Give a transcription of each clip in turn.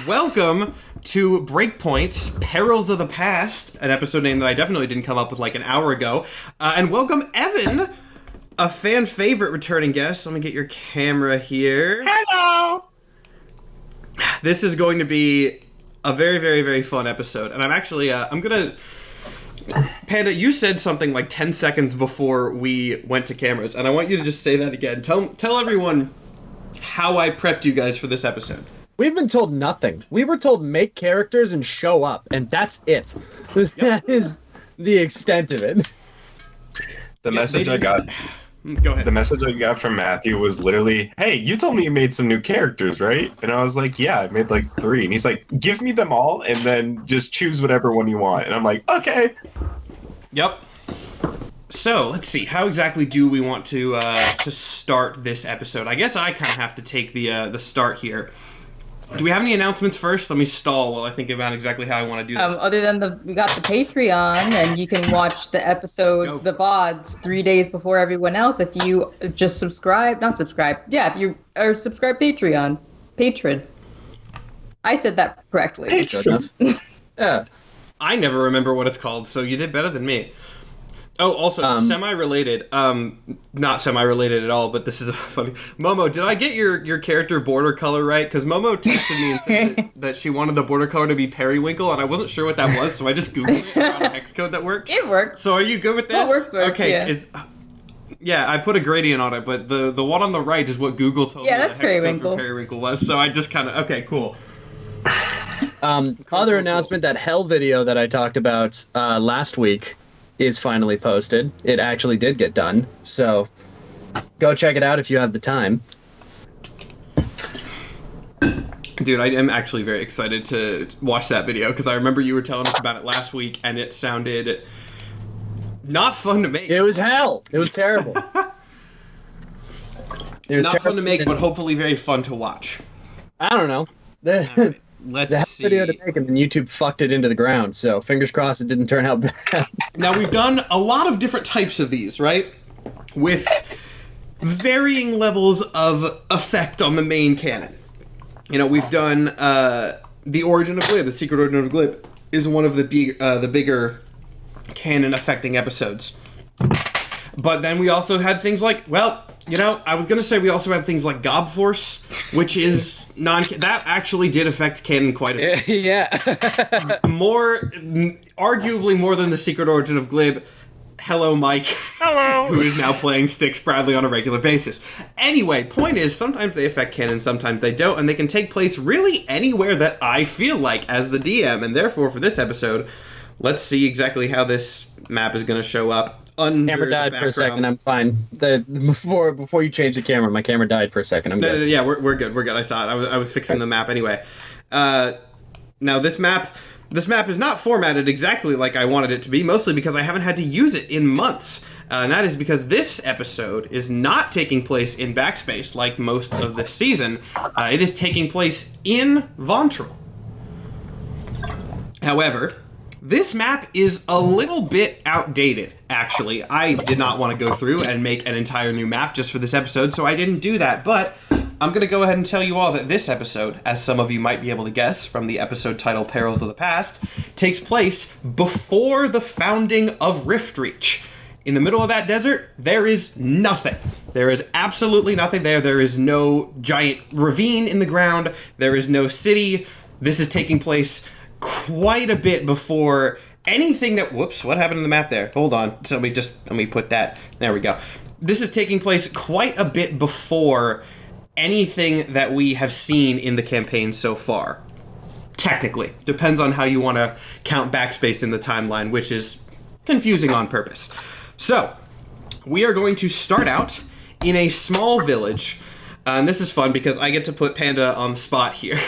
Welcome to BREAKPOINTS, Perils of the Past, an episode name that I definitely didn't come up with like an hour ago. And welcome, Evan, a fan favorite returning guest. Let me get your camera here. Hello! This is going to be a very, very, very fun episode. And I'm actually, Panda, you said something like 10 seconds before we went to cameras, and I want you to just say that again. Tell everyone how I prepped you guys for this episode. We've been told nothing. We were told make characters and show up, and that's it. That is the extent of it. The message I got... Go ahead. The message I got from Matthew was literally, hey, you told me you made some new characters, right? And I was like, yeah, I made like 3. And he's like, give me them all, and then just choose whatever one you want. And I'm like, okay. Yep. So, let's see. How exactly do we want to start this episode? I guess I kind of have to take the start here. Do we have any announcements first? Let me stall while I think about exactly how I want to do this. Other than we got the Patreon, and you can watch the episodes, the VODs, 3 days before everyone else if you just subscribe. Not subscribe. Yeah, if you are subscribed patron. I said that correctly. Patron. Yeah. I never remember what it's called, so you did better than me. Oh, also, semi-related. Not semi-related at all, but this is a funny... Momo, did I get your character border color right? Because Momo texted me and said that she wanted the border color to be periwinkle, and I wasn't sure what that was, so I just Googled it and found a hex code that worked. It worked. So are you good with this? What works, okay. Yeah. I put a gradient on it, but the one on the right is what Google told me that's the hex code periwinkle. for periwinkle was, so I just kind of... Okay, cool. Other announcement, that Hell video that I talked about last week is finally posted. It actually did get done, so go check it out if you have the time. Dude, I am actually very excited to watch that video, because I remember you were telling us about it last week, and it sounded not fun to make. It was hell. It was terrible. It was not fun to make, but hopefully very fun to watch. I don't know. Right, let's see. Video to make, and then YouTube fucked it into the ground, so fingers crossed it didn't turn out bad. Now, we've done a lot of different types of these, right? With varying levels of effect on the main canon. You know, we've done The Origin of Glib. The Secret Origin of Glib is one of the bigger canon-affecting episodes. But then we also had things like, well, you know, I was going to say we also had things like Gob Force, which is that actually did affect canon quite a bit. Yeah. Arguably more than The Secret Origin of Glib. Hello, Mike. Hello. Who is now playing Styx proudly on a regular basis. Anyway, point is, sometimes they affect canon, sometimes they don't, and they can take place really anywhere that I feel like as the DM, and therefore for this episode, let's see exactly how this map is going to show up. Camera died for a second. I'm fine. Before you change the camera, my camera died for a second. I'm good. Yeah, we're good. We're good. I saw it. I was fixing the map anyway. Now this map is not formatted exactly like I wanted it to be, mostly because I haven't had to use it in months. And that is because this episode is not taking place in backspace like most of the season. It is taking place in Vontrel. However, this map is a little bit outdated, actually. I did not want to go through and make an entire new map just for this episode, so I didn't do that. But I'm going to go ahead and tell you all that this episode, as some of you might be able to guess from the episode title Perils of the Past, takes place before the founding of Riftreach. In the middle of that desert, there is nothing. There is absolutely nothing there. There is no giant ravine in the ground. There is no city. This is taking place quite a bit before anything that... Whoops, what happened to the map there? Hold on. So let me put that... There we go. This is taking place quite a bit before anything that we have seen in the campaign so far. Technically. Depends on how you want to count backspace in the timeline, which is confusing on purpose. So, we are going to start out in a small village. And this is fun because I get to put Panda on the spot here.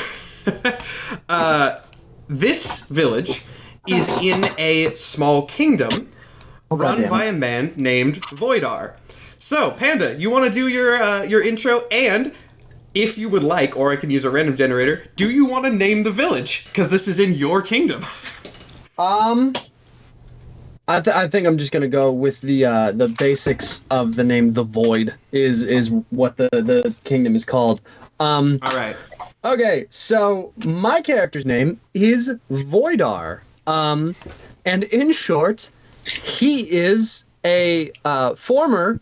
This village is in a small kingdom run by a man named Voidar. So, Panda, you want to do your intro, and if you would like, or I can use a random generator, do you want to name the village? Because this is in your kingdom. I think I'm just gonna go with the basics of the name. The Void is what the kingdom is called. All right. Okay, so my character's name is Voidar. And in short, he is a former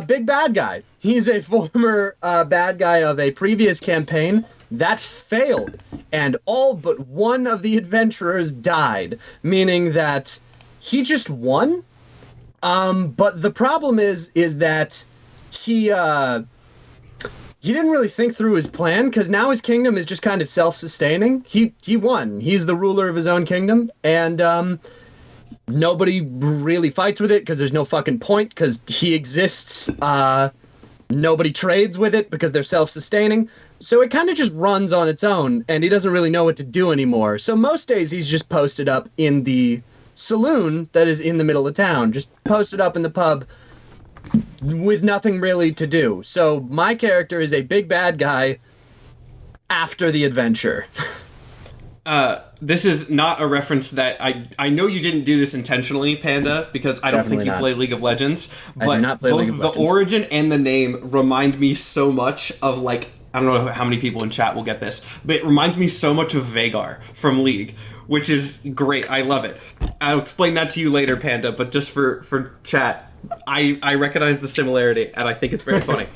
big bad guy. He's a former bad guy of a previous campaign that failed, and all but one of the adventurers died, meaning that he just won. But the problem is that he didn't really think through his plan, because now his kingdom is just kind of self-sustaining. He won. He's the ruler of his own kingdom, and nobody really fights with it because there's no fucking point, because he exists. Nobody trades with it because they're self-sustaining. So it kind of just runs on its own, and he doesn't really know what to do anymore. So most days he's just posted up in the saloon that is in the middle of town, just posted up in the pub with nothing really to do. So my character is a big bad guy after the adventure. This is not a reference that I know you didn't do this intentionally, Panda, because I don't Definitely think you not. play League of Legends. But I do not play both League of the Legends. origin and the name remind me so much of, like, I don't know how many people in chat will get this, but it reminds me so much of Vagar from League, which is great. I love it. I'll explain that to you later, Panda, but just for chat, I recognize the similarity, and I think it's very funny.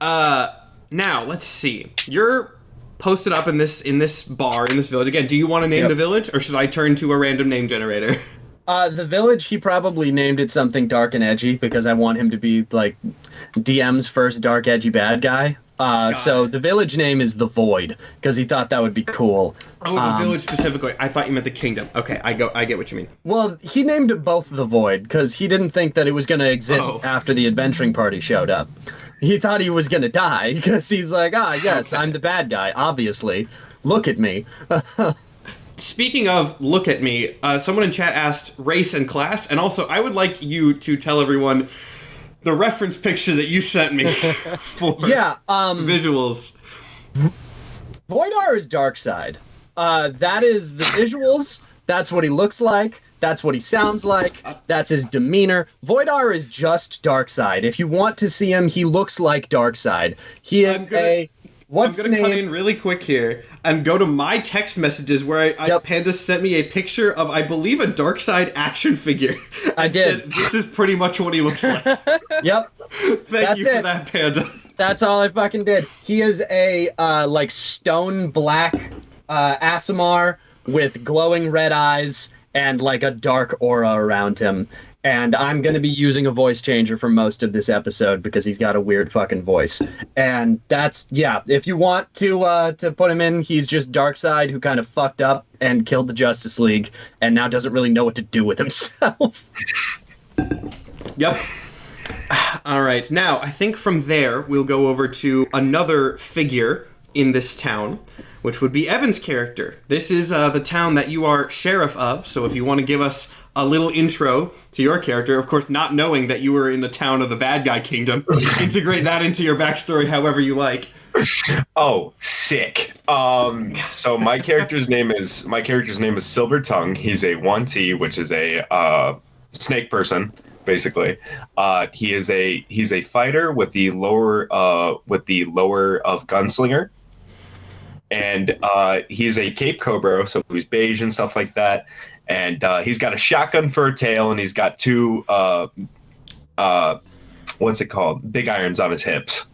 Now, let's see. You're posted up in this bar, in this village. Again, do you want to name Yep. the village, or should I turn to a random name generator? The village, he probably named it something dark and edgy because I want him to be, like, DM's first dark, edgy bad guy. So the village name is The Void because he thought that would be cool. Oh, the village specifically. I thought you meant the kingdom. Okay, I get what you mean. Well, he named it both The Void because he didn't think that it was going to exist Oh. after the adventuring party showed up. He thought he was going to die because he's like, yes, Okay. I'm the bad guy, obviously. Look at me. Speaking of look at me, someone in chat asked race and class, and also I would like you to tell everyone the reference picture that you sent me for Yeah, visuals. Voidar is dark side. That is the visuals. That's what he looks like. That's what he sounds like. That's his demeanor. Voidar is just dark side. If you want to see him, he looks like dark side. He is What's I'm the gonna cut name? in really quick here and go to my text messages where Yep. Panda sent me a picture of, I believe, a Dark Side action figure. I and did. said, this is pretty much what he looks like. Yep. Thank That's you for it. that, Panda. That's all I fucking did. He is a like stone black Aasimar with glowing red eyes and like a dark aura around him. And I'm going to be using a voice changer for most of this episode because he's got a weird fucking voice. And that's, yeah, if you want to put him in, he's just Darkseid who kind of fucked up and killed the Justice League and now doesn't really know what to do with himself. Yep. All right. Now, I think from there, we'll go over to another figure in this town, which would be Evan's character. This is the town that you are sheriff of, so if you want to give us a little intro to your character, of course, not knowing that you were in the town of the bad guy kingdom, integrate that into your backstory however you like. Oh, sick. So my character's name is Silver Tongue. He's a 1T, which is a snake person, basically. He's a fighter with the lower of gunslinger. And he's a Cape Cobra, so he's beige and stuff like that. And he's got a shotgun for a tail, and he's got two what's it called? Big irons on his hips.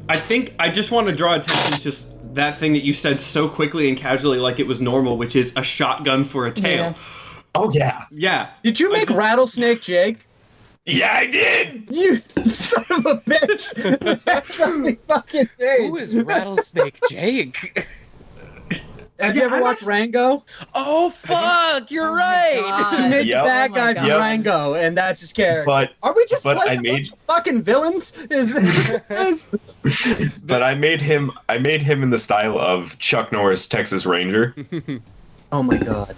I think I just want to draw attention to just that thing that you said so quickly and casually like it was normal, which is a shotgun for a tail. Yeah. Oh yeah. Yeah. Did you make Rattlesnake Jake? Yeah, I did. You son of a bitch! That's something fucking name. Who is Rattlesnake Jake? Have you ever watched Rango? Oh fuck! You're Oh my right. God. He made Yep. the bad Oh my guy from God. Rango, and that's his character. But Are we just but playing I a made- bunch of fucking villains? Is this? but I made him in the style of Chuck Norris, Texas Ranger. Oh my god.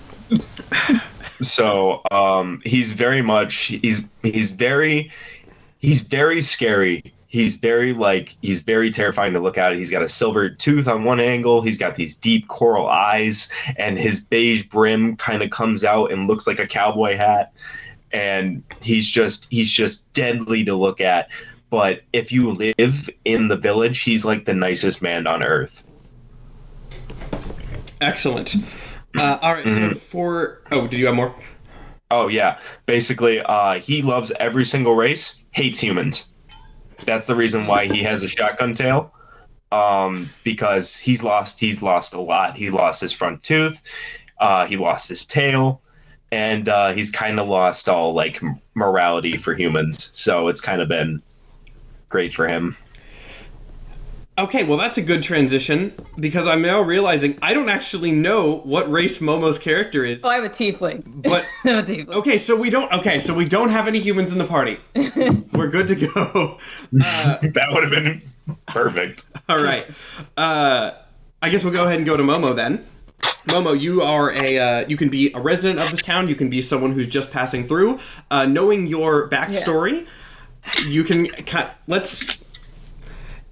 So he's very scary. He's very terrifying to look at. He's got a silver tooth on one angle. He's got these deep coral eyes, and his beige brim kind of comes out and looks like a cowboy hat. And he's just deadly to look at. but if you live in the village, he's like the nicest man on earth. Excellent. All right, so did you have more? Oh, yeah. Basically, he loves every single race, hates humans. That's the reason why he has a shotgun tail. Because he's lost a lot. He lost his front tooth. He lost his tail. And he's kind of lost all, like, morality for humans. So it's kind of been great for him. Okay, well, that's a good transition, because I'm now realizing I don't actually know what race Momo's character is. Oh, I'm a tiefling. But I'm a tiefling. Okay, so we don't have any humans in the party. We're good to go. That would have been perfect. All right. I guess we'll go ahead and go to Momo then. Momo, you are you can be a resident of this town. You can be someone who's just passing through. Knowing your backstory, you can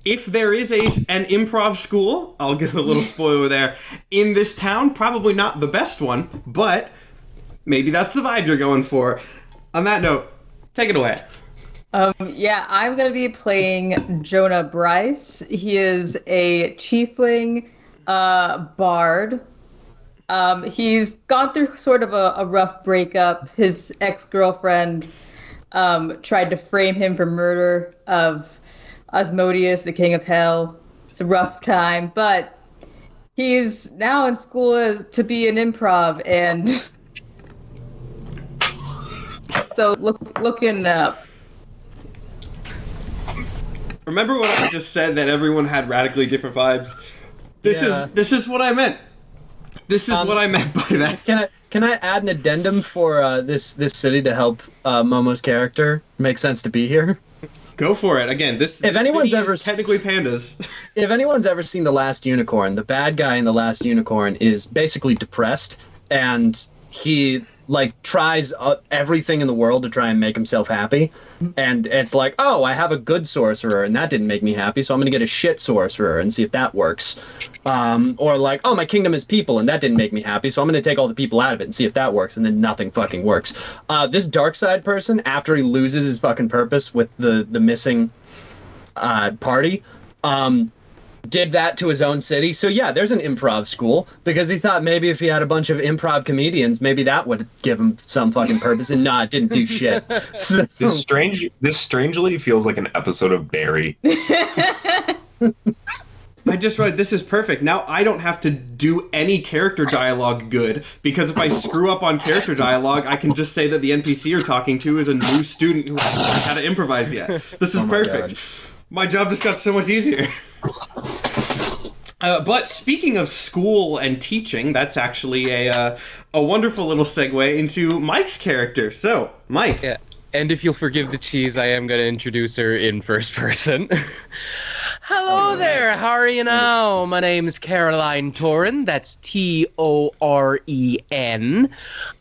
if there is an improv school, I'll give a little spoiler there, in this town, probably not the best one, but maybe that's the vibe you're going for. On that note, take it away. I'm going to be playing Jonah Bryce. He is a tiefling bard. He's gone through sort of a rough breakup. His ex-girlfriend tried to frame him for murder of Asmodeus, the king of hell. It's a rough time, but he's now in school to be an improv, and so looking up. Remember when I just said that everyone had radically different vibes? This is what I meant. This is what I meant by that. Can I add an addendum for this city to help Momo's character make sense to be here? Go for it. Again, this anyone's city ever is technically pandas. If anyone's ever seen The Last Unicorn, the bad guy in The Last Unicorn is basically depressed, and he tries everything in the world to try and make himself happy. And it's like, oh, I have a good sorcerer, and that didn't make me happy, so I'm gonna get a shit sorcerer and see if that works. Or like, oh, my kingdom is people, and that didn't make me happy, so I'm gonna take all the people out of it and see if that works, and then nothing fucking works. This dark side person, after he loses his fucking purpose with the missing party, did that to his own city. So yeah, there's an improv school, because he thought maybe if he had a bunch of improv comedians, maybe that would give him some fucking purpose, and nah, it didn't do shit. So, This strangely feels like an episode of Barry. I just wrote, this is perfect. Now I don't have to do any character dialogue good, because if I screw up on character dialogue, I can just say that the NPC you're talking to is a new student who hasn't learned how to improvise yet. This is perfect. God. My job just got so much easier. But speaking of school and teaching, that's actually a wonderful little segue into Mike's character. So, Mike. Yeah. And if you'll forgive the cheese, I am going to introduce her in first person. Hello there, how are you now? My name's Caroline Torin, that's Toren.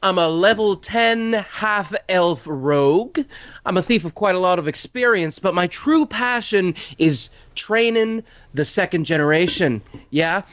I'm a level 10 half-elf rogue. I'm a thief of quite a lot of experience, but my true passion is training the second generation. Yeah,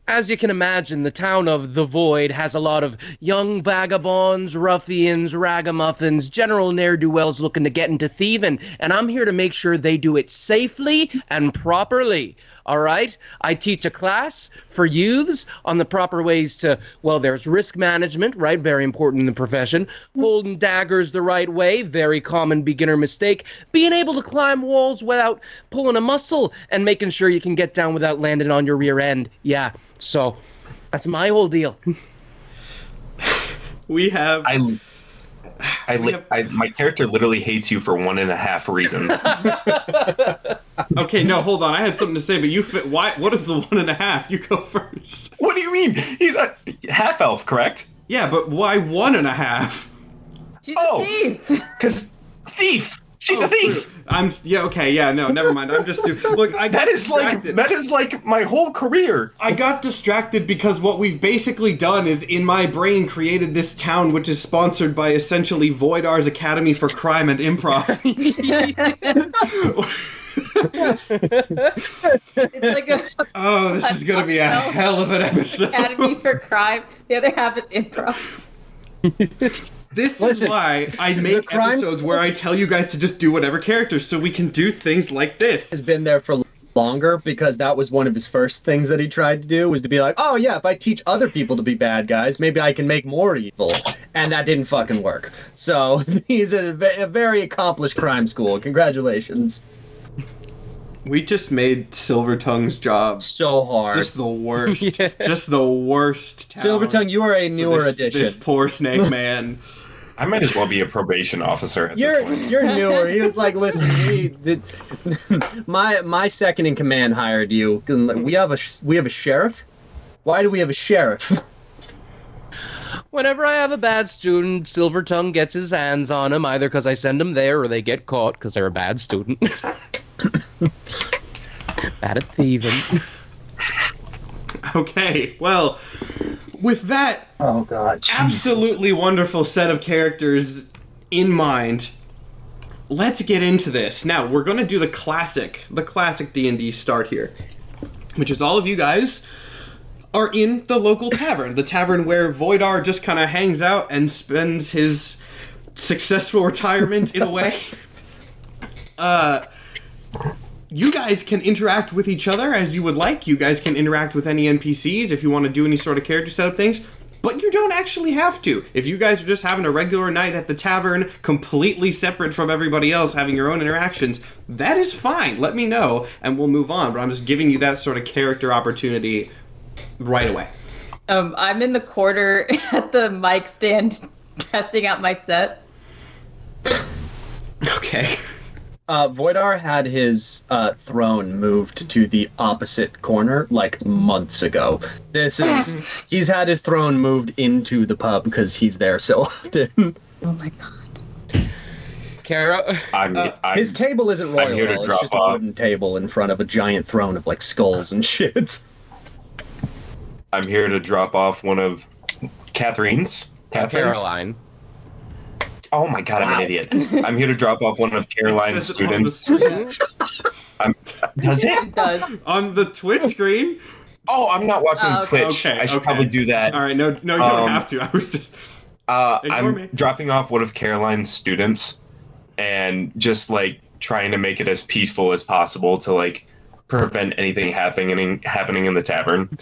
as you can imagine, the town of The Void has a lot of young vagabonds, ruffians, ragamuffins, general ne'er-do-wells looking to get into thieving, and I'm here to make sure they do it safely and properly. All right? I teach a class for youths on the proper ways to, well, there's risk management, right? Very important in the profession. Holding daggers the right way, very common beginner mistake. Being able to climb walls without pulling a muscle, and making sure you can get down without landing on your rear end. Yeah, so that's my whole deal. We have... my character literally hates you for 1.5 reasons. Okay, no, hold on. I had something to say, but you fit. Why? What is the 1.5? You go first. What do you mean? He's a half elf, correct? Yeah, but why 1.5? She's a thief. Because thief. She's a thief. No, never mind. I'm just look. I got distracted. That is like my whole career. I got distracted because what we've basically done is, in my brain, created this town, which is sponsored by essentially Voidar's Academy for Crime and Improv. It's like this is gonna be a hell of an episode. Academy for Crime. The other half is improv. This Listen, is why I make crimes- episodes where I tell you guys to just do whatever characters so we can do things like this. Has been there for longer because that was one of his first things that he tried to do was to be like, oh yeah, if I teach other people to be bad guys, maybe I can make more evil. And that didn't fucking work. So he's a very accomplished crime school. Congratulations. We just made Silvertongue's job So hard. just the worst. Just the worst. town Silvertongue, you are a for newer this, addition. This poor snake man. I might as well be a probation officer at You're this point. you're newer. He was like, listen, my second in command hired you. We have a sheriff. Why do we have a sheriff? Whenever I have a bad student, Silvertongue gets his hands on him, either because I send them there or they get caught because they're a bad student. Bad at thieving. Okay, well, with that Oh God. absolutely wonderful set of characters in mind, let's get into this. Now, we're going to do the classic D&D start here, which is all of you guys are in the local tavern, the tavern where Voidar just kind of hangs out and spends his successful retirement in a way. You guys can interact with each other as you would like. You guys can interact with any NPCs if you want to do any sort of character setup things, but you don't actually have to. If you guys are just having a regular night at the tavern, completely separate from everybody else, having your own interactions, that is fine. Let me know, and we'll move on, but I'm just giving you that sort of character opportunity right away. I'm in the corner at the mic stand testing out my set. Okay. Voidar had his throne moved to the opposite corner like months ago. He's had his throne moved into the pub because he's there so often. Oh my god. Kara, His table isn't royal, here to it's drop just a off. wooden table in front of a giant throne of like skulls and shit. I'm here to drop off one of Catherine's. Caroline. Oh my god, I'm an idiot. I'm here to drop off one of Caroline's Says it on the students. screen. Does it? It does. On the Twitch screen? Oh, I'm not watching Oh, Twitch. Okay, I should okay. probably do that. All right, no, you don't have to. I was just... Ignore I'm me. dropping off one of Caroline's students and just like trying to make it as peaceful as possible to like prevent anything happening in the tavern.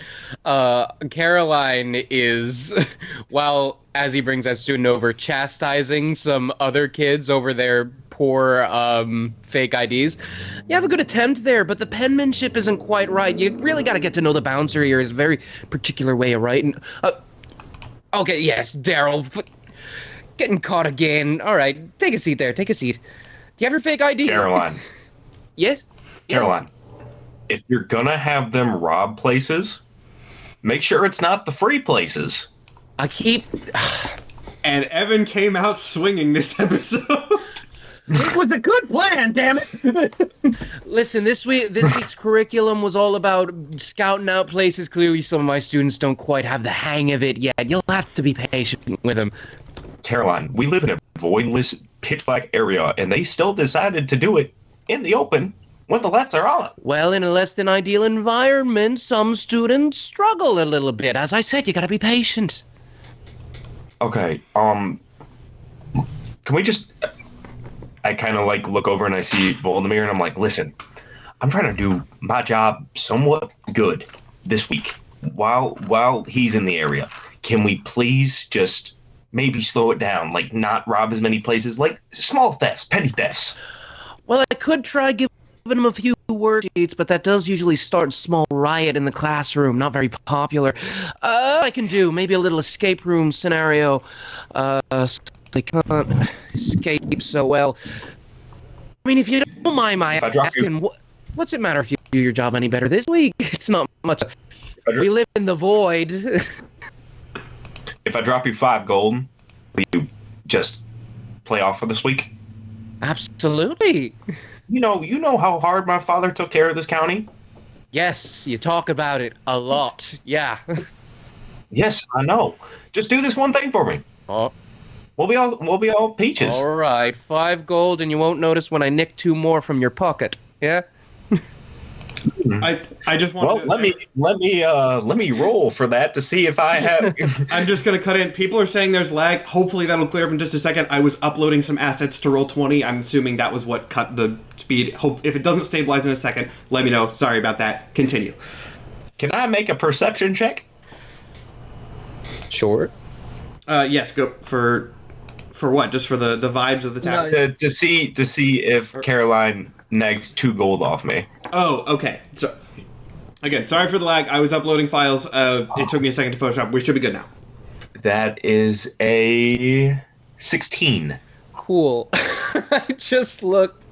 Caroline is, while as he brings that student over, chastising some other kids over their poor fake IDs. You have a good attempt there, but the penmanship isn't quite right. You really got to get to know the bouncer here. His very particular way of writing. Okay, yes, Daryl. Getting caught again. All right, take a seat there. Take a seat. Do you have your fake ID? Caroline. Yes? Caroline. If you're gonna have them rob places, make sure it's not the free places. I keep... And Evan came out swinging this episode. It was a good plan, damn it! Listen, this week's curriculum was all about scouting out places. Clearly, some of my students don't quite have the hang of it yet. You'll have to be patient with them. Caroline, we live in a voidless, pitch-black area, and they still decided to do it in the open when the lights are on. Well, in a less than ideal environment, some students struggle a little bit. As I said, you gotta be patient. Okay, can we just... I kind of like look over and I see Voldemir and I'm like, listen, I'm trying to do my job somewhat good this week while he's in the area. Can we please just maybe slow it down, like not rob as many places, like small thefts, petty thefts? Well, I could try giving him a few word sheets, but that does usually start a small riot in the classroom. Not very popular. I can do maybe a little escape room scenario. They can't escape so well. I mean, if you don't mind my asking, what's it matter if you do your job any better this week? It's not much. We live in the void. If I drop you 5 gold, will you just play off for this week? Absolutely. You know how hard my father took care of this county? Yes, you talk about it a lot. Yeah. Yes, I know. Just do this one thing for me. Oh. We'll be all peaches. All right, 5 gold, and you won't notice when I nick 2 more from your pocket. Yeah. I just want. Well, let me roll for that to see if I have. I'm just gonna cut in. People are saying there's lag. Hopefully that'll clear up in just a second. I was uploading some assets to Roll20. I'm assuming that was what cut the speed. Hope if it doesn't stabilize in a second, let me know. Sorry about that. Continue. Can I make a perception check? Sure. Yes. Go for what? Just for the vibes of the tavern. To see if Caroline negs 2 gold off me. Oh, okay. So, again, sorry for the lag. I was uploading files. It took me a second to Photoshop. We should be good now. That is a 16. Cool. I just looked.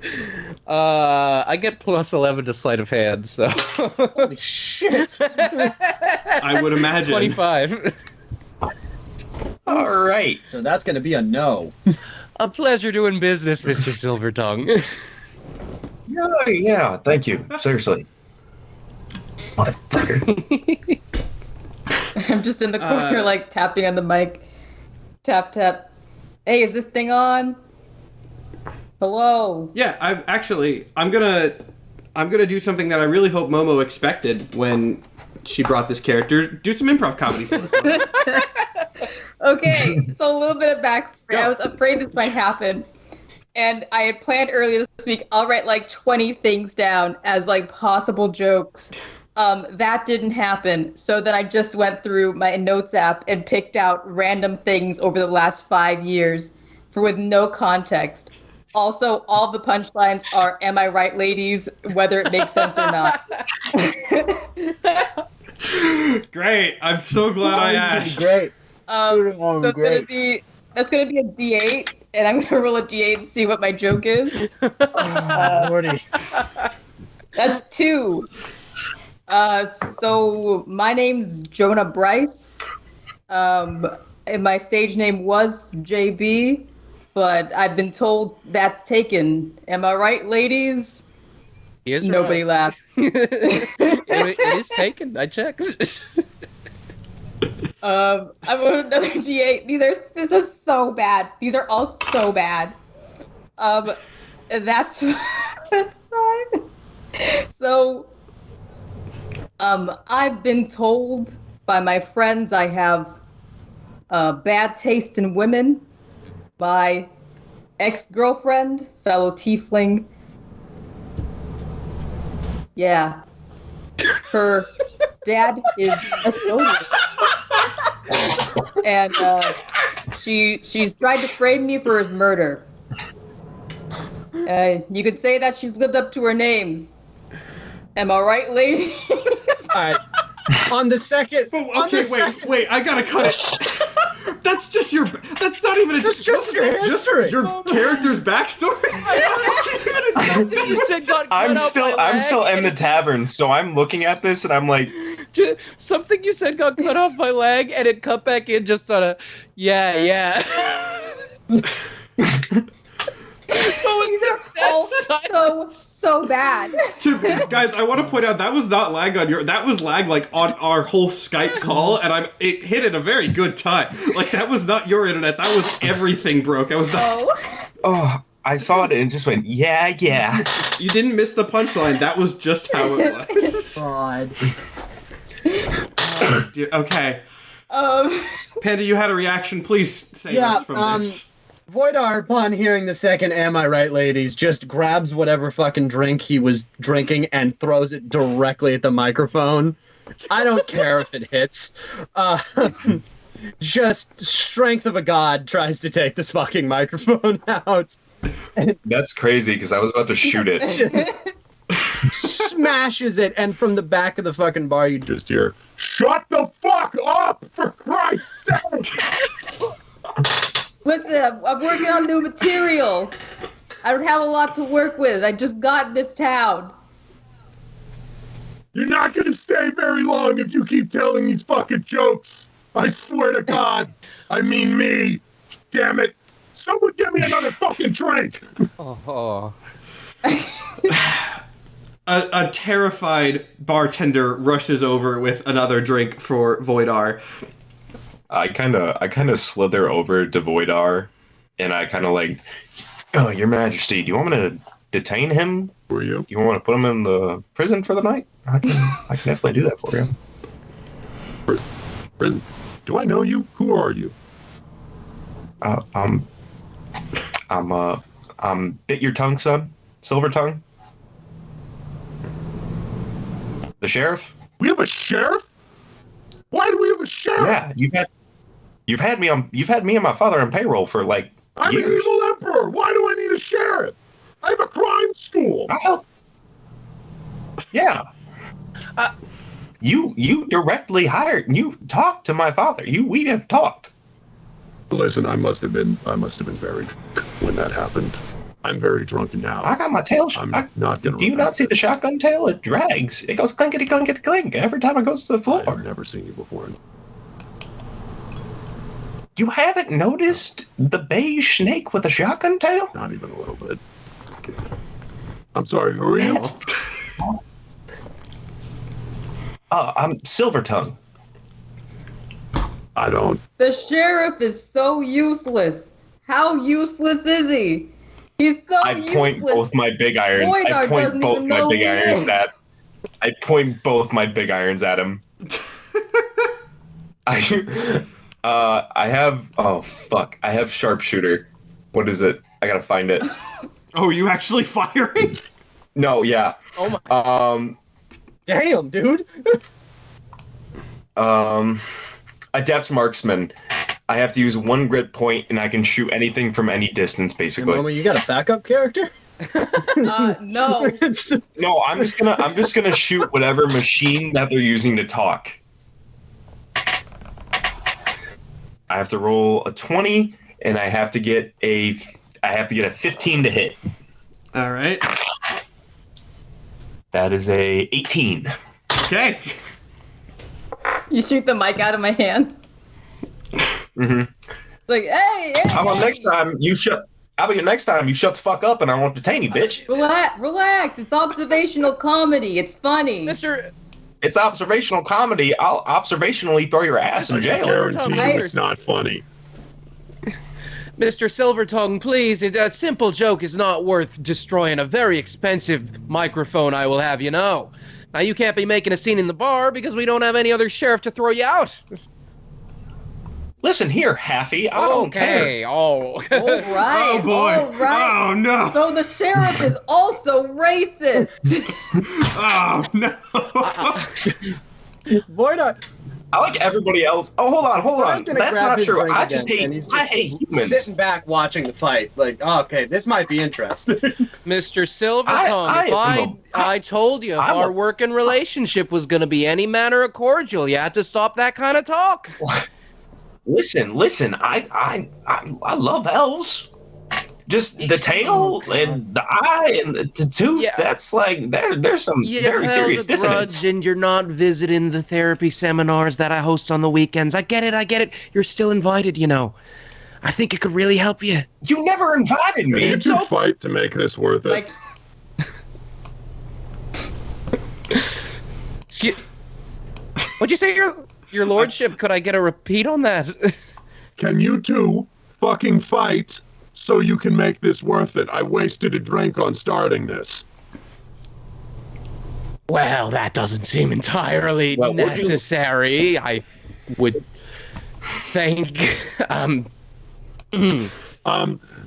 I get plus 11 to sleight of hand, so. Holy shit! I would imagine. 25. All right. So that's going to be a no. A pleasure doing business, Mr. Silvertongue. Yeah, thank you. Seriously. Motherfucker. I'm just in the corner, like, tapping on the mic. Tap, tap. Hey, is this thing on? Hello? Yeah, I'm gonna do something that I really hope Momo expected when she brought this character. Do some improv comedy for us. Okay, so a little bit of backstory. Go. I was afraid this might happen. And I had planned earlier this week, I'll write like 20 things down as like possible jokes. That didn't happen. So then I just went through my notes app and picked out random things over the last 5 years with no context. Also, all the punchlines are, am I right, ladies, whether it makes sense or not. Great. I'm so glad I asked. Great. So that's gonna be a D8, and I'm gonna roll a D8 and see what my joke is. Lordy. That's 2. So my name's Jonah Bryce. And my stage name was JB, but I've been told that's taken. Am I right, ladies? He is Nobody right. laughed. It is taken. I checked. I wrote another D8. This is so bad. These are all so bad. That's fine. So, I've been told by my friends I have bad taste in women. My ex-girlfriend, fellow tiefling. Yeah. Her dad is a soldier. And she's tried to frame me for his murder. You could say that she's lived up to her names. Am I right, lady? All right. On the second. Okay, wait. I gotta cut it. That's just your. That's not even. That's just your history. Your character's backstory. I'm still in the tavern, so I'm looking at this and I'm like, something you said got cut off my leg, and it cut back in just on a yeah. These are all so bad. Guys, I want to point out that was not lag on your. That was lag like on our whole Skype call, and it hit at a very good time. Like that was not your internet. That was everything broke. I was not. oh, I saw it and just went yeah. You didn't miss the punchline. That was just how it was. God. Okay. Panda, you had a reaction. Please save us from this. Voidar, upon hearing the second "Am I right, ladies?" just grabs whatever fucking drink he was drinking and throws it directly at the microphone. I don't care if it hits. Just strength of a god tries to take this fucking microphone out. That's crazy because I was about to shoot it. Smashes it, and from the back of the fucking bar, you just hear, "Shut the fuck up, for Christ's sake!" Listen, I'm working on new material. I don't have a lot to work with. I just got in this town. You're not gonna stay very long if you keep telling these fucking jokes. I swear to God. I mean me. Damn it. Someone give me another fucking drink. Oh. A terrified bartender rushes over with another drink for Voidar. I kind of slither over to Voidar, and I kind of like, "Oh, Your Majesty, do you want me to detain him? Who are you? You want to put him in the prison for the night? I can definitely do that for you. Prison? Do I know you? Who are you? I'm Bit Your Tongue, son. Silver Tongue. The sheriff. We have a sheriff? Why do we have a sheriff? Yeah, you've had me and my father on payroll for like I'm years. an evil emperor. Why do I need a sheriff? I have a crime school. I help. Yeah. You directly hired. You talked to my father. We have talked. Listen, I must have been very drunk when that happened. I'm very drunk now. I got my tail. I'm not gonna. Do you not see the shotgun tail? It drags. It goes clinkety clinkety clink every time it goes to the floor. I've never seen you before. You haven't noticed the beige snake with a shotgun tail? Not even a little bit. I'm sorry. Who are you? I'm Silver Tongue. I don't. The sheriff is so useless. How useless is he? He's so I useless. point both my big irons. I point both my big irons at. I point both my big irons at him. I have. Oh fuck! I have sharpshooter. What is it? I gotta find it. Oh, you actually firing? No, yeah. Oh my. Damn, dude. Adept marksman. I have to use 1 grit point, and I can shoot anything from any distance, Hey, basically. Mama, you got a backup character? No. No, I'm just gonna shoot whatever machine that they're using to talk. I have to roll a 20, and I have to get a 15 to hit. All right. That is a 18. Okay. You shoot the mic out of my hand. Mm-hmm. Like, hey. How about next time you shut? How about next time you shut the fuck up and I won't detain you, bitch? Relax. It's observational comedy. It's funny. It's observational comedy. I'll observationally throw your ass in I jail. guarantee you it's not funny. Mr. Silvertongue, please, a simple joke is not worth destroying a very expensive microphone, I will have you know. Now, you can't be making a scene in the bar because we don't have any other sheriff to throw you out. Listen here, Haffy. I don't care. Oh. All right. Oh boy. All right. Oh no. So the sheriff is also racist. Oh no. Voida. I like everybody else. Oh, hold on. Voida's gonna That's grab not his true. drink I again, just hate. and he's I hate humans. Sitting back watching the fight. Like, oh, okay, this might be interesting. Mr. Silvertongue, I told you if our working relationship was going to be any manner of cordial, you had to stop that kind of talk. Listen. I love elves. Just the tail and the eye and the tooth. Yeah. That's like there's some very serious dissonance. And you're not visiting the therapy seminars that I host on the weekends. I get it. You're still invited, you know. I think it could really help you. You never invited We me. need to fight to make this worth it. What'd you say, your lordship? Could I get a repeat on that? Can you two fucking fight so you can make this worth it? I wasted a drink on starting this. Well, that doesn't seem entirely necessary. I would think.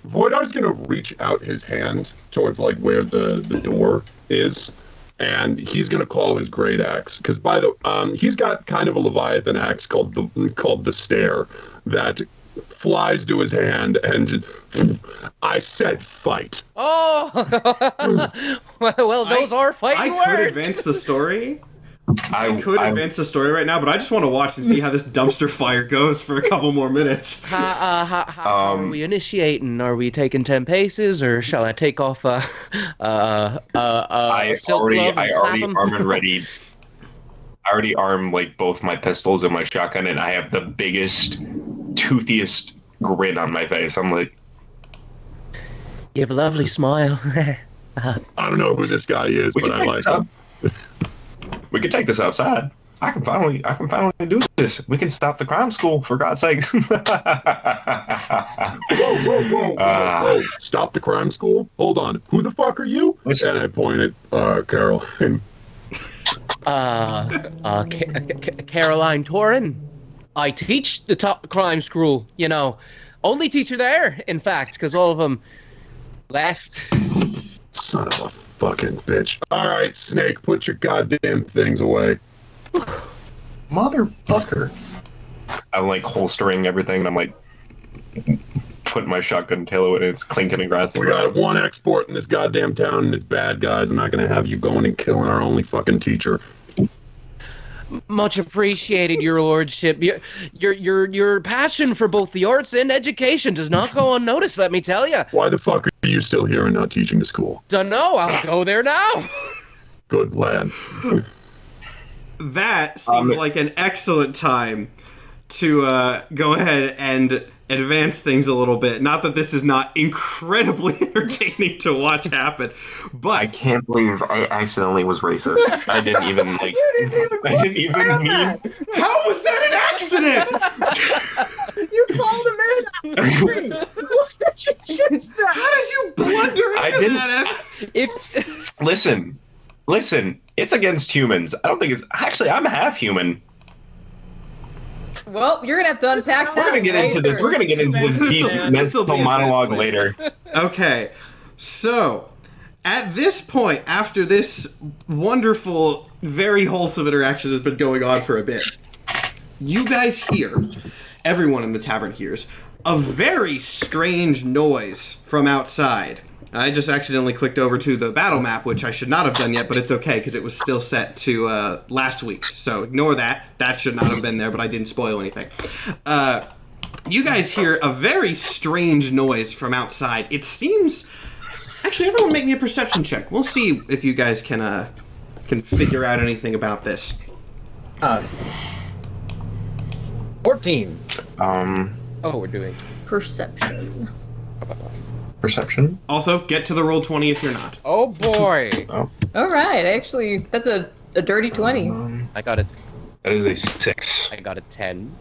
Voidar's gonna reach out his hand towards like where the door is, and he's gonna call his great axe. Because he's got kind of a Leviathan axe called the Stare that flies to his hand and I said fight. Oh, well, those are fighting words. I could advance the story. I could advance the story right now, but I just want to watch and see how this dumpster fire goes for a couple more minutes. How are we initiating? Are we taking 10 paces, or shall I take off I already armed and ready. I already armed like both my pistols and my shotgun, and I have the biggest, toothiest grin on my face. I'm like, you have a lovely smile. I don't know who this guy is, but I like him. We could take this outside. I can finally do this. We can stop the crime school, for God's sakes. Whoa. Stop the crime school? Hold on. Who the fuck are you? And I pointed, Carol. Caroline Torin. I teach the top crime school, you know. Only teacher there, in fact, because all of them left. Son of a fucking bitch. All right, Snake, put your goddamn things away. Motherfucker. I'm like holstering everything, and I'm like putting my shotgun tail in it. It's clinking and grassing. We got one export in this goddamn town, and it's bad guys. I'm not gonna have you going and killing our only fucking teacher. Much appreciated, your lordship. Your passion for both the arts and education does not go unnoticed, let me tell you. Why the fuck are you still here and not teaching the school? Dunno, I'll go there now. Good lad. That seems like an excellent time to go ahead and advance things a little bit. Not that this is not incredibly entertaining to watch happen, but I can't believe I accidentally was racist. I didn't even like. I didn't even mean. How was that an accident? You called him in. What did you choose that? How did you blunder into that? Listen. It's against humans. I don't think it's actually. I'm half human. Well, you're gonna have to unpack that. We're gonna get into this. We're gonna get into this deep mental monologue later. Okay, so at this point, after this wonderful, very wholesome interaction has been going on for a bit, you guys hear, everyone in the tavern hears, a very strange noise from outside. I just accidentally clicked over to the battle map, which I should not have done yet, but it's okay because it was still set to last week's. So ignore that. That should not have been there, but I didn't spoil anything. You guys hear a very strange noise from outside. It seems... Actually, everyone make me a perception check. We'll see if you guys can figure out anything about this. 14. We're doing Perception. Perception. Also, get to the roll 20 if you're not. Oh boy. Oh. All right, actually, that's a dirty 20. I got it. That is a 6. I got a 10.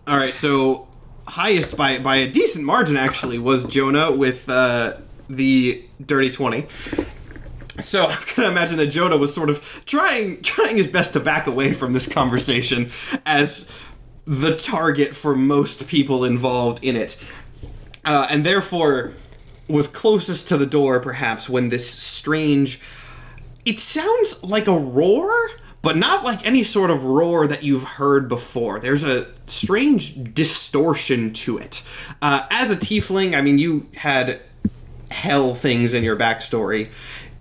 All right, so highest by a decent margin actually was Jonah with the dirty 20. So I'm gonna imagine that Jonah was sort of trying his best to back away from this conversation as the target for most people involved in it, and therefore was closest to the door perhaps when this strange. It sounds like a roar, but not like any sort of roar that you've heard before. There's a strange distortion to it. As a tiefling, I mean, you had hell things in your backstory.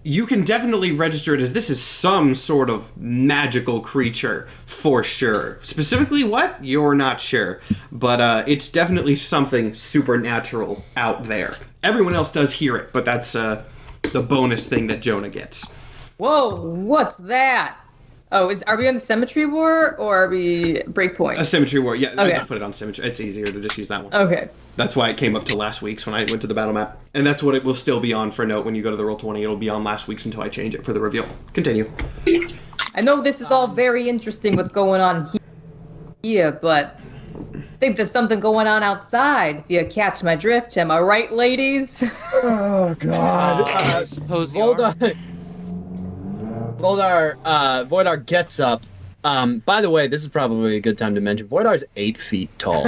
You can definitely register it as this is some sort of magical creature for sure. Specifically what? You're not sure. But it's definitely something supernatural out there. Everyone else does hear it, but that's the bonus thing that Jonah gets. Whoa, what's that? Oh, are we on the Symmetry War or are we Breakpoint? A Symmetry War, yeah. Okay. I just put it on Symmetry. It's easier to just use that one. Okay. That's why it came up to last week's when I went to the battle map. And that's what it will still be on for note when you go to the Roll20. It'll be on last week's until I change it for the reveal. Continue. I know this is all very interesting what's going on here, but I think there's something going on outside, if you catch my drift. Am I right, ladies? Oh, God. Suppose you are. Voidar gets up. By the way, this is probably a good time to mention, Voidar's 8 feet tall.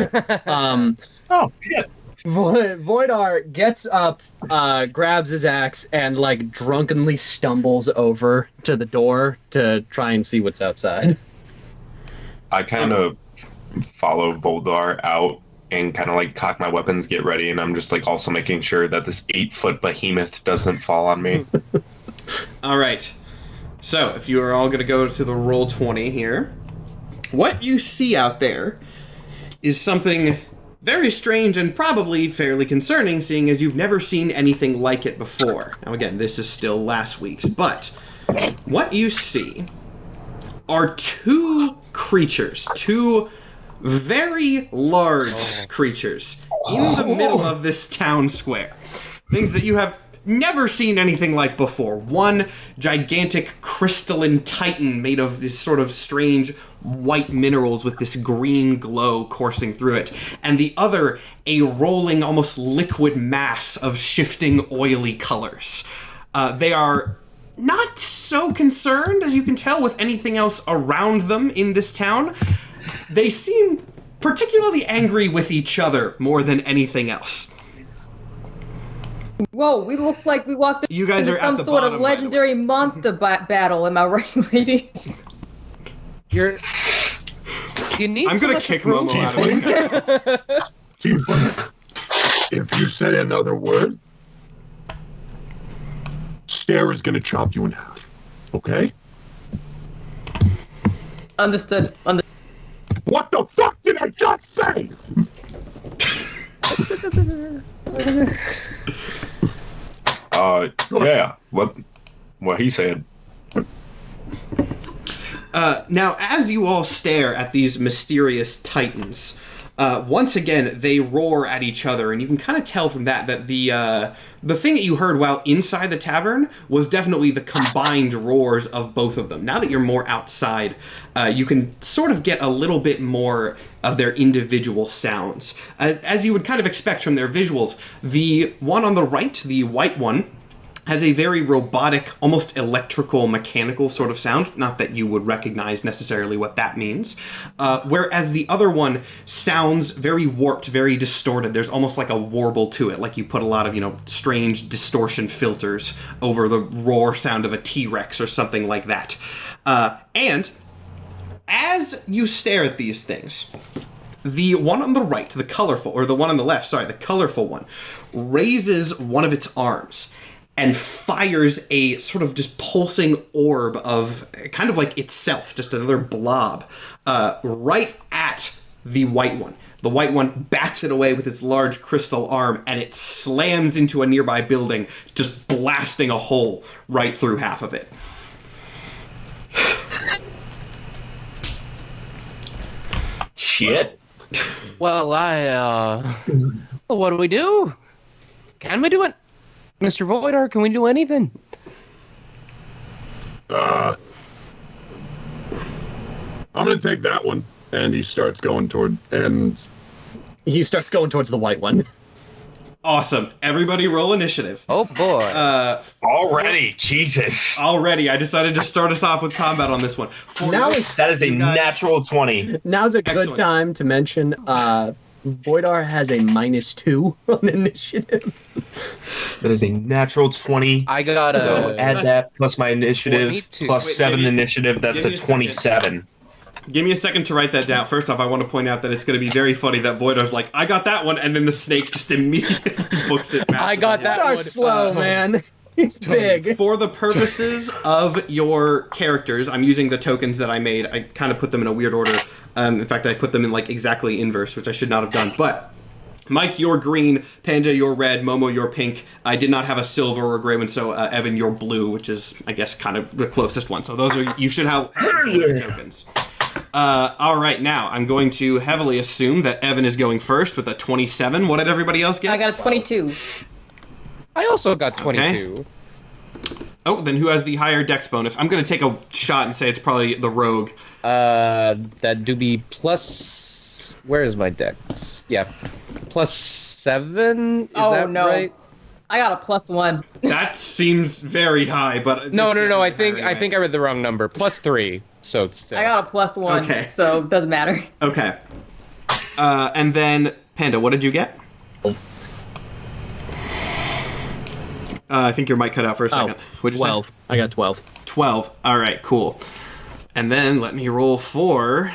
Oh, shit. Voidar gets up, grabs his axe, and, like, drunkenly stumbles over to the door to try and see what's outside. I kind of follow Voldar out and kind of, like, cock my weapons, get ready, and I'm just, like, also making sure that this 8-foot behemoth doesn't fall on me. All right. So, if you are all going to go to the Roll20 here, what you see out there is something very strange and probably fairly concerning, seeing as you've never seen anything like it before. Now, again, this is still last week's, but what you see are two creatures, two very large creatures in the middle of this town square. Things that you have never seen anything like before. One gigantic crystalline titan made of this sort of strange white minerals with this green glow coursing through it, and the other a rolling, almost liquid mass of shifting oily colors. They are not so concerned, as you can tell, with anything else around them in this town. They seem particularly angry with each other more than anything else. Whoa, we look like we walked You guys into are at some the sort bottom, of by the legendary monster battle. Am I right, lady? You need I'm so gonna much kick approval. Momo out of this. Tiefling, if you say another word, Stare is gonna chop you in half. Okay? Understood. What the fuck did I just say? Yeah. What he said. Now, as you all stare at these mysterious titans, once again, they roar at each other, and you can kind of tell from that the thing that you heard while inside the tavern was definitely the combined roars of both of them. Now that you're more outside, you can sort of get a little bit more of their individual sounds. As you would kind of expect from their visuals, the one on the right, the white one, has a very robotic, almost electrical, mechanical sort of sound. Not that you would recognize necessarily what that means. Whereas the other one sounds very warped, very distorted. There's almost like a warble to it, like you put a lot of, strange distortion filters over the roar sound of a T-Rex or something like that. And as you stare at these things, the one on the right, the colorful, or the one on the left, sorry, the colorful one, raises one of its arms and fires a sort of just pulsing orb of kind of like itself, just another blob, right at the white one. The white one bats it away with its large crystal arm, and it slams into a nearby building, just blasting a hole right through half of it. Shit. Well, what do we do? Can we do it? Mr. Voidar, can we do anything? I'm gonna take that one. And he starts going towards the white one. Awesome. Everybody roll initiative. Oh, boy. Already, Jesus. Already, I decided to start us off with combat on this one. That is a natural 20. Now's a good Excellent. time to mention Voidar has a -2 on initiative. That is a natural 20. I got So add that plus my initiative 22. plus Wait, 7 give me- initiative. That's give a me a second. 27. Give me a second to write that down. First off, I want to point out that it's going to be very funny that Voidar's like, I got that one, and then the snake just immediately books it back. I got that one. Voidar's slow, man. He's big. For the purposes of your characters, I'm using the tokens that I made. I kind of put them in a weird order. In fact, I put them in like exactly inverse, which I should not have done. But Mike, you're green. Panda, you're red. Momo, you're pink. I did not have a silver or gray one, so Evan, you're blue, which is, I guess, kind of the closest one. So those are, you should have tokens. All right, now I'm going to heavily assume that Evan is going first with a 27. What did everybody else get? I got a 22. I also got 22. Oh, then who has the higher dex bonus? I'm going to take a shot and say it's probably the rogue. That do be plus... Where is my dex? Yeah. Plus 7? Is that right? I got a +1. That seems very high, but... No. I it's think higher I read the wrong number. Plus 3. So it's... I got a +1, Okay. so it doesn't matter. Okay. And then, Panda, what did you get? I think your mic cut out for a second. What'd you 12. say? I got 12. 12. All right, cool. And then let me roll for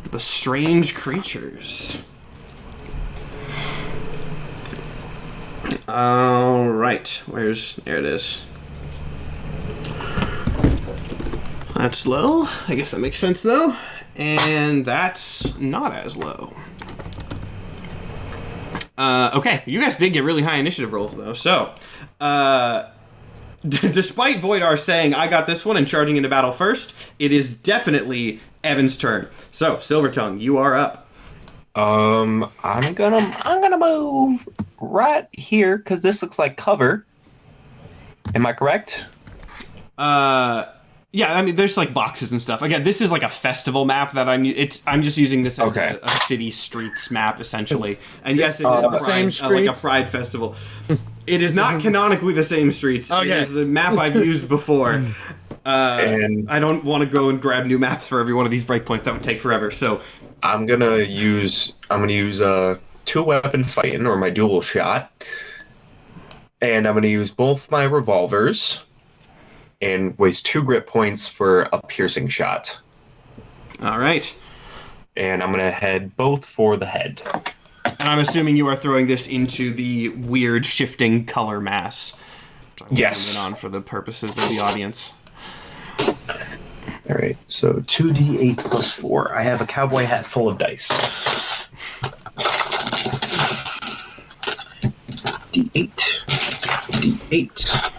the strange creatures. All right. There it is. That's low. I guess that makes sense, though. And that's not as low. Okay, you guys did get really high initiative rolls, though. So, despite Voidar saying, I got this one and charging into battle first, it is definitely Evan's turn. So, Silvertongue, you are up. I'm gonna move right here because this looks like cover. Am I correct? Yeah, I mean, there's like boxes and stuff. Again, this is like a festival map that I'm just using this as Okay. a city streets map essentially. And yes, it is the same like a streets? pride festival. It is not canonically the same streets. It Okay. is the map I've used before. And I don't want to go and grab new maps for every one of these breakpoints. That would take forever. So I'm gonna use 2-weapon fighting, or my dual shot, and I'm gonna use both my revolvers, and waste 2 grit points for a piercing shot. all right. And I'm gonna head both for the head. And I'm assuming you are throwing this into the weird shifting color mass. Which I'm Yes. zooming in on for the purposes of the audience. All right, so 2d8 plus 4. I have a cowboy hat full of dice. D8, D8,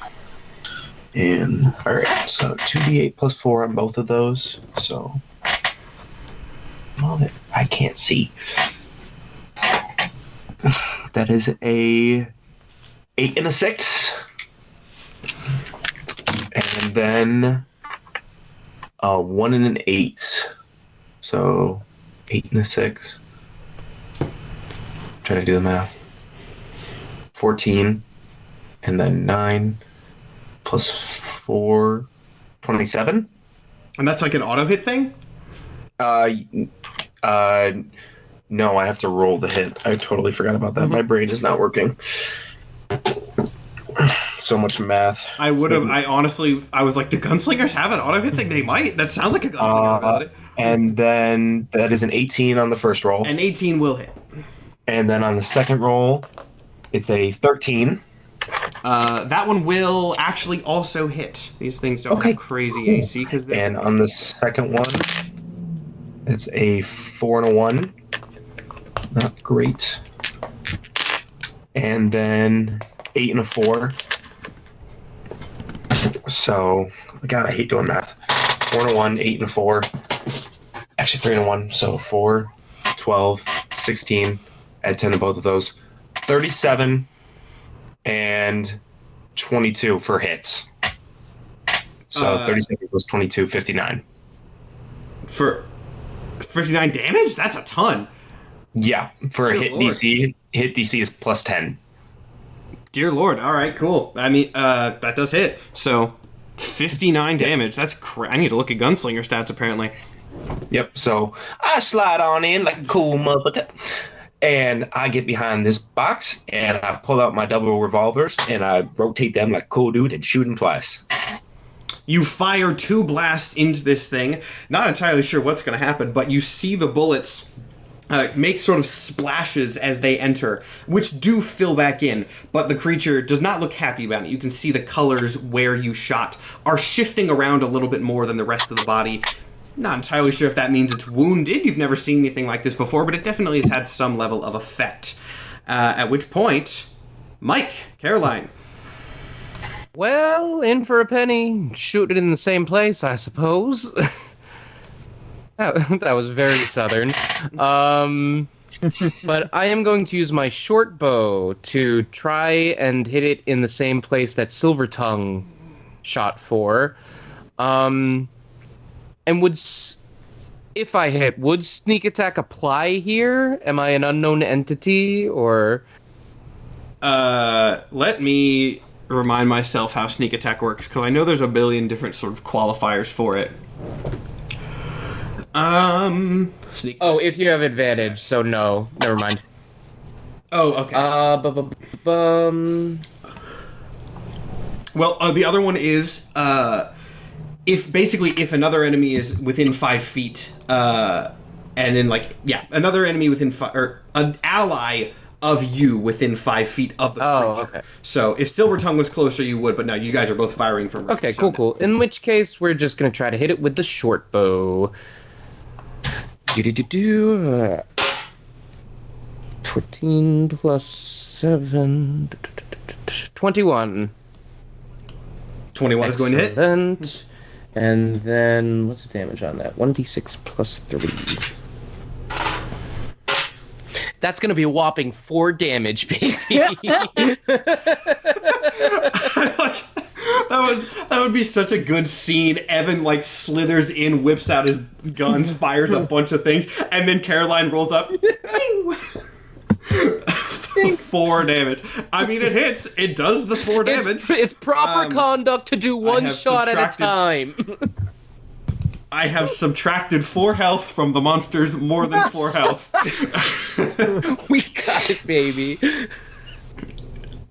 and all right. So 2d8 plus 4 on both of those. So, well, I can't see. That is a 8 and a 6, and then 1 and an 8. So 8 and a 6. Trying to do the math. 14, and then 9 plus 4, 27. And that's like an auto hit thing? No, I have to roll the hit. I totally forgot about that. My brain is not working. So much math. I was like, do gunslingers have an auto hit thing? They might. That sounds like a gunslinger ability. And then that is an 18 on the first roll. An 18 will hit. And then on the second roll, it's a 13. That one will actually also hit. These things don't have crazy AC because they. And on the second one, it's a 4 and a 1. Not great. And then 8 and a 4. So, God, I hate doing math. 4 and a 1, 8 and a 4. Actually, 3 and a 1. So 4, 12, 16. Add 10 to both of those. 37 and 22 for hits. So 37 plus 22, 59. For 59 damage? That's a ton. Yeah, for a Dear hit Lord. DC, hit DC is plus 10. Dear Lord. All right, cool. I mean, that does hit. So 59 damage. That's I need to look at gunslinger stats, apparently. Yep, so I slide on in like a cool motherfucker. And I get behind this box, and I pull out my double revolvers, and I rotate them like a cool dude and shoot them twice. You fire 2 blasts into this thing. Not entirely sure what's going to happen, but you see the bullets make sort of splashes as they enter, which do fill back in, but the creature does not look happy about it. You can see the colors where you shot are shifting around a little bit more than the rest of the body. Not entirely sure if that means it's wounded. You've never seen anything like this before, but it definitely has had some level of effect. At which point, Mike, Caroline. Well, in for a penny, shoot it in the same place, I suppose. that was very southern. But I am going to use my short bow to try and hit it in the same place that Silver Tongue shot for. And if I hit, would sneak attack apply here? Am I an unknown entity, or? Let me remind myself how sneak attack works, because I know there's a billion different sort of qualifiers for it. Sneak. Oh, if you have advantage, so no. Never mind. Oh, okay. Well, the other one is, if another enemy is within 5 feet, and then another enemy within or an ally of you within 5 feet of the creature. Okay. So if Silver Tongue was closer, you would, but no, you guys are both firing from. Okay, cool. In which case, we're just gonna try to hit it with the short bow. 14 plus 7. 21. 21 is going to hit. Excellent. And then, what's the damage on that? 1d6 plus 3. That's going to be a whopping 4 damage, baby. That would be such a good scene. Evan like slithers in, whips out his guns, fires a bunch of things, and then Caroline rolls up. 4 damage. I mean, it hits. It does the 4 damage. It's proper conduct to do one shot at a time. I have subtracted 4 health from the monster's more than 4 health. We got it, baby.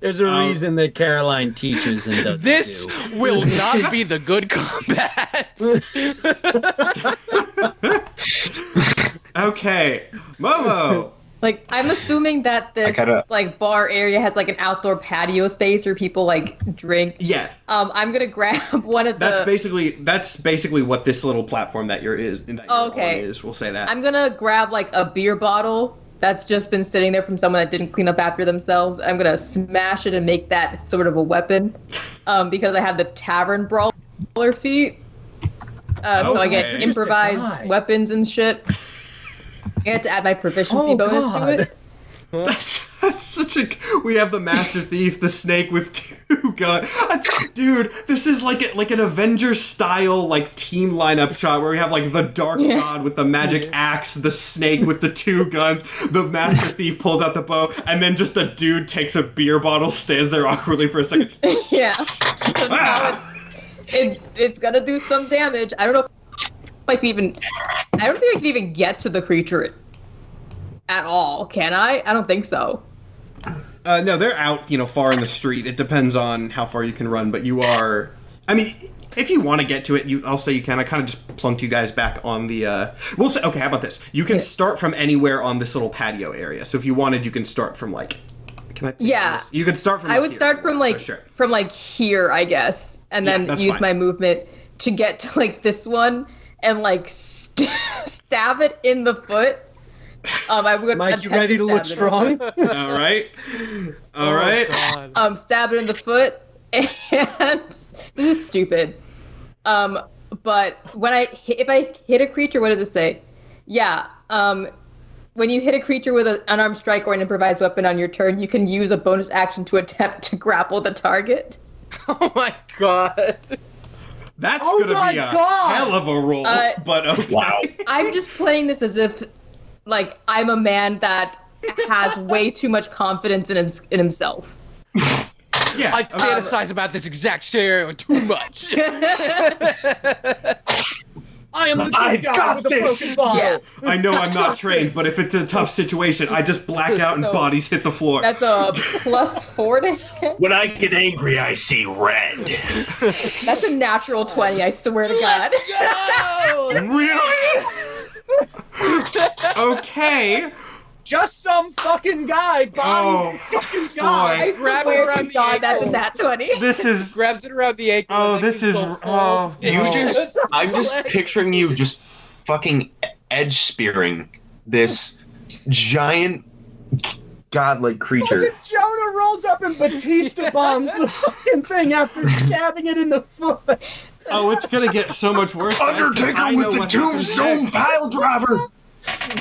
There's a reason that Caroline teaches and does This will not be the good combat. Okay, Momo. Like, I'm assuming that this like bar area has like an outdoor patio space where people like drink. Yeah. I'm gonna grab one of That's basically what this little platform that you're on is. We'll say that. I'm gonna grab like a beer bottle that's just been sitting there from someone that didn't clean up after themselves. I'm gonna smash it and make that sort of a weapon, because I have the tavern brawler feat. So I get improvised weapons and shit. I had to add my proficiency bonus to it. That's such a... We have the Master Thief, the snake with 2 guns. Dude, this is like an Avengers-style like team lineup shot where we have like the Dark God with the magic axe, the snake with the 2 guns, the Master Thief pulls out the bow, and then just a dude takes a beer bottle, stands there awkwardly for a second. Yeah. So now it's gonna do some damage. I don't know if I don't think I can even get to the creature at all. Can I? I don't think so. No, they're out, far in the street. It depends on how far you can run, but you are... I mean, if you want to get to it, I'll say you can. I kind of just plunked you guys back on the... We'll say... Okay, how about this? You can start from anywhere on this little patio area. So if you wanted, you can start from, like... Can I... Yeah. This? You could start from... I would start from, like, from, like, here, I guess. And then use my movement to get to, like, this one and, like, stab it in the foot. I would Mike, you ready to look strong? All right. Stab it in the foot, and this is stupid. But if I hit a creature, what does it say? Yeah. When you hit a creature with an unarmed strike or an improvised weapon on your turn, you can use a bonus action to attempt to grapple the target. Oh my god. That's gonna be a hell of a roll, but okay. Wow. I'm just playing this as if, like, I'm a man that has way too much confidence in himself. Yeah, I fantasize about this exact scenario too much. I am the good guy with the broken bottle. Yeah. I know I'm not trained, but if it's a tough situation, I just black out and bodies hit the floor. That's a +4 to hit. When I get angry, I see red. That's a natural 20, I swear to God. Really? Okay. Just some fucking guy. Oh, fucking guy. I Grab it swear around to the God, that's a ankle. nat 20. This is... Grabs it around the ankle. Oh, this is... Oh, I'm just picturing you just fucking edge spearing this giant godlike creature. Fucking Jonah rolls up and Batista bombs the fucking thing after stabbing it in the foot. Oh, it's gonna get so much worse. guys, 'cause I Undertaker know with the what happens tombstone next. pile driver.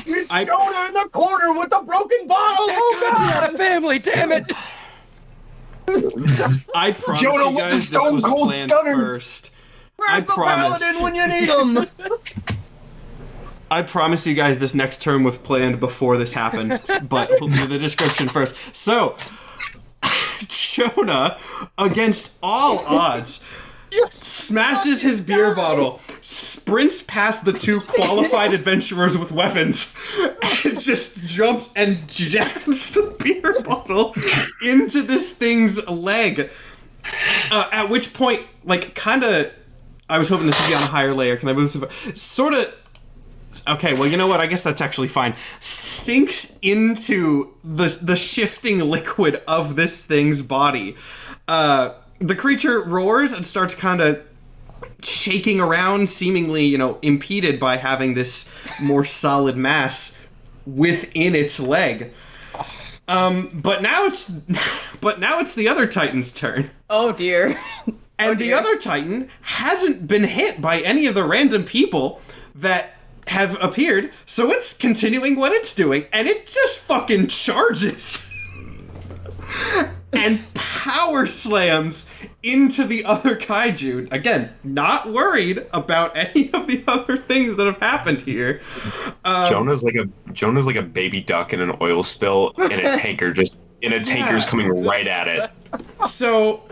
It's Jonah in the corner with the broken bottle. Oh God, god. you got a family, damn it! I promise Jonah you with the guys this stone was cold planned stunner. first. Where's the paladin when you need him? I promise you guys this next term was planned before this happened, but we'll do the description first. So, Jonah, against all odds, smashes his beer bottle, sprints past the 2 qualified adventurers with weapons, and just jumps and jabs the beer bottle into this thing's leg. At which point, like, I was hoping this would be on a higher layer. Can I move this? Sort of... Okay, well, you know what? I guess that's actually fine. Sinks into the shifting liquid of this thing's body. The creature roars and starts kind of shaking around, seemingly, impeded by having this more solid mass within its leg. But now it's the other Titan's turn. Oh, dear. And the other Titan hasn't been hit by any of the random people that have appeared, so it's continuing what it's doing, and it just fucking charges. and power slams into the other kaiju. Again, not worried about any of the other things that have happened here. Jonah's like a baby duck in an oil spill, and a tanker's coming right at it. So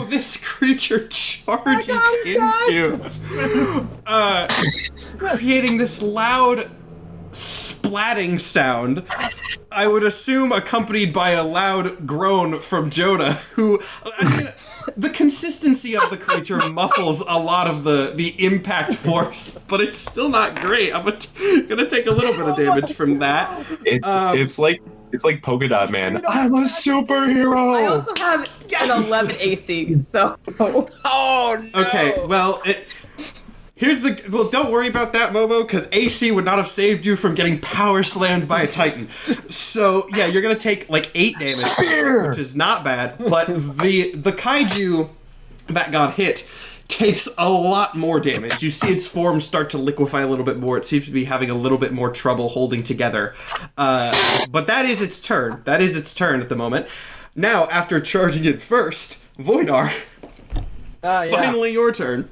this creature charges into, creating this loud splatting sound, I would assume accompanied by a loud groan from Jonah, who, I mean, the consistency of the creature muffles a lot of the impact force, but it's still not great. I'm gonna take a little bit of damage from that. It's like Polka Dot Man. I'm a superhero. I also have an 11 AC, so. Oh no. Okay, well, don't worry about that, Momo, because AC would not have saved you from getting power slammed by a Titan. So, yeah, you're going to take, 8 damage, which is not bad, but the kaiju that got hit takes a lot more damage. You see its form start to liquefy a little bit more. It seems to be having a little bit more trouble holding together. But that is its turn. That is its turn at the moment. Now, after charging it first, Voidar, finally your turn.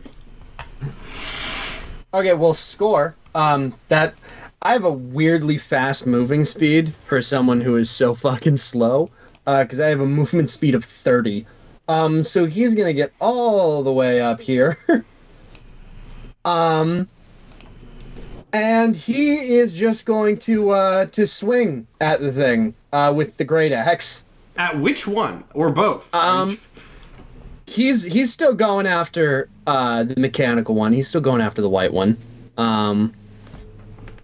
Okay, well, score. That I have a weirdly fast moving speed for someone who is so fucking slow. Because I have a movement speed of 30. So he's gonna get all the way up here. And he is just going to swing at the thing with the great axe. At which one? Or both? He's still going after the mechanical one. He's still going after the white one.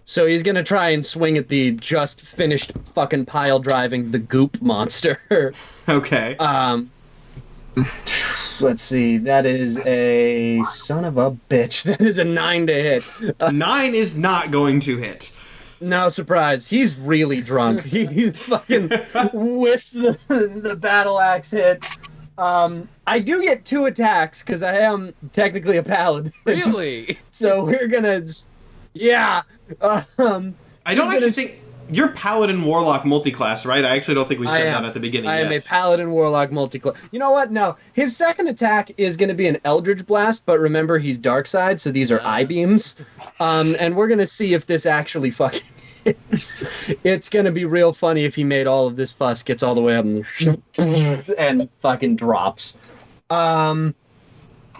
So he's gonna try and swing at the just finished fucking pile driving the goop monster. Okay. Let's see. That is a son of a bitch. That is a 9 to hit. 9 is not going to hit. No surprise. He's really drunk. He fucking whiffs the battle axe hit. I do get 2 attacks because I am technically a paladin. Really? So we're gonna, yeah. I don't actually think you're paladin warlock multiclass, right? I actually don't think we said that at the beginning. I am a paladin warlock multiclass. You know what? No, his second attack is gonna be an eldritch blast, but remember he's dark side, so these are eye beams. And we're gonna see if this actually fucking. It's gonna be real funny if he made all of this fuss, gets all the way up and fucking drops. No,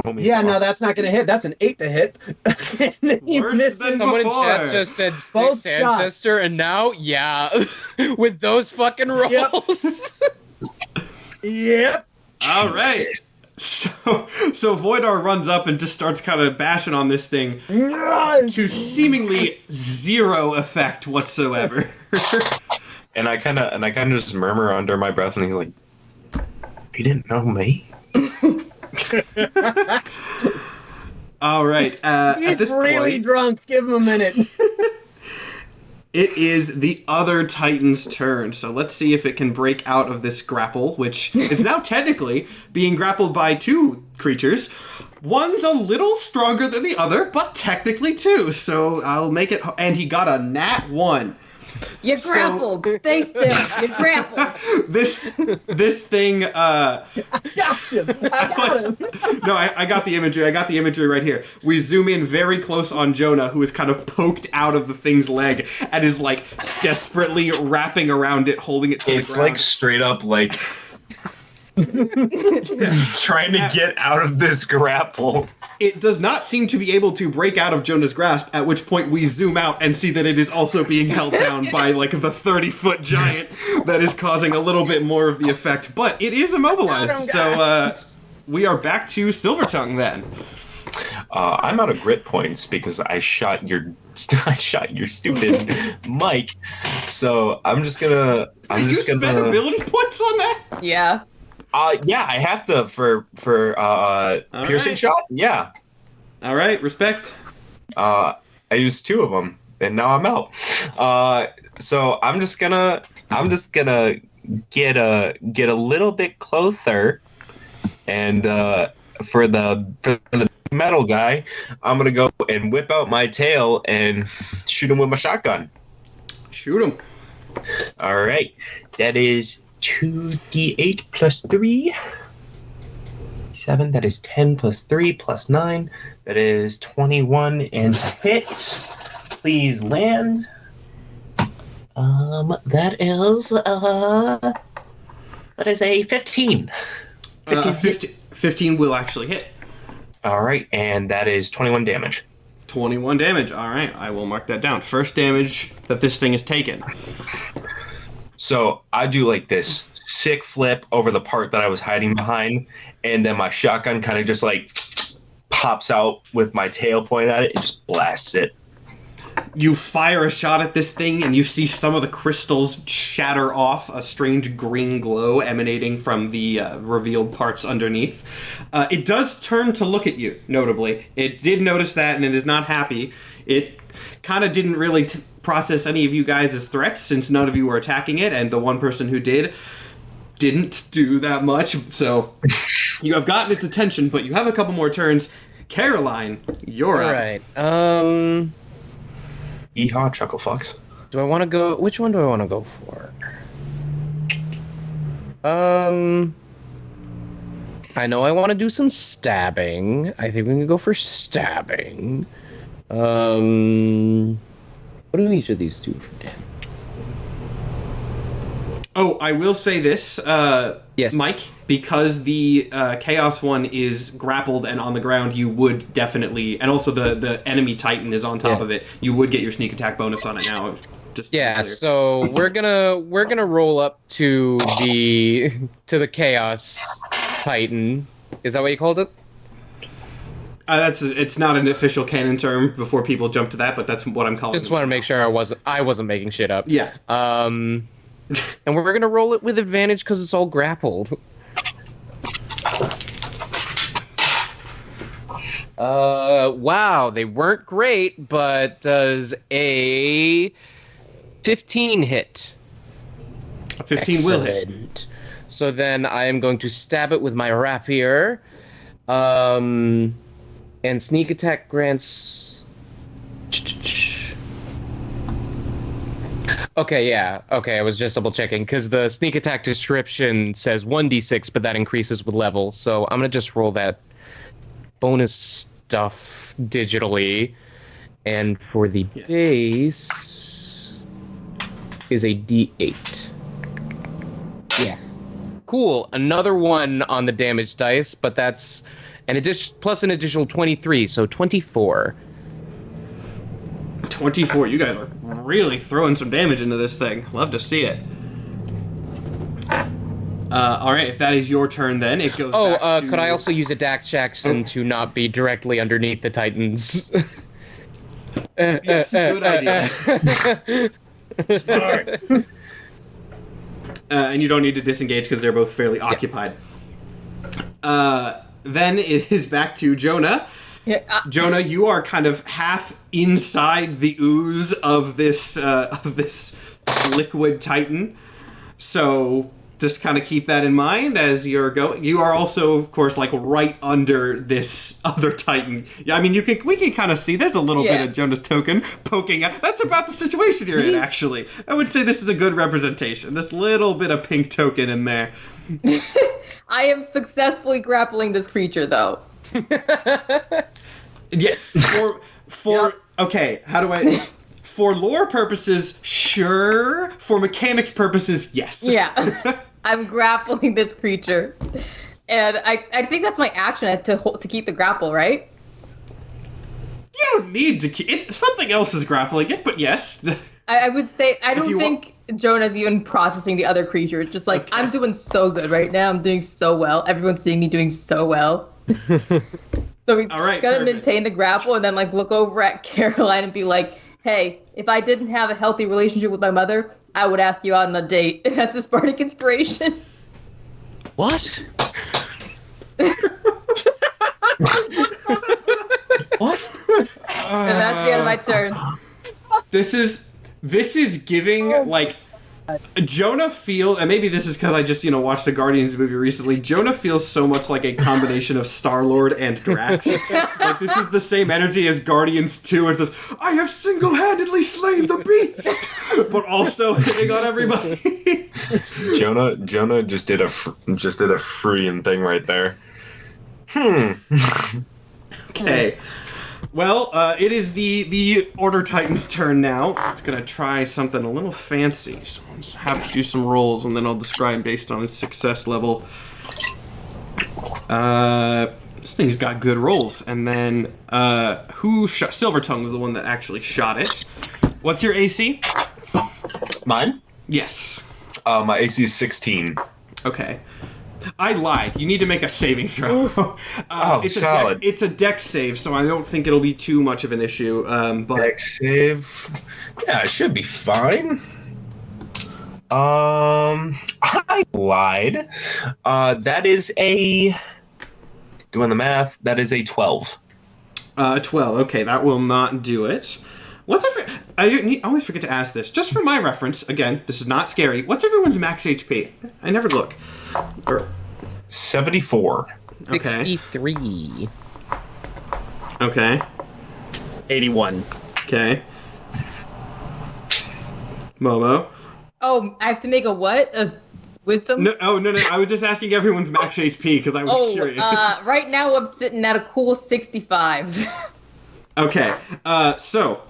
that's not gonna hit. That's an 8 to hit. Worse than Someone in before. chat just said Both Styx ancestor, and now, with those fucking rolls. Yep. All right. So Voidar runs up and just starts kind of bashing on this thing to seemingly zero effect whatsoever. And I kind of just murmur under my breath, and he's like, "You didn't know me." All right. He's at this really point, drunk. Give him a minute. it is the other Titan's turn. So let's see if it can break out of this grapple, which is now technically being grappled by 2 creatures. One's a little stronger than the other, but technically 2. So I'll make it. And he got a nat 1. You grappled. Thanks, Tim. You grappled. This thing. Gotcha. I got him. No, I got the imagery. I got the imagery right here. We zoom in very close on Jonah, who is kind of poked out of the thing's leg and is like desperately wrapping around it, holding it to the ground. It's like straight up like trying to get out of this grapple. It does not seem to be able to break out of Jonah's grasp, at which point we zoom out and see that it is also being held down by like the 30-foot giant that is causing a little bit more of the effect. But it is immobilized, so we are back to Silvertongue then. I'm out of grit points because I shot your stupid mic. So I'm just gonna spend ability points on that? Yeah. Yeah, I have to for piercing shot. Yeah. All right, respect. I used 2 of them, and now I'm out. So I'm just gonna get a little bit closer, and for the metal guy, I'm gonna go and whip out my tail and shoot him with my shotgun. Shoot him. All right, that is 2d8 plus 3. 7, that is 10 plus 3 plus 9. That is 21 and hit. Please land. That is a 15. 15 will actually hit. All right, and that is 21 damage. 21 damage. All right, I will mark that down. First damage that this thing has taken. So I do like this sick flip over the part that I was hiding behind, and then my shotgun kind of just like pops out with my tail pointed at it and just blasts it. You fire a shot at this thing, and you see some of the crystals shatter off, a strange green glow emanating from the revealed parts underneath. It does turn to look at you, notably. It did notice that, and it is not happy. It kind of didn't really process any of you guys as threats, since none of you were attacking it, and the one person who didn't do that much. So you have gotten its attention, but you have a couple more turns. Caroline, you're up. All right. Yeehaw, Chuckle Fox. Do I want to go? Which one do I want to go for? I know I want to do some stabbing. I think we can go for stabbing. What do each of these do for damage? Oh, I will say this, yes, Mike, because the Chaos one is grappled and on the ground, you would definitely, and also the enemy Titan is on top of it, you would get your sneak attack bonus on it now. Just so we're gonna roll up to the Chaos Titan. Is that what you called it? It's not an official canon term before people jump to that, but that's what I'm calling it. Just want to make sure I wasn't making shit up. Yeah. And we're gonna roll it with advantage because it's all grappled. Wow, they weren't great, but does a 15 hit? A 15 will hit. So then I am going to stab it with my rapier. And sneak attack grants... Okay, I was just double checking because the sneak attack description says 1d6, but that increases with level. So I'm gonna just roll that bonus stuff digitally, and for the base is a d8. Yeah, cool. Another one on the damage dice, but that's an addition plus an additional 23, so 24. 24. You guys are really throwing some damage into this thing. Love to see it. All right, if that is your turn, then it goes. back to... could I also use a Dax action to not be directly underneath the Titans? Yes, good idea. Smart. And you don't need to disengage because they're both fairly occupied. Then it is back to Jonah. Yeah, Jonah, you are kind of half inside the ooze of this liquid Titan, so just kind of keep that in mind as you're going. You are also, of course, like right under this other Titan. Yeah, I mean, we can kind of see there's a little bit of Jonah's token poking out. That's about the situation you're in, actually. I would say this is a good representation. This little bit of pink token in there. I am successfully grappling this creature, though. Yeah, okay, how do I... For lore purposes, sure. For mechanics purposes, yes. Yeah, I'm grappling this creature. And I think that's my action to keep the grapple, right? You don't need to keep... Something else is grappling it, but yes. I would say, I don't think Jonah's even processing the other creature. It's just like, I'm doing so good right now. I'm doing so well. Everyone's seeing me doing so well. So he's gonna maintain the grapple and then like look over at Caroline and be like, hey, if I didn't have a healthy relationship with my mother, I would ask you out on a date. And that's his bardic inspiration. What? What? And that's the end of my turn. This is giving, like, Jonah feels, and maybe this is because I just, watched the Guardians movie recently, Jonah feels so much like a combination of Star-Lord and Drax. Like, this is the same energy as Guardians 2, and it says, I have single-handedly slain the beast! but also hitting on everybody. Jonah just did a freeing thing right there. Okay. Well, it is the Order Titan's turn now. It's gonna try something a little fancy. So I'll just have to do some rolls, and then I'll describe based on its success level. This thing's got good rolls. And then, who shot? Silvertongue was the one that actually shot it. What's your AC? Mine? Yes. My AC is 16. Okay. I lied. You need to make a saving throw. It's solid. It's a dex save, so I don't think it'll be too much of an issue. But Dex save. Yeah, it should be fine. I lied. That is a... Doing the math, that is a 12. 12. Okay, that will not do it. I always forget to ask this. Just for my reference, again, this is not scary. What's everyone's max HP? I never look. 74. Okay. 63. Okay. 81. Okay. Momo. Oh, I have to make a what? A wisdom? No. I was just asking everyone's max HP because I was curious. Right now I'm sitting at a cool 65. Okay. So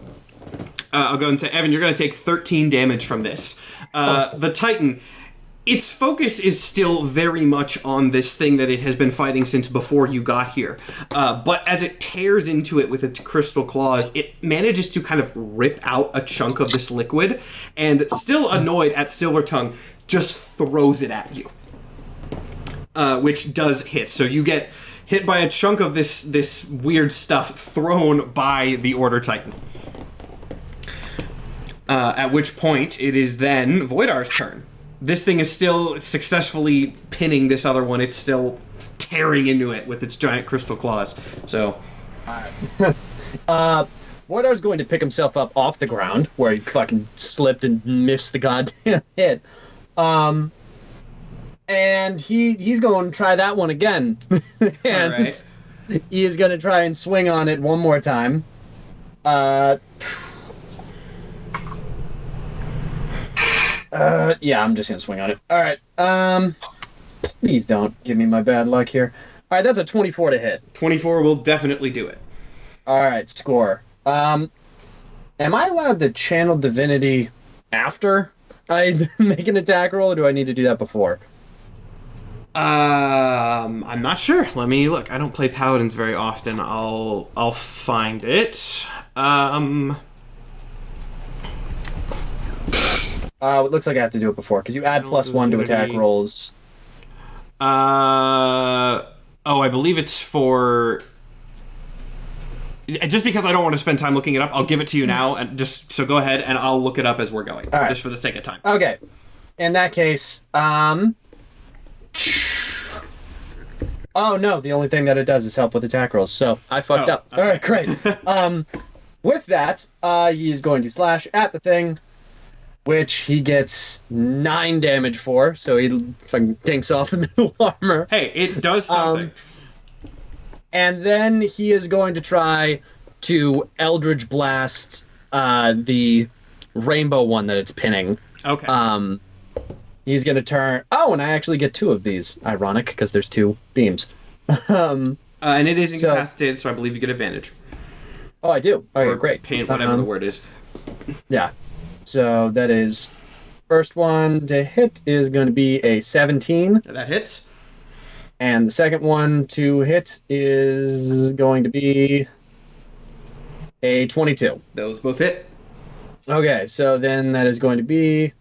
I'll go into Evan. You're going to take 13 damage from this. The Titan. Its focus is still very much on this thing that it has been fighting since before you got here. But as it tears into it with its crystal claws, it manages to kind of rip out a chunk of this liquid, and still annoyed at Silvertongue, just throws it at you. Which does hit. So you get hit by a chunk of this weird stuff thrown by the Order Titan. At which point, it is then Voidar's turn. This thing is still successfully pinning this other one. It's still tearing into it with its giant crystal claws. So, Voidar's going to pick himself up off the ground where he fucking slipped and missed the goddamn hit. And he's going to try that one again. And right. he is going to try and swing on it one more time. Yeah, I'm just gonna swing on it. All right. Please don't give me my bad luck here. All right, that's a 24 to hit. 24 will definitely do it. All right, score. Am I allowed to channel divinity after I make an attack roll, or do I need to do that before? I'm not sure. Let me look. I don't play paladins very often. I'll find it. It looks like I have to do it before, because you add +1 to attack rolls. I believe it's for... Just because I don't want to spend time looking it up, I'll give it to you now, and just so go ahead, and I'll look it up as we're going, right. Just for the sake of time. Okay. In that case, Oh, no, the only thing that it does is help with attack rolls, so I fucked up. Okay. All right, great. With that, he's going to slash at the thing, which he gets 9 damage for, so he fucking dinks off the middle armor. Hey, it does something. And then he is going to try to Eldritch Blast the rainbow one that it's pinning. Okay. He's going to turn... Oh, and I actually get 2 of these. Ironic, because there's 2 beams. And it is incapacitated, so I believe you get advantage. Oh, I do? Okay, Or great. Paint, whatever the word is. Yeah. So that is... First one to hit is going to be a 17. That hits. And the second one to hit is going to be a 22. Those both hit. Okay, so then that is going to be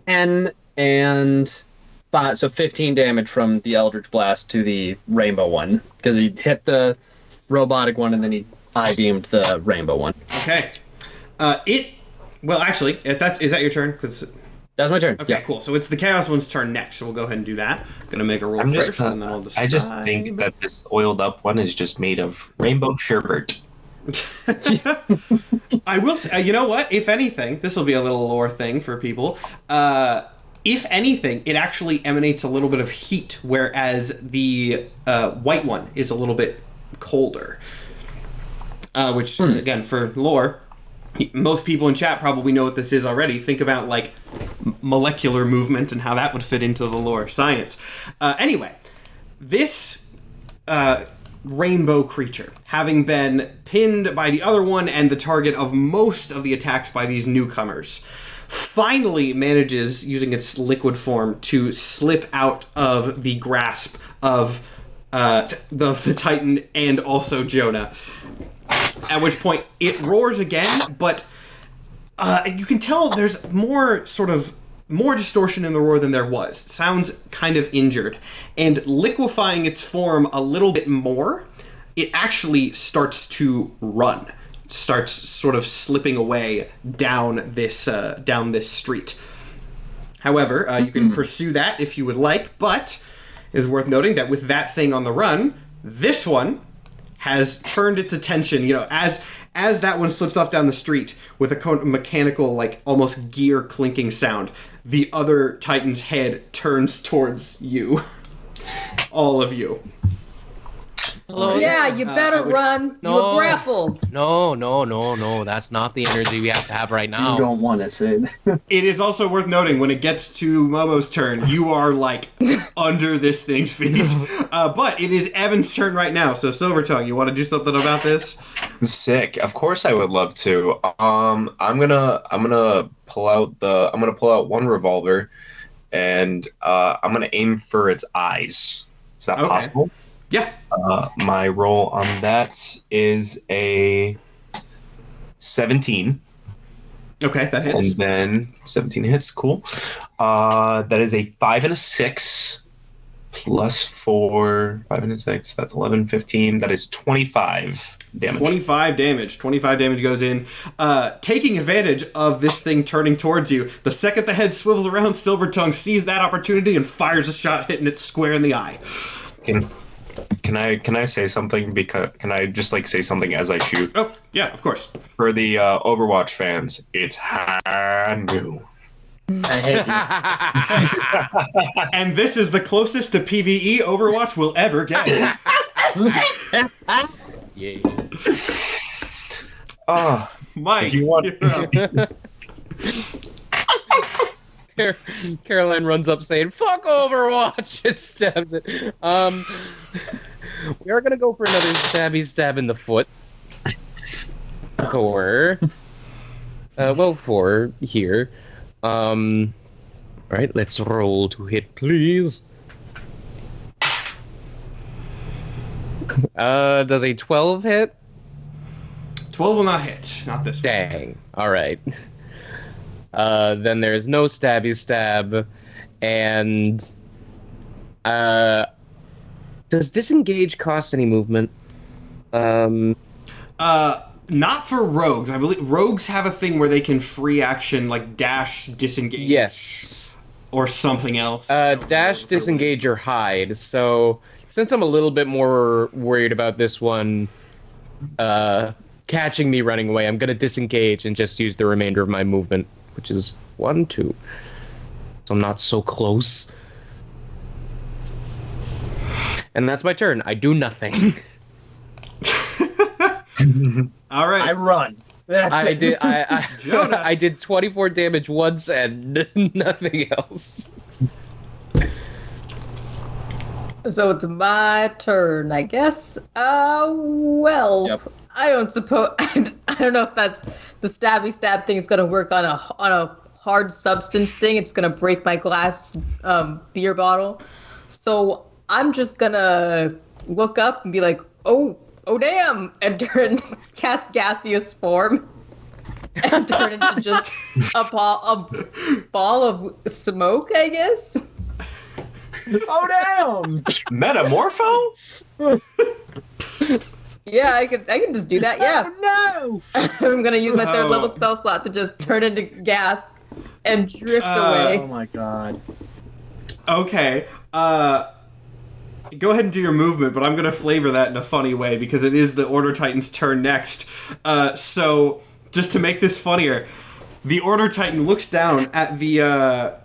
10 and 5, so 15 damage from the Eldritch Blast to the rainbow one, because he hit the robotic one and then he eye-beamed the rainbow one. Okay. Well, actually, is that your turn? Because that's my turn. Okay, yeah. cool. So it's the Chaos one's turn next, so we'll go ahead and do that. Gonna make a roll first, and then I'll decide. I just think that this oiled up one is just made of rainbow sherbet. I will say, you know what? If anything, this will be a little lore thing for people. If anything, it actually emanates a little bit of heat, whereas the white one is a little bit colder. Which, again, for lore, Most people in chat probably know what this is already. Think about, like, molecular movement and how that would fit into the lore science. Anyway, this rainbow creature, having been pinned by the other one and the target of most of the attacks by these newcomers, finally manages, using its liquid form, to slip out of the grasp of the Titan and also Jonah. At which point it roars again, but you can tell there's more distortion in the roar than there was. It sounds kind of injured. And liquefying its form a little bit more, it actually starts to run. It starts sort of slipping away down this street. However, you can pursue that if you would like, but it is worth noting that with that thing on the run, this one has turned its attention, as that one slips off down the street with a mechanical, like, almost gear clinking sound, the other Titan's head turns towards you. All of you. Hello? Yeah, you better run. No. You were grappled. No. That's not the energy we have to have right now. You don't want to say that. It is also worth noting, when it gets to Momo's turn, you are, like, under this thing's feet. But it is Evan's turn right now, so Silvertongue, you want to do something about this? Sick. Of course I would love to. I'm gonna pull out one revolver, and I'm gonna aim for its eyes. Is that possible? Yeah. My roll on that is a 17. Okay, that hits. And then 17 hits, cool. That is a 5 and a 6 plus 4, 5 and a 6, that's 11, 15. That is 25 damage. 25 damage. 25 damage goes in. Taking advantage of this thing turning towards you, the second the head swivels around, Silvertongue sees that opportunity and fires a shot, hitting it square in the eye. Can I say something? Because can I just say something as I shoot? Oh, yeah, of course. For the Overwatch fans, it's Handu. I hate you. And this is the closest to PvE Overwatch will ever get. Yeah. Mike, you want- Caroline runs up saying, "Fuck Overwatch!" and stabs it. We are gonna go for another stabby stab in the foot. For here. Alright, let's roll to hit, please. Does a 12 hit? 12 will not hit. Not this one. Dang. Alright. Then there's no stabby stab. And does disengage cost any movement? Not for rogues. I believe rogues have a thing where they can free action, like dash, disengage. Yes. Or something else. Dash, disengage, or hide. So, since I'm a little bit more worried about this one catching me running away, I'm going to disengage and just use the remainder of my movement, which is 1, 2. So I'm not so close. And that's my turn. I do nothing. All right. I run. I did. Jonah. I did 24 damage once and nothing else. So it's my turn, I guess. Well, Yep. I don't suppose. I don't know if that's the stabby stab thing is going to work on a hard substance thing. It's going to break my glass beer bottle. So I'm just gonna look up and be like, oh damn, and cast gaseous form and turn into just a ball of smoke, I guess. Oh damn! Metamorpho? Yeah, I can just do that. Yeah. Oh no! I'm gonna use my third level spell slot to just turn into gas and drift away. Oh my god. Okay. Go ahead and do your movement, but I'm going to flavor that in a funny way because it is the Order Titan's turn next. So, just to make this funnier, the Order Titan looks down at the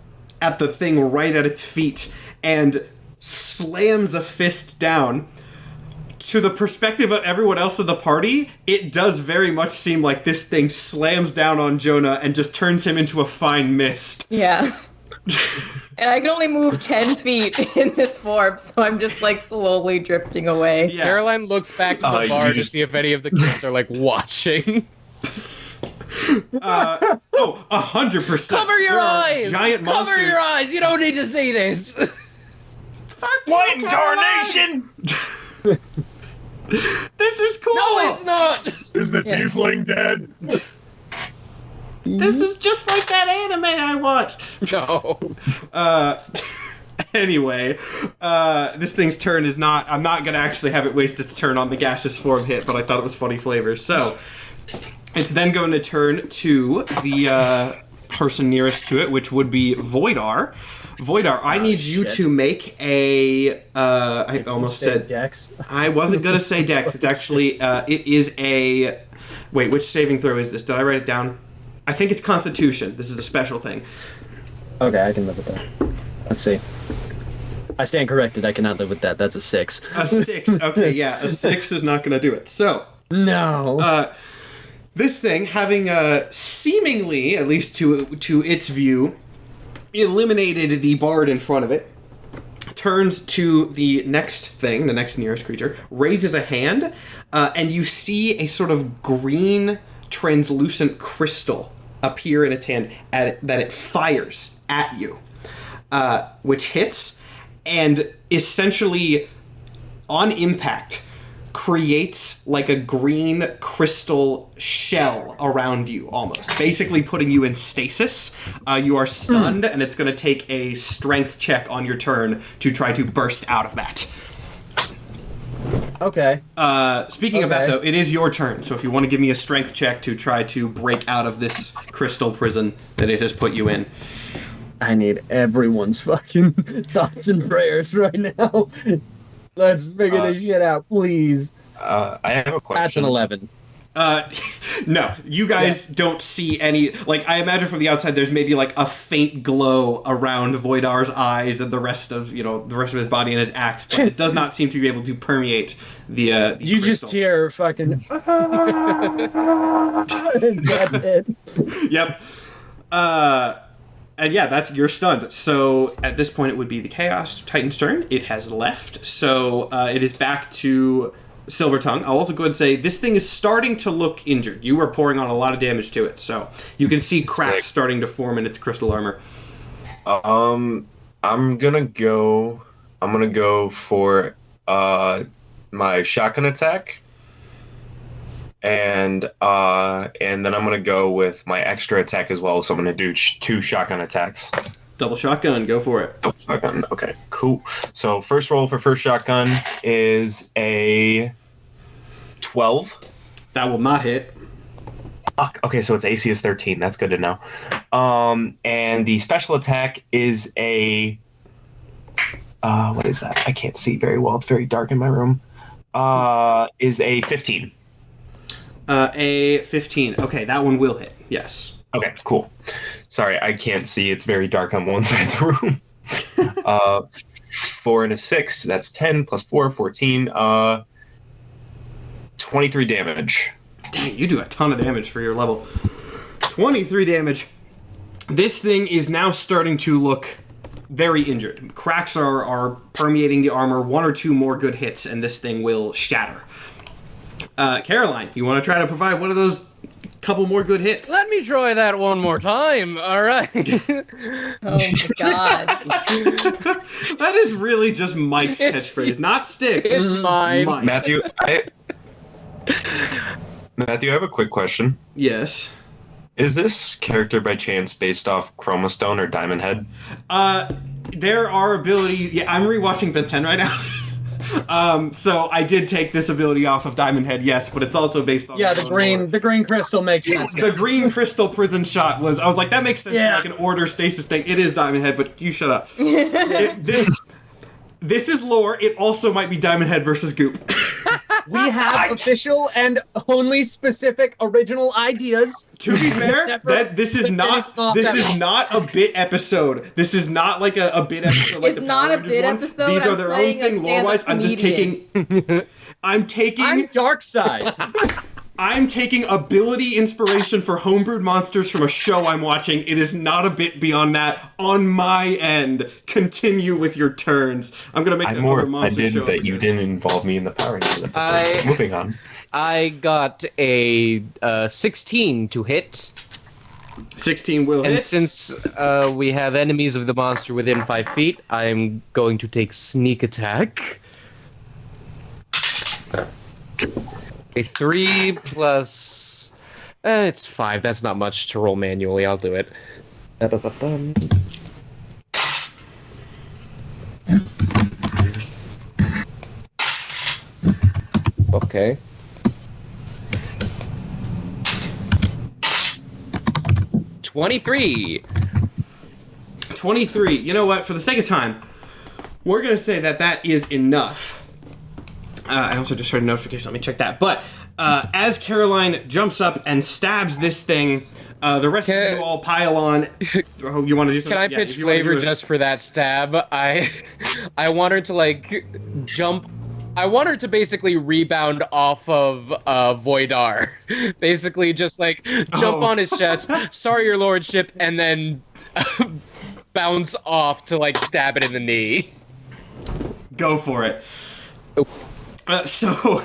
thing right at its feet and slams a fist down, to the perspective of everyone else in the party, it does very much seem like this thing slams down on Jonah and just turns him into a fine mist. Yeah. And I can only move 10 feet in this form, so I'm just like slowly drifting away. Yeah. Caroline looks back to the bar to see if any of the kids are like watching. 100%. Cover your eyes! Giant monsters. Cover your eyes! You don't need to see this! What in tarnation? This is cool! No, it's not! Is the tiefling dead? This is just like that anime I watched. No. Anyway, this thing's turn is not... I'm not going to actually have it waste its turn on the gaseous form hit, but I thought it was funny flavor. So, it's then going to turn to the person nearest to it, which would be Voidar. Voidar, I need you to make a... I almost said... Dex. I wasn't going to say Dex. It's actually... it is a... Wait, which saving throw is this? Did I write it down? I think it's Constitution. This is a special thing. Okay, I can live with that. Let's see. I stand corrected. I cannot live with that. That's a 6. A 6. Okay, yeah. A 6 is not going to do it. So... No. This thing, having seemingly, at least to its view, eliminated the bard in front of it, turns to the next thing, the next nearest creature, raises a hand, and you see a sort of green, translucent crystal appear in its hand that it fires at you, which hits, and essentially, on impact, creates like a green crystal shell around you, almost. Basically putting you in stasis. You are stunned, and it's going to take a strength check on your turn to try to burst out of that. Okay. Speaking of that, though, it is your turn. So if you want to give me a strength check to try to break out of this crystal prison that it has put you in. I need everyone's fucking thoughts and prayers right now. Let's figure this shit out, please. I have a question. That's an 11. No, you guys don't see any, like, I imagine from the outside there's maybe like a faint glow around Voidar's eyes and the rest of his body and his axe, but it does not seem to be able to permeate the you crystal. just hear fucking that's it. Yep. And yeah, that's, you're stunned. So at this point, it would be the Chaos Titan's turn. It has left, so it is back to Silver Tongue. I'll also go ahead and say this thing is starting to look injured. You are pouring on a lot of damage to it, so you can see cracks starting to form in its crystal armor. I'm gonna go for my shotgun attack. And then I'm gonna go with my extra attack as well. So I'm gonna do 2 shotgun attacks. Double shotgun, go for it. Double shotgun. Okay, cool. So first roll for first shotgun is a 12. That will not hit. Fuck. Okay, so its AC is 13. That's good to know. And the special attack is a what is that? I can't see very well. It's very dark in my room. Is a 15. A 15. Okay, that one will hit. Yes. Okay, cool. Sorry, I can't see. It's very dark on one side of the room. 4 and a 6. That's 10 plus 4, 14. 23 damage. Dang, you do a ton of damage for your level. 23 damage. This thing is now starting to look very injured. Cracks are permeating the armor. 1 or 2 more good hits, and this thing will shatter. Caroline, you want to try to provide one of those couple more good hits? Let me try that one more time. All right. Oh my god. That is really just Mike's catchphrase, not Sticks. It's mine. Mike. Matthew, I have a quick question. Yes. Is this character by chance based off Chromastone or Diamond Head? There are abilities. Yeah, I'm rewatching Ben 10 right now. So I did take this ability off of Diamond Head, yes, but it's also based on... Yeah, the green crystal makes sense. The green crystal prison shot was... I was like, that makes sense, like an order stasis thing. It is Diamond Head, but you shut up. This is lore. It also might be Diamond Head versus Goop. We have official and only specific original ideas. To be fair, this is not a bit episode. This is not like a bit episode. Like It's not a bit episode. These are their own thing lore-wise. I'm just taking. I'm taking I'm dark side. I'm taking ability inspiration for homebrewed monsters from a show I'm watching. It is not a bit beyond that on my end. Continue with your turns. I'm gonna make I'm that more other monster offended show that you didn't involve me in the Power Rangers episode. Moving on. I got a 16 to hit. 16 will And hit. since we have enemies of the monster within 5 feet, I'm going to take sneak attack. A 3 plus... it's 5. That's not much to roll manually. I'll do it. Okay. 23. 23. You know what? For the sake of time, we're going to say that that is enough. I also just heard a notification. Let me check that. But as Caroline jumps up and stabs this thing, the rest of you all pile on. Oh, you want to do something? Can I pitch flavor just for that stab? I want her to, like, jump... I want her to basically rebound off of Voidar. Basically just, like, jump on his chest, sorry, your lordship, and then bounce off to, like, stab it in the knee. Go for it. So,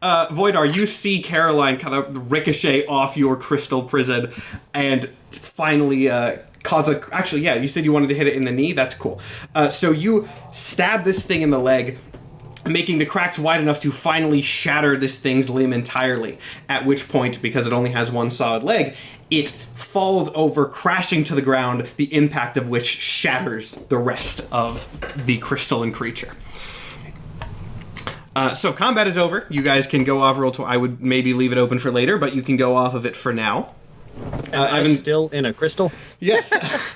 Voidar, you see Caroline kind of ricochet off your crystal prison and finally cause a... Actually, yeah, you said you wanted to hit it in the knee? That's cool. So you stab this thing in the leg, making the cracks wide enough to finally shatter this thing's limb entirely, at which point, because it only has one solid leg, it falls over, crashing to the ground, the impact of which shatters the rest of the crystalline creature. So combat is over. You guys can go off roll. I would maybe leave it open for later, but you can go off of it for now. Evan's still in a crystal? Yes.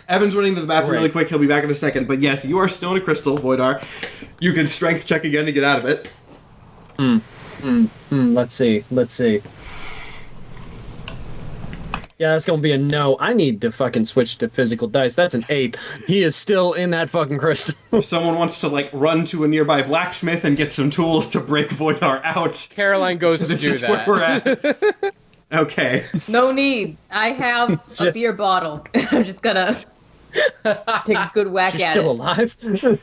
Evan's running to the bathroom really quick. He'll be back in a second. But yes, you are still in a crystal, Voidar. You can strength check again to get out of it. Let's see. Yeah, that's gonna be a no. I need to fucking switch to physical dice. That's an 8. He is still in that fucking crystal. If someone wants to, like, run to a nearby blacksmith and get some tools to break Voidar out, Caroline goes to this do is that. where we're at. Okay. No need. I have a beer bottle. I'm just gonna take a good whack She's at still it. alive?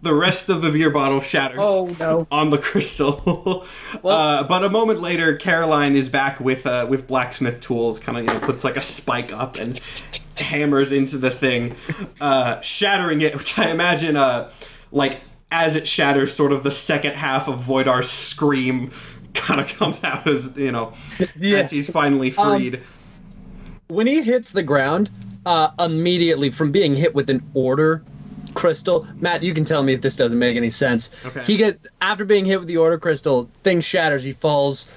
The rest of the beer bottle shatters on the crystal. But a moment later, Caroline is back with blacksmith tools, kind of, puts like a spike up and hammers into the thing, shattering it, which I imagine, like, as it shatters, sort of the second half of Voidar's scream kind of comes out as, as he's finally freed. When he hits the ground, immediately from being hit with an order crystal, Matt, you can tell me if this doesn't make any sense. Okay. After being hit with the order crystal, thing shatters, he falls,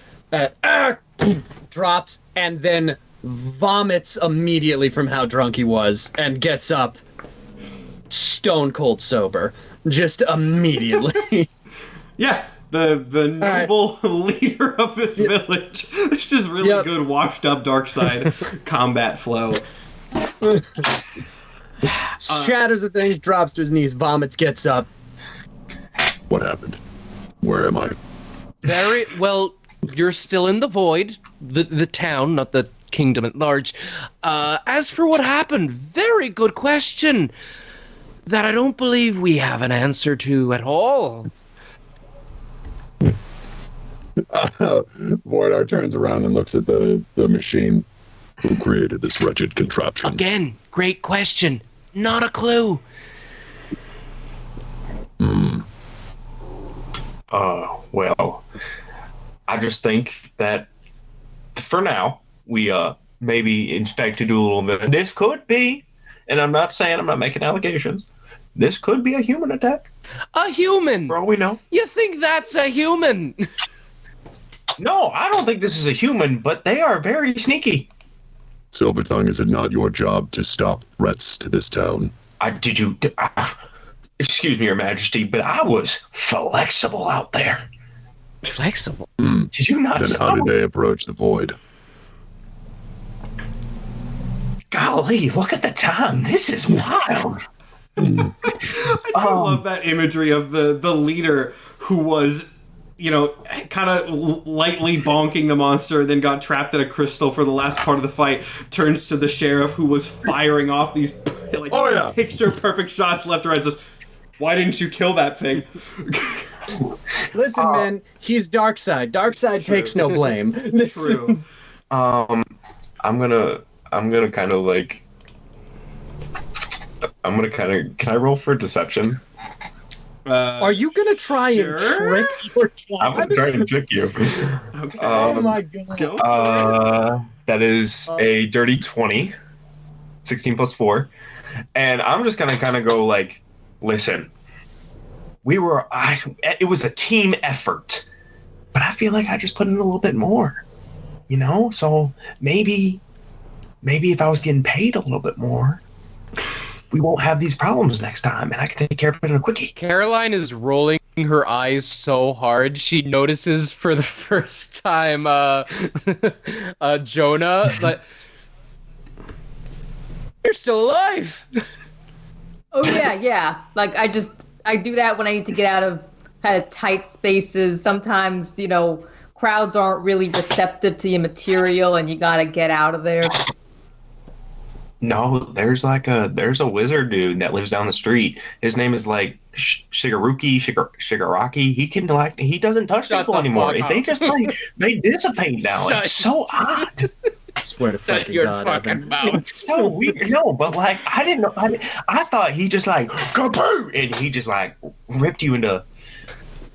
drops, and then vomits immediately from how drunk he was, and gets up stone cold sober. Just immediately. Yeah. The noble leader of this village. It's just really good washed up dark side combat flow. Shatters the thing, drops to his knees, vomits, gets up. What happened? Where am I? Very well. You're still in the void, the town, not the kingdom at large. As for what happened, very good question that I don't believe we have an answer to at all. Voidar turns around and looks at the machine. Who created this wretched contraption? Again, great question. Not a clue. Well, I just think that for now, we maybe expect to do a little bit. This could be, and I'm not making allegations. This could be a human attack. A human? For all we know. You think that's a human? No, I don't think this is a human, but they are very sneaky. Silvertongue, is it not your job to stop threats to this town? Excuse me, Your Majesty, but I was flexible out there. Flexible? Did you not? Then how did they approach the void? Golly, look at the time. This is wild. I do love that imagery of the leader who was kind of lightly bonking the monster, then got trapped in a crystal for the last part of the fight, turns to the sheriff who was firing off these picture perfect shots left and right, says, "Why didn't you kill that thing?" Listen, man, he's Darkseid. Darkseid takes no blame. True. I'm gonna kind of like. Can I roll for deception? Are you gonna try and trick your tribe? I'm gonna try and trick you. Okay. Oh my god. Go for it. That is a dirty 20. 16 plus 4. And I'm just gonna kind of go like, listen, it was a team effort, but I feel like I just put in a little bit more, so maybe if I was getting paid a little bit more, we won't have these problems next time, and I can take care of it in a quickie. Caroline is rolling her eyes so hard she notices for the first time Jonah, but you're still alive. Oh yeah. Like I do that when I need to get out of kind of tight spaces. Sometimes, crowds aren't really receptive to your material and you gotta get out of there. No, there's a wizard dude that lives down the street. His name is like Shigaraki. He doesn't touch Shut people the anymore. fuck up. They just they dissipate now. It's so odd. I swear to Shut fucking your God, fucking Evan. mouth. It's so weird. No, but like I didn't know. I thought he just like kaboo, and he just like ripped you into.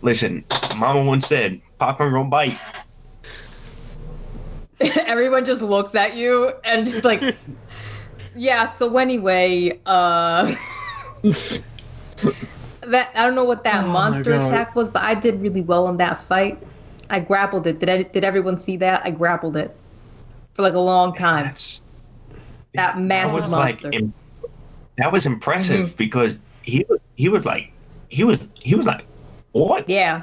Listen, Mama once said, "Popcorn gonna bite." Everyone just looks at you and just like, yeah. So anyway, that I don't know what that monster attack was, but I did really well in that fight. I grappled it. Did everyone see that? I grappled it for like a long time. That massive monster. That was impressive because he was like, what? Yeah.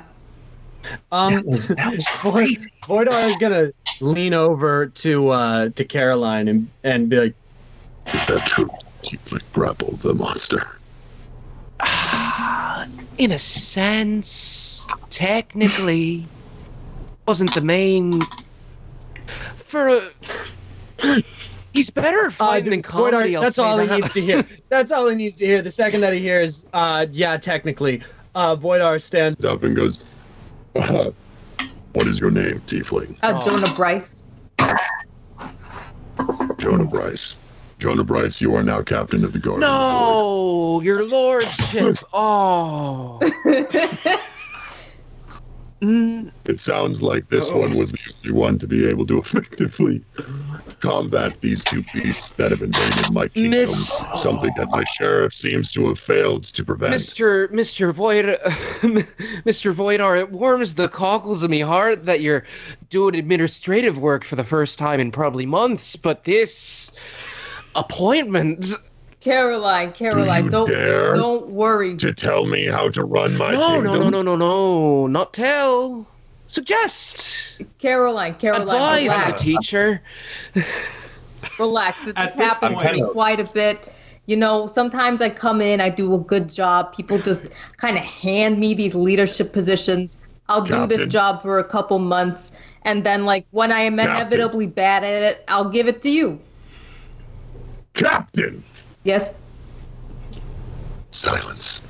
That was crazy. Voidar is gonna lean over to Caroline and be like, Is that true? Tiefling grapple the monster. In a sense, technically, wasn't the main. He's better at fighting than comedy. Voidar, that's all he needs to hear. That's all he needs to hear. The second that he hears, yeah, technically, Voidar stands Up and goes, what is your name, Tiefling? Jonah Bryce. Jonah Bryce. Jonah Bryce, you are now captain of the guard. No, your lordship. Oh. It sounds like this one was the only one to be able to effectively combat these two beasts that have invaded my kingdom. Something that my sheriff seems to have failed to prevent. Mr. Voidar, it warms the cockles of me heart that you're doing administrative work for the first time in probably months, but this appointment. Caroline, don't worry. To tell me how to run my kingdom? No, not tell. Suggest. Caroline, Advise relax. the teacher. Relax. This At this happens to me point- quite a bit. Sometimes I come in, I do a good job. People just kind of hand me these leadership positions. I'll do this Captain. job for a couple months, and then, like, when I am inevitably bad at it, I'll give it to you. Captain! Yes? Silence.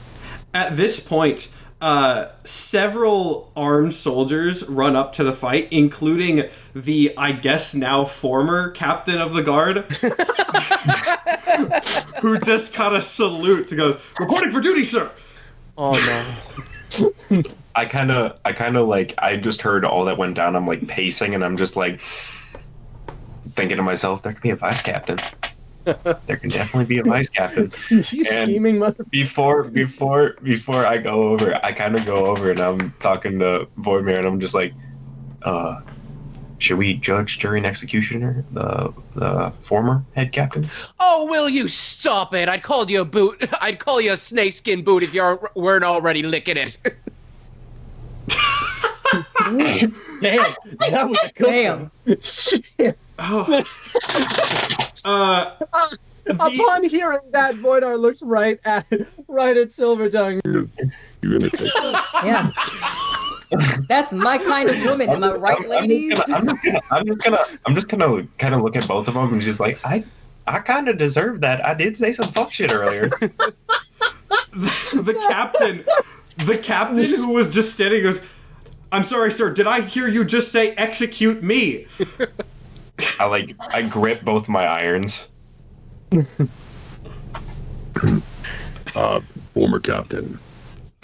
At this point, several armed soldiers run up to the fight, including the, I guess now former captain of the guard, who just kind of salutes and goes, "Reporting for duty, sir!" Oh no. I kind of like, I just heard all that went down. I'm like pacing and I'm just like thinking to myself, there could be a vice captain. There can definitely be a vice captain. You scheming mother. Before I go over, I kind of go over and I'm talking to Voidmare and I'm just like, should we judge, jury, and executioner, the former head captain? Oh, will you stop it? I'd call you a boot. I'd call you a snakeskin boot if you weren't already licking it. Damn, that was a good Damn. one. Shit. Upon hearing that, Voidar looks right at Silvertongue. You're gonna take that. Yeah. That's my kind of woman. Am I right, ladies? I'm just gonna kind of look at both of them and just like, I kind of deserve that. I did say some fuck shit earlier. The captain who was just standing goes, "I'm sorry, sir. Did I hear you just say execute me?" I grip both my irons. Former captain,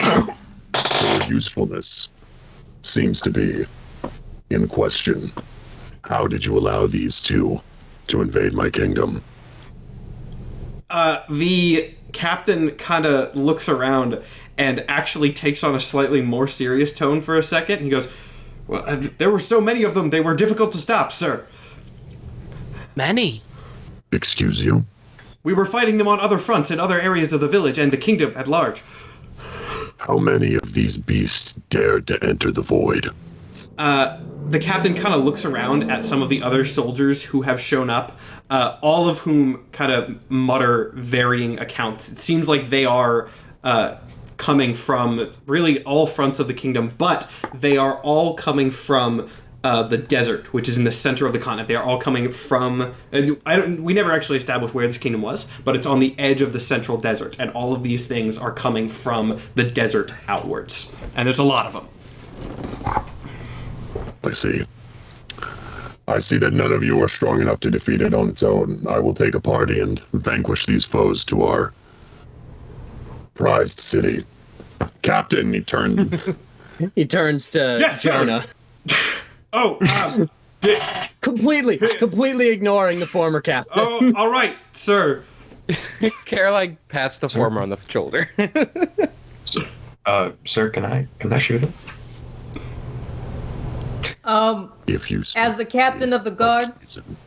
your usefulness seems to be in question. How did you allow these two to invade my kingdom? The captain kind of looks around and actually takes on a slightly more serious tone for a second. He goes, "Well, there were so many of them, they were difficult to stop, sir. Many. Excuse you? We were fighting them on other fronts in other areas of the village and the kingdom at large." How many of these beasts dared to enter the void? The captain kind of looks around at some of the other soldiers who have shown up, all of whom kind of mutter varying accounts. It seems like they are coming from really all fronts of the kingdom, but they are all coming from the desert, which is in the center of the continent. They are all coming from... we never actually established where this kingdom was, but it's on the edge of the central desert, and all of these things are coming from the desert outwards. And there's a lot of them. I see. I see that none of you are strong enough to defeat it on its own. I will take a party and vanquish these foes to our prized city. Captain, he turns to Yes, Jonah. Completely ignoring the former captain. Oh, all right, sir. Caroline pats the former on the shoulder. Sir, can I shoot him? If you As the captain of the guard,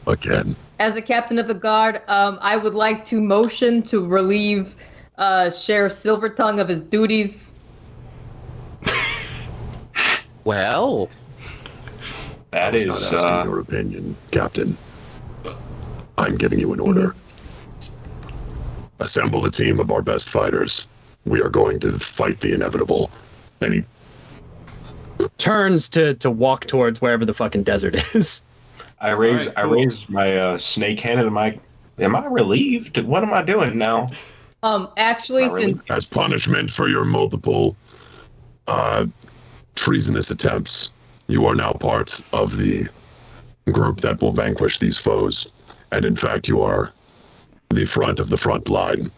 again. As the captain of the guard, I would like to motion to relieve Sheriff Silvertongue of his duties. Well, that is not asking your opinion, Captain. I'm giving you an order. Assemble a team of our best fighters. We are going to fight the inevitable. And he turns to walk towards wherever the fucking desert is. I raised my snake hand and am I relieved? What am I doing now? Actually, since as punishment for your multiple treasonous attempts, you are now part of the group that will vanquish these foes. And in fact, you are the front of the front line.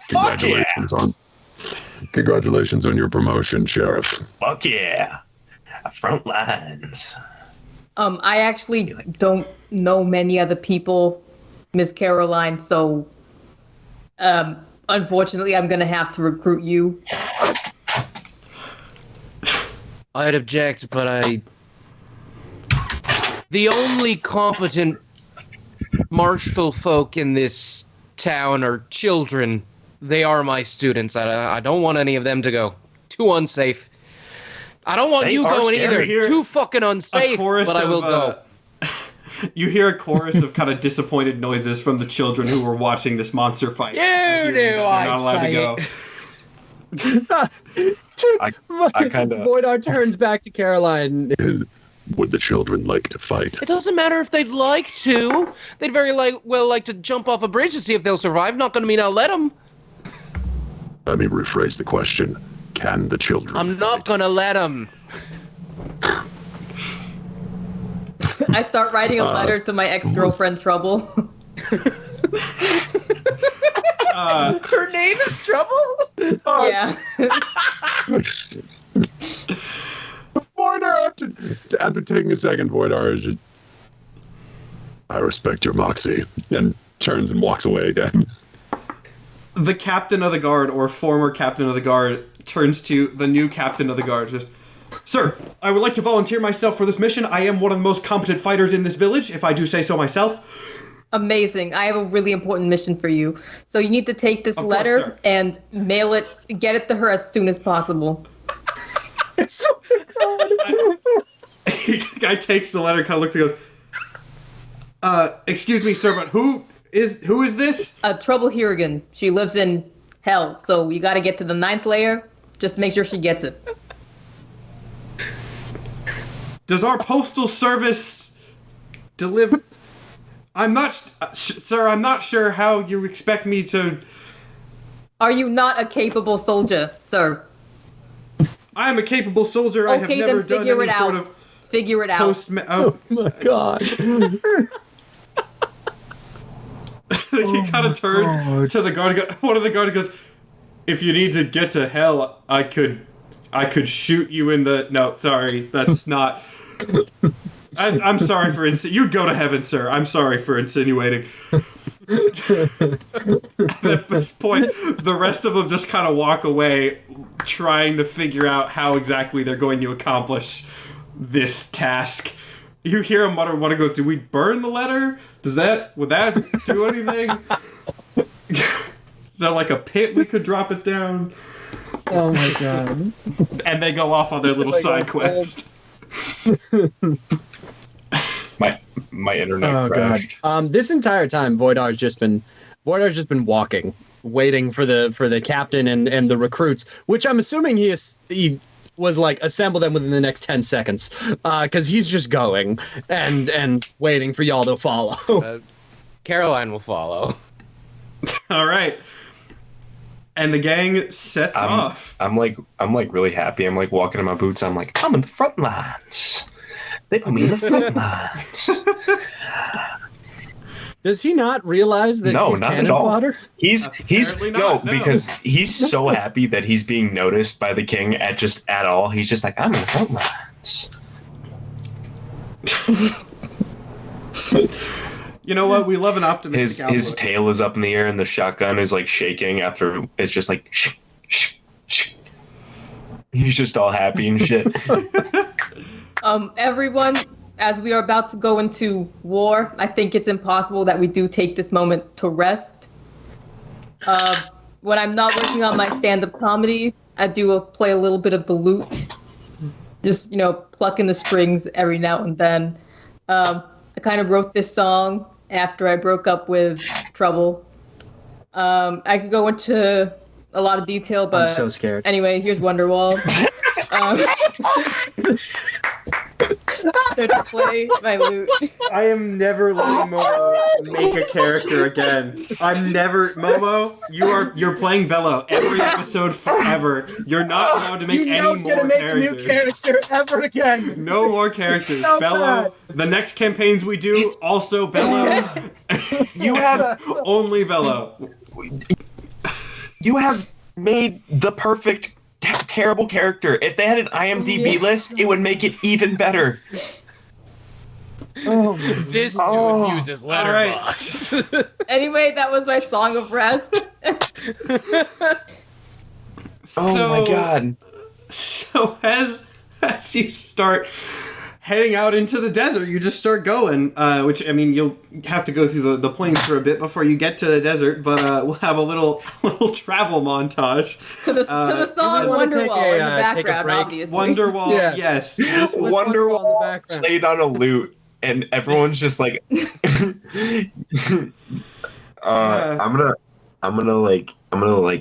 Congratulations on your promotion, Sheriff. Fuck yeah. Front lines. I actually don't know many other people, Miss Caroline, so unfortunately I'm gonna have to recruit you. I'd object, but the only competent martial folk in this town are children. They are my students. I don't want any of them to go. Too unsafe. I don't want you going either. Too fucking unsafe, but I will go. You hear a chorus of kind of disappointed noises from the children who were watching this monster fight. They're not allowed to go. I kind of... Voidar turns back to Caroline. Would the children like to fight? It doesn't matter if they'd like to. They'd very well like to jump off a bridge to see if they'll survive. Not going to mean I'll let them. Let me rephrase the question. Can the children I'm not going to let them. I start writing a letter to my ex-girlfriend, Trouble. Her name is Trouble? Yeah. Voidar, after taking a second, Voidar is just... I respect your moxie, and turns and walks away again. The captain of the guard, or former captain of the guard, turns to the new captain of the guard. Just, "Sir, I would like to volunteer myself for this mission. I am one of the most competent fighters in this village, if I do say so myself." Amazing. I have a really important mission for you. So you need to take this letter and mail it, get it to her as soon as possible. Guy takes the letter, kind of looks and goes, "Excuse me, sir, but who is this?" Trouble Hirrigan. She lives in hell, so you gotta get to the 9th layer. Just make sure she gets it. Does our postal service deliver? I'm not, sir. I'm not sure how you expect me to. Are you not a capable soldier, sir? I am a capable soldier. I have Okay, never then done figure any it sort out. of Figure it out. post. Oh my god. He kind of turns to the guard. One of the guards goes, "If you need to get to hell, I could shoot you in the." No, sorry, that's not. I'm sorry for you'd go to heaven, sir. I'm sorry for insinuating. At this point, the rest of them just kind of walk away, trying to figure out how exactly they're going to accomplish this task. You hear him mutter, "Want to go? Do we burn the letter? Would that do anything? Is there like a pit we could drop it down?" Oh my god. And they go off on their little side quest. My internet crashed. God. This entire time, Voidar's just been walking, waiting for the captain and the recruits, which I'm assuming he was like assemble them within the next 10 seconds, because he's just going and waiting for y'all to follow. Caroline will follow. All right. And the gang sets off. I'm like really happy. I'm like walking in my boots. I'm like, I'm in the front lines. They put me in the front lines. Does he not realize that No, he's not cannon at all. fodder? He's no. because he's so happy that he's being noticed by the king at all. He's just like, I'm in the front lines. You know what? We love an optimistic His outlook. tail is up in the air and the shotgun is like shaking after it's just like shh, shh, shh. He's just all happy and shit. Everyone, as we are about to go into war, I think it's impossible that we do take this moment to rest. When I'm not working on my stand-up comedy, I do play a little bit of the lute. Just, plucking the strings every now and then. I kind of wrote this song after I broke up with Trouble. I could go into a lot of detail, but I'm so scared. Anyway, here's Wonderwall. Start to play my lute. I am never letting Momo make a character again. I'm never Momo. You're playing Bello every episode forever. You're not allowed to make any more characters. A new character ever again. No more characters. So Bello. bad. The next campaigns we do also Bello. You have Only Bello. you have made the perfect terrible character. If they had an IMDb list, it would make it even better. This dude uses Letterboxd. Anyway, that was my song of rest. Oh my god. So as you start heading out into the desert, you just start going, which, I mean, you'll have to go through the plains for a bit before you get to the desert, but we'll have a little travel montage. to the song Wonderwall in the take a background, break? obviously. Wonderwall, Yeah. yes. This will- Wonderwall in the background. played on a lute, and everyone's just like, I'm gonna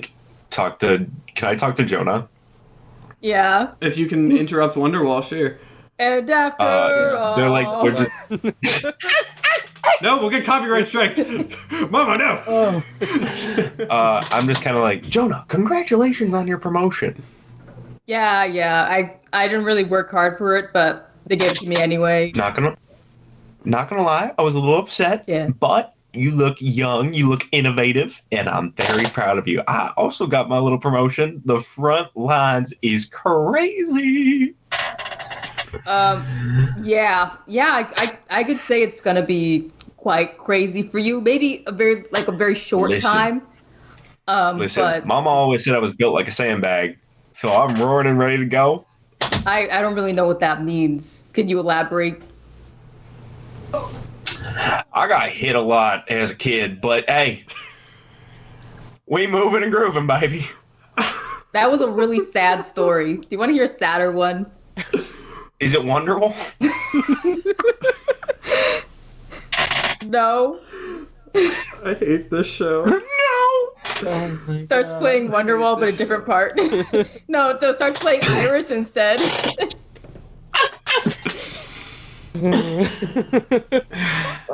talk to. Can I talk to Jonah? Yeah. if you can interrupt Wonderwall, sure. And after all. They're like, we're just, No, we'll get copyright strike. Mama, no. I'm just kind of like, Jonah, congratulations on your promotion. Yeah. I didn't really work hard for it, but they gave it to me anyway. Not gonna lie, I was a little upset. Yeah. But you look young, you look innovative, and I'm very proud of you. I also got my little promotion. The front lines is crazy. Yeah. I could say it's gonna be quite crazy for you. Maybe a very short Listen. time. Listen, But Mama always said I was built like a sandbag, so I'm roaring and ready to go. I don't really know what that means. Could you elaborate? I got hit a lot as a kid, but hey, we moving and grooving, baby. That was a really sad story. Do you want to hear a sadder one? Is it Wonderwall? No. I hate this show. No. Oh my Starts God. playing Wonderwall, but a different part. No, so starts playing Iris instead.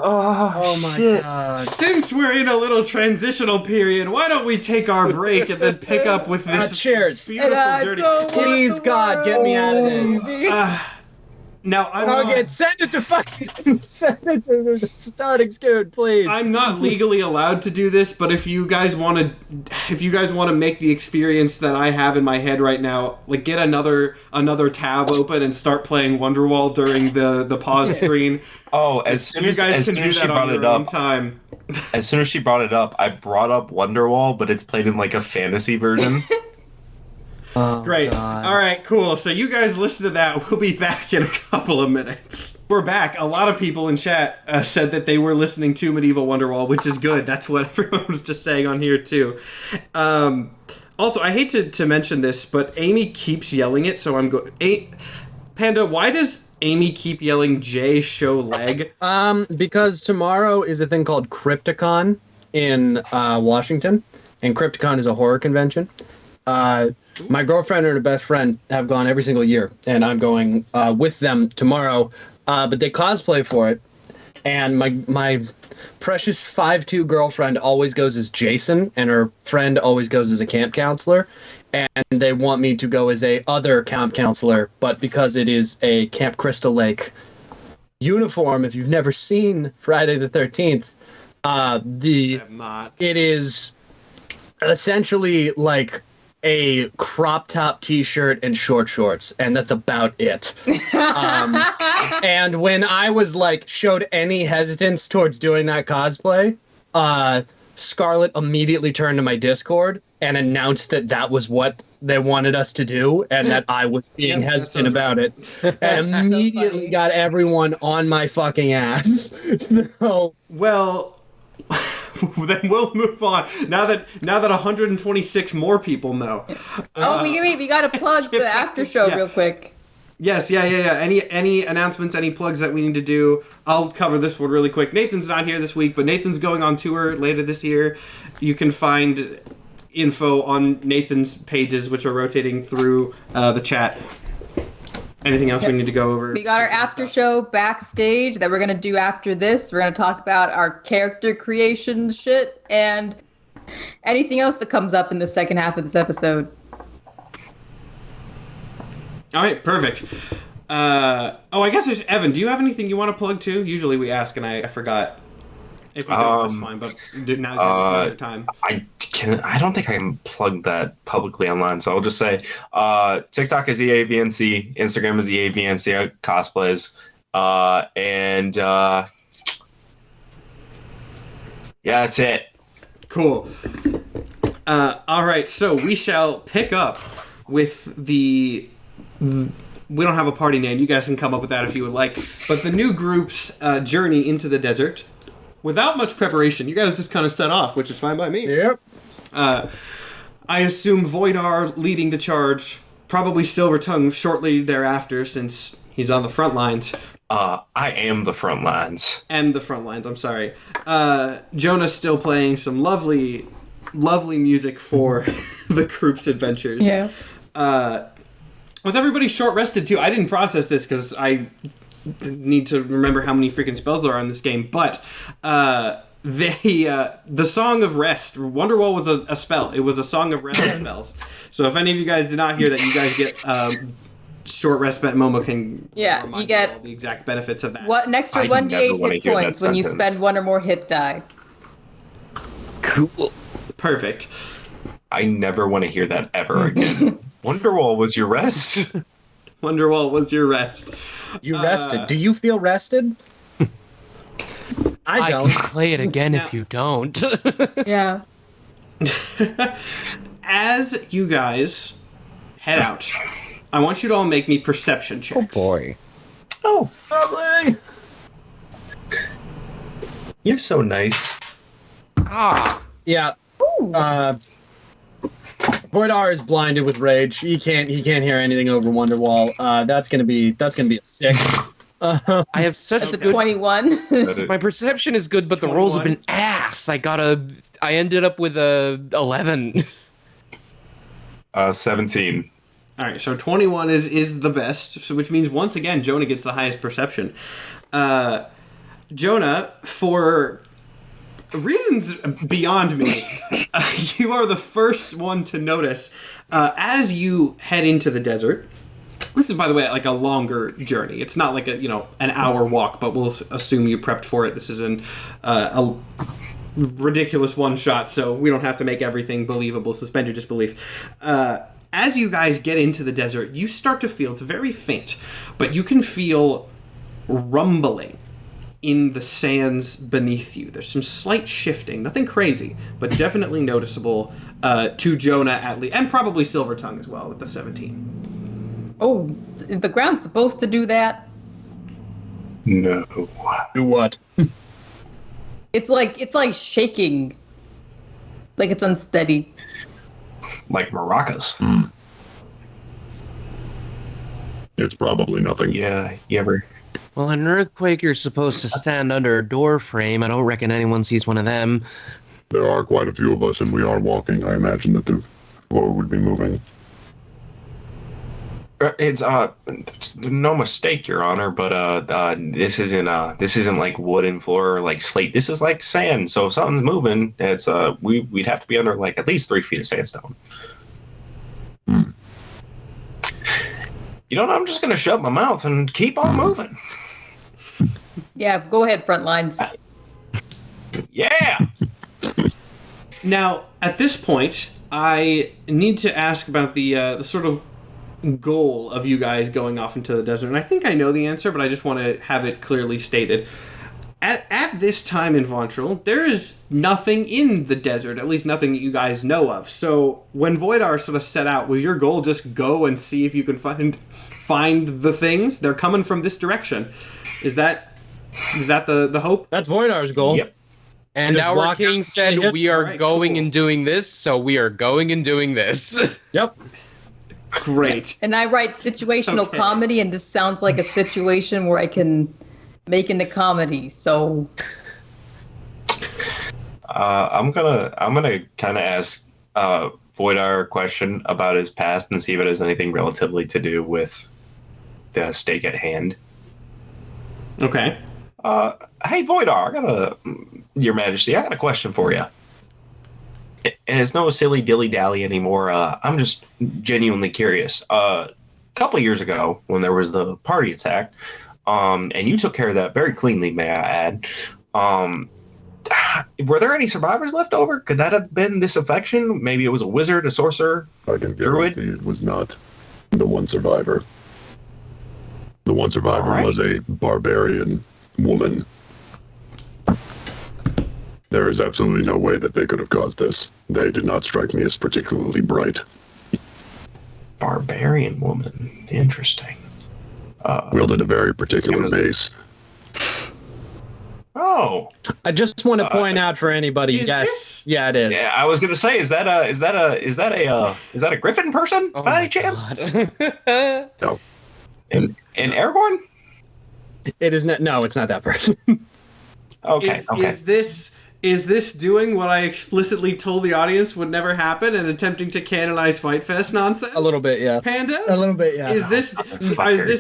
Oh my god. Since we're in a little transitional period, why don't we take our break and then pick up with this Cheers. beautiful journey? Please, God, get me out of this. Now, Target, send it to fucking send it to the starting scoot, please. I'm not legally allowed to do this, but if you guys want to make the experience that I have in my head right now, like get another tab open and start playing Wonderwall during the pause screen. Oh, as soon as she brought it up, time. As soon as she brought it up, I brought up Wonderwall, but it's played in like a fantasy version. Oh, Great. God. All right, cool. So you guys listen to that. We'll be back in a couple of minutes. We're back. A lot of people in chat said that they were listening to Medieval Wonderwall, which is good. That's what everyone was just saying on here, too. Also, I hate to mention this, but Amy keeps yelling it, so I'm going... Panda, why does Amy keep yelling J show leg? Because tomorrow is a thing called Crypticon in Washington, and Crypticon is a horror convention. My girlfriend and her best friend have gone every single year, and I'm going with them tomorrow. But they cosplay for it, and my precious 5'2" girlfriend always goes as Jason, and her friend always goes as a camp counselor. And they want me to go as a other camp counselor, but because it is a Camp Crystal Lake uniform, if you've never seen Friday the 13th, it is essentially like a crop top t-shirt and short shorts, and that's about it. And when I was like showed any hesitance towards doing that cosplay, Scarlett immediately turned to my Discord and announced that that was what they wanted us to do, and that I was being hesitant about it, and immediately got everyone on my fucking ass. So, well, then we'll move on. Now that 126 more people know. We gotta plug the after show real quick. Yes, yeah. Any announcements, any plugs that we need to do? I'll cover this one really quick. Nathan's not here this week, but Nathan's going on tour later this year. You can find info on Nathan's pages, which are rotating through the chat. Anything else we need to go over? We got our after show backstage that we're going to do after this. We're going to talk about our character creation shit and anything else that comes up in the second half of this episode. All right, perfect. I guess there's Evan. Do you have anything you want to plug too? Usually we ask, and I forgot. If we don't, that's fine. But now's your time. I don't think I can plug that publicly online, so I'll just say TikTok is EAVNC, Instagram is EAVNC cosplays, and yeah, that's it. Cool. All right, so we shall pick up with the. We don't have a party name. You guys can come up with that if you would like. But the new group's journey into the desert, without much preparation, you guys just kind of set off, which is fine by me. Yep. I assume Voidar leading the charge, probably Silvertongue shortly thereafter, since he's on the front lines. I am the front lines. And the front lines, I'm sorry. Jonah's still playing some lovely, lovely music for the group's adventures. Yeah. With everybody short rested too. I didn't process this because I need to remember how many freaking spells there are in this game, but the Song of Rest, Wonderwall was a spell. It was a Song of Rest spells. So if any of you guys did not hear that, you guys get short rest. Momo can you get all the exact benefits of that. An extra 1d8 hit points when you spend one or more hit die. Cool. Perfect. I never want to hear that ever again. Wonderwall was your rest. Wonderwall was your rest. You rested. Do you feel rested? I don't. Can play it again if you don't. Yeah. As you guys head out, I want you to all make me perception checks. Oh boy. Oh, Lovely. you're so nice. Yeah. Voidar is blinded with rage. He can't hear anything over Wonderwall. That's gonna be a 6. I have such That's a good 21. My perception is good, but the rolls have been ass. I ended up with a 11. 17. All right, so 21 is the best, so which means once again Jonah gets the highest perception. Jonah, for reasons beyond me, you are the first one to notice as you head into the desert. This is, by the way, like a longer journey. It's not like an hour walk, but we'll assume you prepped for it. This is a ridiculous one shot, so we don't have to make everything believable. Suspend your disbelief. As you guys get into the desert, you start to feel, it's very faint, but you can feel rumbling in the sands beneath you. There's some slight shifting, nothing crazy, but definitely noticeable to Jonah at least, and probably Silvertongue as well with the 17. Oh, is the ground supposed to do that? No. Do what? It's like shaking. Like it's unsteady. Like maracas. It's probably nothing. Yeah, you ever... Well, in an earthquake, you're supposed to stand under a door frame. I don't reckon anyone sees one of them. There are quite a few of us, and we are walking. I imagine that the floor would be moving. It's no mistake, Your Honor, but this isn't like wooden floor or like slate. This is like sand. So if something's moving, it's we'd have to be under like at least 3 feet of sandstone. You know what? I'm just gonna shut my mouth and keep on moving. Yeah, go ahead, front lines. Yeah. Now, at this point, I need to ask about the sort of goal of you guys going off into the desert. And I think I know the answer, but I just want to have it clearly stated. At this time in Vontril, there is nothing in the desert, at least nothing that you guys know of. So when Voidar sort of set out, was your goal just go and see if you can find the things? They're coming from this direction. Is that the hope? That's Voidar's goal. Yep. And Just our walk king out. said Yes. we are Alright, going cool. and doing this, so we are going and doing this. Yep. Great. And I write situational Okay. comedy, and this sounds like a situation where I can make into comedy. So I'm gonna kind of ask Voidar a question about his past and see if it has anything relatively to do with the stake at hand. Okay. Hey Voidar, Your Majesty, I got a question for you. And it's no silly dilly-dally anymore. I'm just genuinely curious. A couple of years ago, when there was the party attack, and you took care of that very cleanly, may I add, were there any survivors left over? Could that have been this affection? Maybe it was a wizard, a sorcerer? I can Druid? guarantee it was not the one survivor. The one survivor All right. was a barbarian woman. There is absolutely no way that they could have caused this. They did not strike me as particularly bright. Barbarian woman. Interesting. Wielded a very particular mace. Oh, I just want to point out for anybody, Is yes, this- yeah, it is. yeah. I was gonna say, is that a Griffin person Oh by my any chance? God. No. And Aragorn? It is not. No, it's not that person. Okay. Is this doing what I explicitly told the audience would never happen and attempting to canonize Fight Fest nonsense? A little bit, yeah. Panda? A little bit, yeah. Is this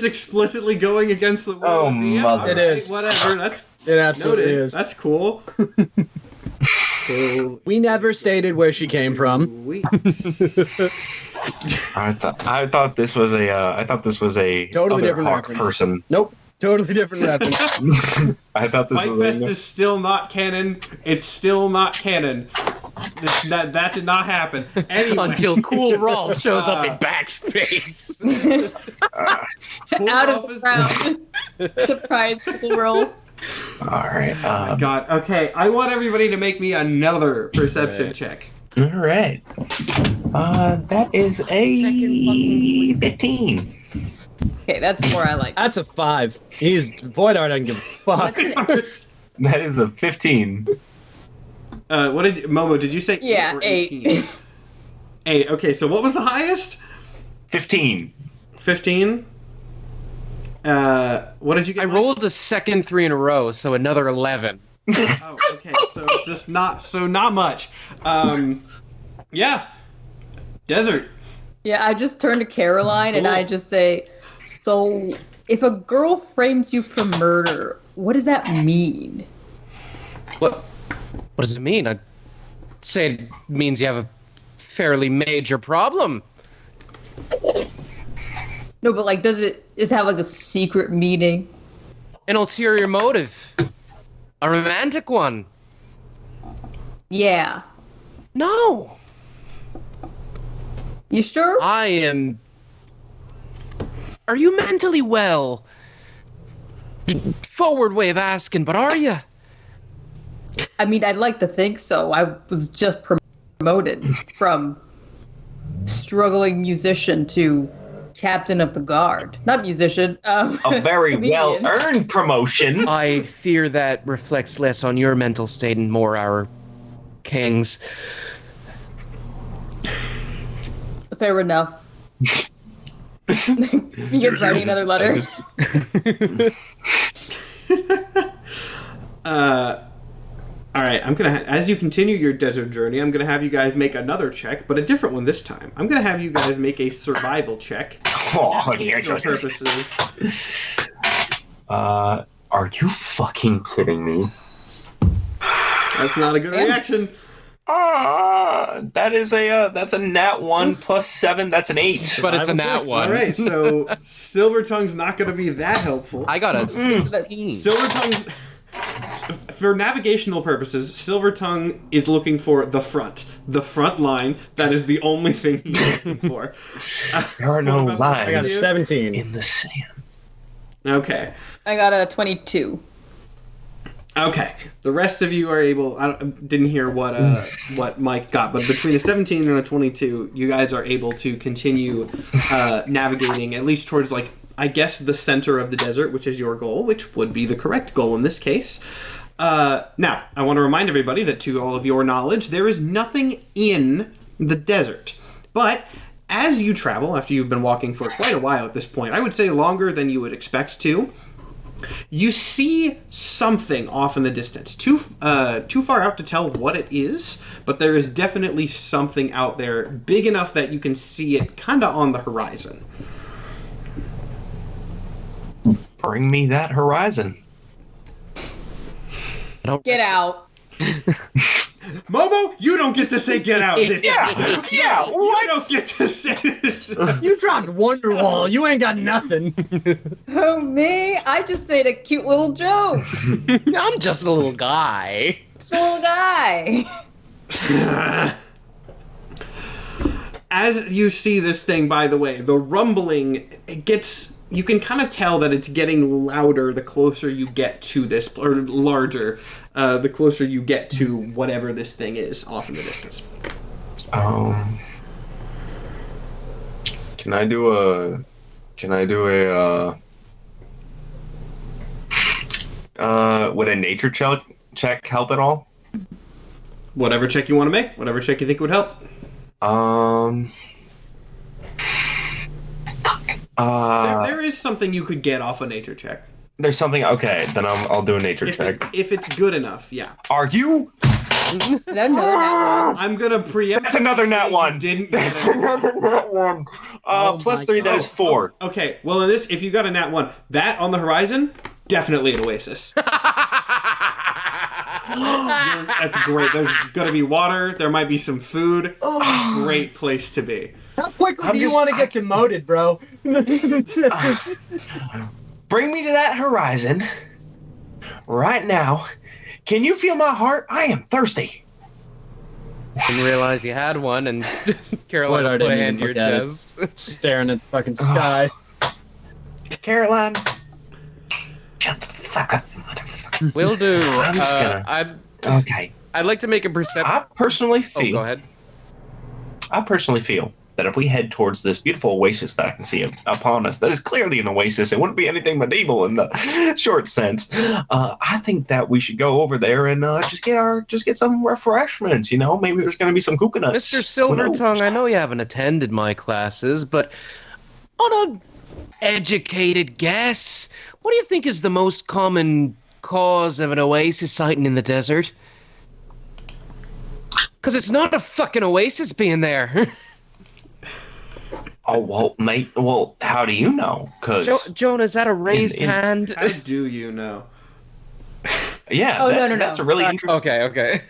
explicitly going against the will Oh, of DM? mother. Alright, It is. Whatever. That's It absolutely noted. is. That's cool. Cool. We never stated where she came from. Weeks. I thought this was a Totally other different hawk reference. person. Nope. Totally different reference. I thought this Fight was Fest a, is still not canon. It's still not canon. That did not happen. Anyway, Until Cool Rolf shows up in backspace. Cool out Rolf of is- the crowd, surprise cool roll. all right. Oh my God. Okay, I want everybody to make me another perception check. All right. That is a 15. Okay, that's more I like. That's a 5. He's Voidar doesn't give a fuck. That is a 15. What did Momo? Did you say Yeah, 8 or 8. 18? 8. Okay, so what was the highest? 15. 15. What did you get? I Mike? rolled a second 3 in a row, so another 11. Oh, okay. So just not much. Yeah. Desert. Yeah, I just turn to Caroline and I just say, so if a girl frames you for murder, what does that mean? What does it mean? I'd say it means you have a fairly major problem. No, but like, does it have like a secret meaning? An ulterior motive. A romantic one. Yeah. No. You sure? I am... Are you mentally well? Forward way of asking, but are you? I mean, I'd like to think so. I was just promoted from struggling musician to captain of the guard. Not musician. A very comedian. well-earned promotion. I fear that reflects less on your mental state and more our king's. Fair enough. You get writing another letter. All right, I'm gonna as you continue your desert journey, I'm gonna have you guys make another check, but a different one this time. I'm gonna have you guys make a survival check. Oh, For purposes. Are you fucking kidding me? That's not a good reaction. That's a nat 1 plus 7. That's an 8. But it's a nat one. All right, so Silvertongue's not gonna be that helpful. I got a 16. Silvertongue's. For navigational purposes, Silvertongue is looking for the front line. That is the only thing he's looking for. There are no lines. I got a 17. In the sand. Okay. I got a 22. Okay. The rest of you are able. I didn't hear what Mike got, but between a 17 and a 22, you guys are able to continue navigating at least towards I guess the center of the desert, which is your goal, which would be the correct goal in this case. Now, I want to remind everybody that to all of your knowledge, there is nothing in the desert. But as you travel, after you've been walking for quite a while at this point, I would say longer than you would expect to, you see something off in the distance. Too far out to tell what it is, but there is definitely something out there big enough that you can see it kind of on the horizon. Bring me that horizon. Get out. Momo, you don't get to say get out this episode. Yeah, You don't get to say this. You dropped Wonderwall. You ain't got nothing. Oh, me? I just made a cute little joke. I'm just a little guy. It's a little guy. As you see this thing, by the way, the rumbling, you can kind of tell that it's getting louder the closer you get to this, or larger, the closer you get to whatever this thing is off in the distance. Can I do a would a nature check help at all? Whatever check you want to make, whatever check you think would help. There is something you could get off a nature check. There's something. Okay, then I'll do a nature check. If it's good enough, yeah. Are you? Is that another nat one? I'm gonna preempt. That's another nat 1. Didn't. That's another nat 1. Plus 3. That is 4. Okay. Well, in this, if you got a nat 1, that on the horizon, definitely an oasis. That's great. There's gonna be water. There might be some food. Great place to be. How quickly do you want to get demoted, bro? Bring me to that horizon. Right now. Can you feel my heart? I am thirsty. Didn't realize you had one, and Caroline What, I put a didn't hand to your even look at it. chest. Staring at the fucking sky. Caroline. Shut the fuck up, motherfucker. Will do. I'm just gonna- Okay. I'd like to make a perception. I personally Oh, feel. go ahead. I personally feel that if we head towards this beautiful oasis that I can see upon us, that is clearly an oasis. It wouldn't be anything medieval in the short sense. I think that we should go over there and just get some refreshments. You know, maybe there's going to be some coconuts. Mr. Silvertongue, I know you haven't attended my classes, but on a educated guess, what do you think is the most common cause of an oasis sighting in the desert? Because it's not a fucking oasis being there. Oh, well, mate. Well, how do you know? Because Jonah, is that a raised hand? How do you know? yeah, Oh, that's, no. that's a really Okay.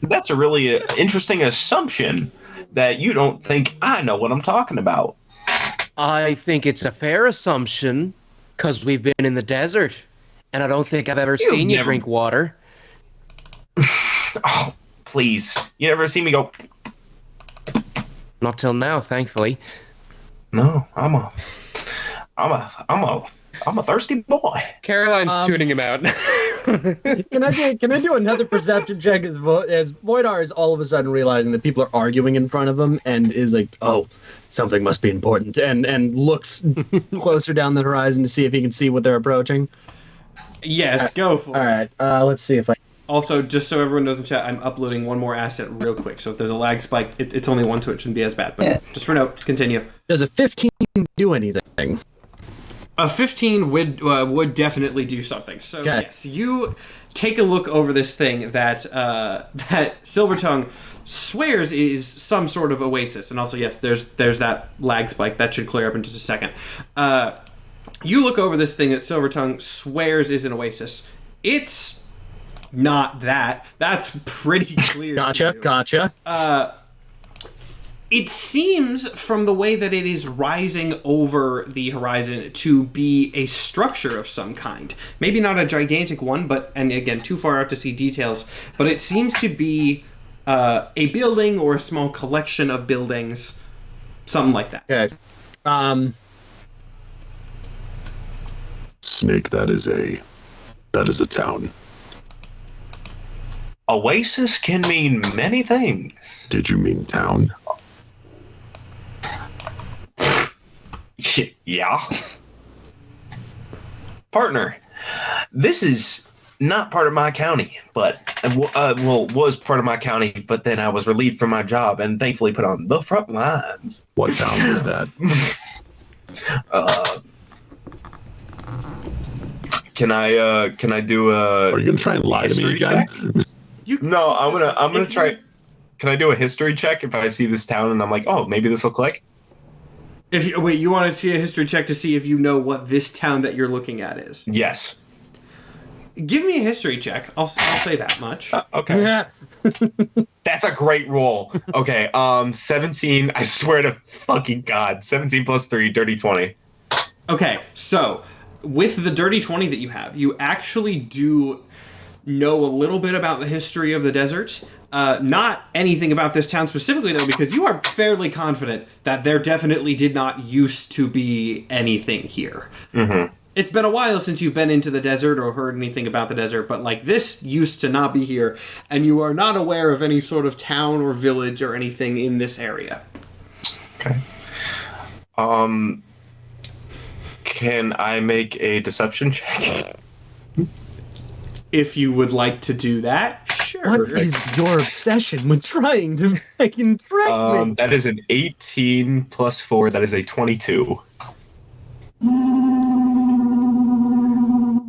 that's a really interesting assumption that you don't think I know what I'm talking about. I think it's a fair assumption because we've been in the desert, and I don't think I've ever seen you never- drink water. Oh, please! You ever see me go? Not till now, thankfully. No, I'm a thirsty boy. Caroline's tuning him out. Can I do another perception check as Voidar is all of a sudden realizing that people are arguing in front of him and is like, oh, something must be important, and looks closer down the horizon to see if he can see what they're approaching. Yes, go for it. All right, let's see if I. Also, just so everyone knows in chat, I'm uploading one more asset real quick. So if there's a lag spike, it's only one, so it shouldn't be as bad. But just for note, continue. Does a 15 do anything? A 15 would definitely do something. So Okay. yes, you take a look over this thing that that Silvertongue swears is some sort of oasis, and also yes, there's that lag spike that should clear up in just a second. You look over this thing that Silvertongue swears is an oasis. It's not that. That's pretty clear. Gotcha. It seems, from the way that it is rising over the horizon, to be a structure of some kind. Maybe not a gigantic one, and again, too far out to see details, but it seems to be a building or a small collection of buildings, something like that. Okay. Snake, that is a town. Oasis can mean many things. Did you mean town? Yeah. Partner, this is not part of my county, but was part of my county, but then I was relieved from my job and thankfully put on the front lines. What town is that? Can I do a? Are you gonna try and lie to me history again? check? No, I'm gonna try. Can I do a history check if I see this town and I'm like, oh, maybe this will click? You want to see a history check to see if you know what this town that you're looking at is? Yes. Give me a history check. I'll say that much. Okay. Yeah. That's a great roll. Okay. 17. I swear to fucking God. 17 plus 3, dirty 20. Okay, so with the dirty 20 that you have, you actually do know a little bit about the history of the desert. Not anything about this town specifically, though, because you are fairly confident that there definitely did not used to be anything here. Mm-hmm. It's been a while since you've been into the desert or heard anything about the desert, but like this used to not be here, and you are not aware of any sort of town or village or anything in this area. Okay. Can I make a deception check? If you would like to do that, sure. What is your obsession with trying to fucking trick me? That is an 18 plus 4. That is a 22.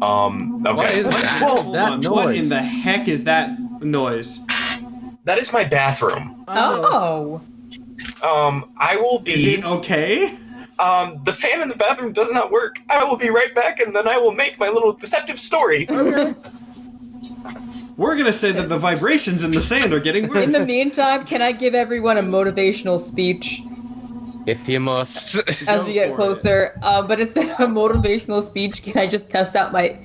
Okay. What is that? Hold that on. What noise? in the heck is that noise? That is my bathroom. Oh. I will Is be. it okay? The fan in the bathroom does not work. I will be right back, and then I will make my little deceptive story. We're gonna say that the vibrations in the sand are getting In the worse. meantime, can I give everyone a motivational speech If you must. as Go we get for closer? But instead of a motivational speech, can I just test out my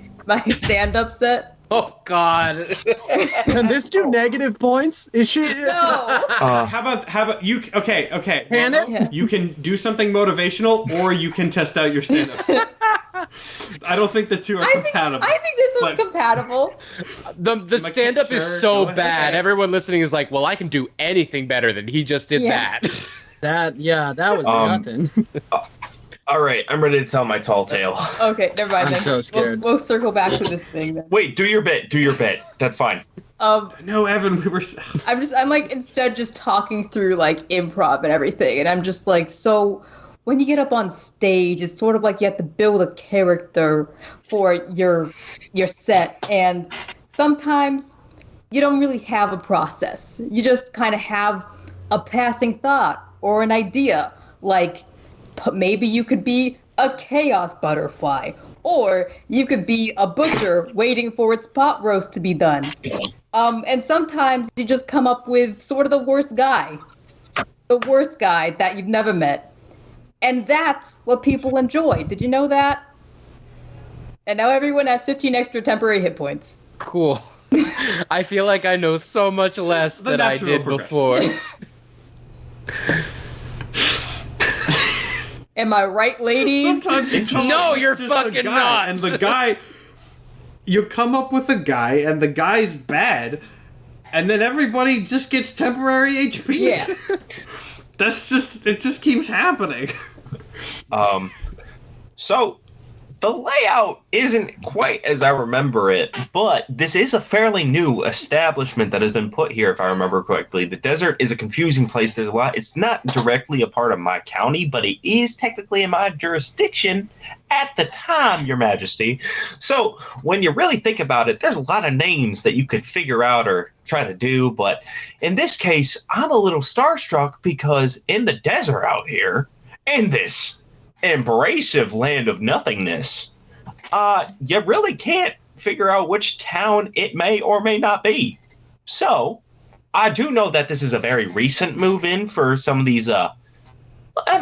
stand-up set? Oh, God. Can this do negative points? Is she? No. How about you? Okay. Can it? Yeah. You can do something motivational, or you can test out your stand-up set. I don't think the two are compatible. I think this one's but- compatible. The stand-up is Sure, so go ahead. bad. Everyone listening is like, well, I can do anything better than he just did Yeah. that. That was nothing. All right, I'm ready to tell my tall tale. Okay, never mind I'm then. so scared. We'll circle back to this thing then. Wait, do your bit. That's fine. No, Evan, we were. I'm like instead just talking through like improv and everything, and I'm just like, so when you get up on stage, it's sort of like you have to build a character for your set, and sometimes you don't really have a process. You just kind of have a passing thought or an idea, like maybe you could be a chaos butterfly, or you could be a butcher waiting for its pot roast to be done. And sometimes you just come up with sort of the worst guy that you've never met. And that's what people enjoy. Did you know that? And now everyone has 15 extra temporary hit points. Cool. I feel like I know so much less than I did before. Am I right, ladies? Sometimes you come No, up with you're just fucking a guy, not. And the guy, you come up with a guy, and the guy's bad, and then everybody just gets temporary HP. Yeah. It just keeps happening. So the layout isn't quite as I remember it, but this is a fairly new establishment that has been put here, if I remember correctly. The desert is a confusing place. There's a lot. It's not directly a part of my county, but it is technically in my jurisdiction at the time, Your Majesty. So when you really think about it, there's a lot of names that you could figure out or try to do. But in this case, I'm a little starstruck because in the desert out here, in this abrasive land of nothingness, you really can't figure out which town it may or may not be. So I do know that this is a very recent move in for some of these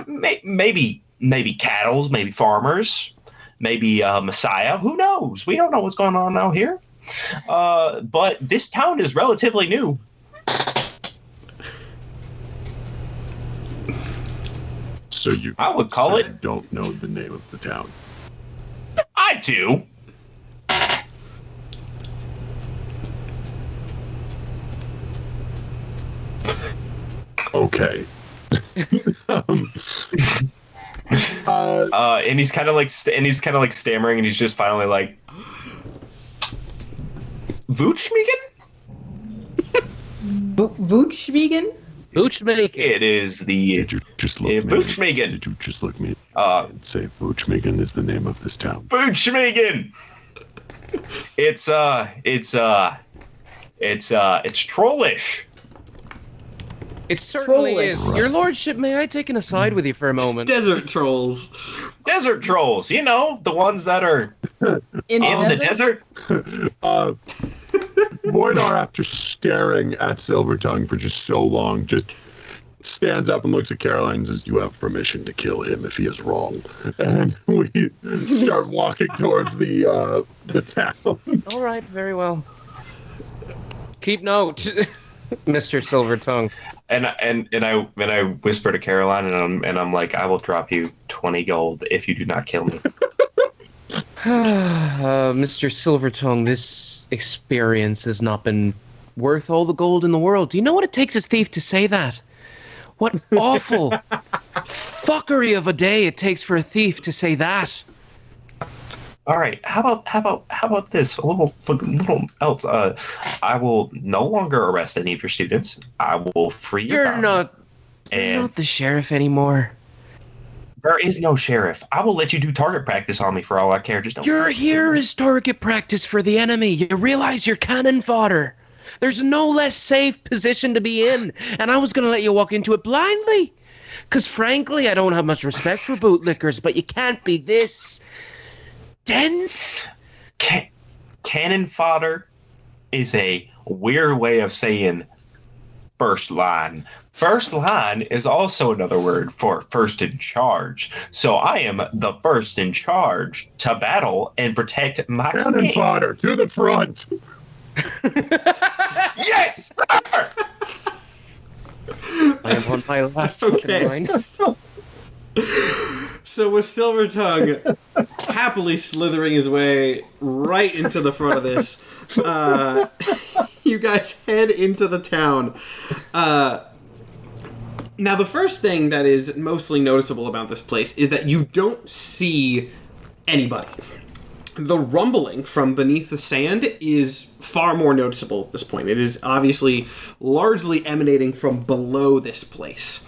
maybe cattles, maybe farmers, maybe Messiah. Who knows? We don't know what's going on out here. But this town is relatively new. So you I would call said it- don't know the name of the town. I do. Okay. And he's kind of like stammering, and he's just finally like, Vuchmigen? Vuchmigen? Vuchmigen. It is the Did you just look me? Vuchmigen. Did you just look me and say Vuchmigen is the name of this town? Vuchmigen. It's trollish. It certainly Trolling. is. Your lordship, may I take an aside with you for a moment? Desert trolls. Desert trolls, you know, the ones that are In the desert. Voidar, after staring at Silvertongue for just so long, just stands up and looks at Caroline and says, "You have permission to kill him if he is wrong." And we start walking towards the town. All right, very well. Keep note, Mr. Silvertongue. And I whisper to Caroline, and I'm like, I will drop you 20 gold if you do not kill me. Mr. Silvertongue, this experience has not been worth all the gold in the world. Do you know what it takes a thief to say that? What awful fuckery of a day it takes for a thief to say that. All right, how about this? A little else. I will no longer arrest any of your students. I will free your You're not the sheriff anymore. There is no sheriff. I will let you do target practice on me for all I care. Just don't. You're here as target practice for the enemy. You realize you're cannon fodder. There's no less safe position to be in, and I was going to let you walk into it blindly. Because frankly, I don't have much respect for bootlickers, but you can't be this dense. Cannon fodder is a weird way of saying first line. First line is also another word for first in charge. So I am the first in charge to battle and protect my Cannon king. fodder to the front. Yes, sir! I am on my last Okay. fucking line. So with Silvertongue happily slithering his way right into the front of this, you guys head into the town. Now, the first thing that is mostly noticeable about this place is that you don't see anybody. The rumbling from beneath the sand is far more noticeable at this point. It is obviously largely emanating from below this place.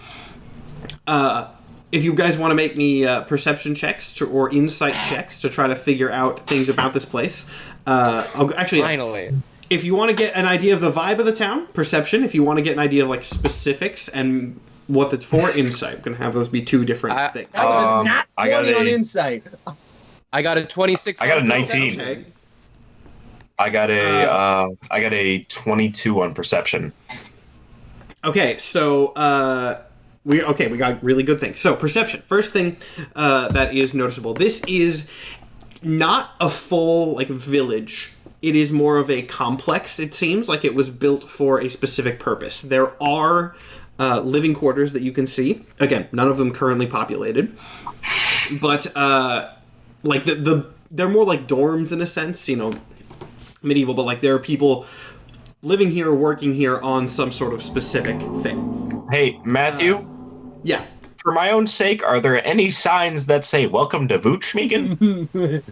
If you guys want to make me perception checks or insight checks to try to figure out things about this place, Finally. if you want to get an idea of the vibe of the town, perception. If you want to get an idea of like specifics and what that's for insight. I'm going to have those be two different things. That was a nat 20 I got on a- insight. I got a 26. I got a on 19. Okay. I got a 22 on perception. Okay, so we got really good things. So perception. First thing that is noticeable. This is not a full like village. It is more of a complex. It seems like it was built for a specific purpose. There are living quarters that you can see. Again, none of them currently populated, but like they're more like dorms in a sense. You know, medieval, but like there are people living here, working here on some sort of specific thing. Hey, Matthew, Yeah. for my own sake, are there any signs that say "Welcome to Voochmegan"?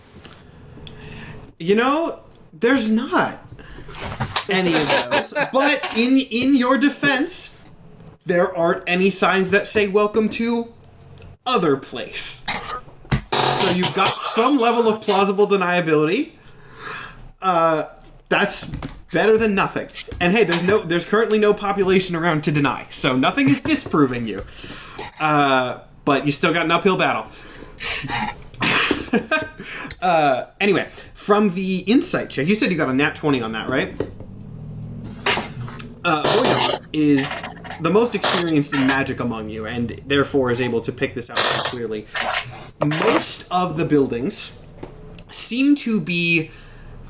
You know, there's not any of those. But in your defense, there aren't any signs that say "Welcome to other place." So you've got some level of plausible deniability. That's better than nothing. And hey, there's currently no population around to deny, so nothing is disproving you. But you still got an uphill battle. Anyway, from the insight check, you said you got a nat 20 on that, right? Voidar is the most experienced in magic among you, and therefore is able to pick this out quite clearly. Most of the buildings seem to be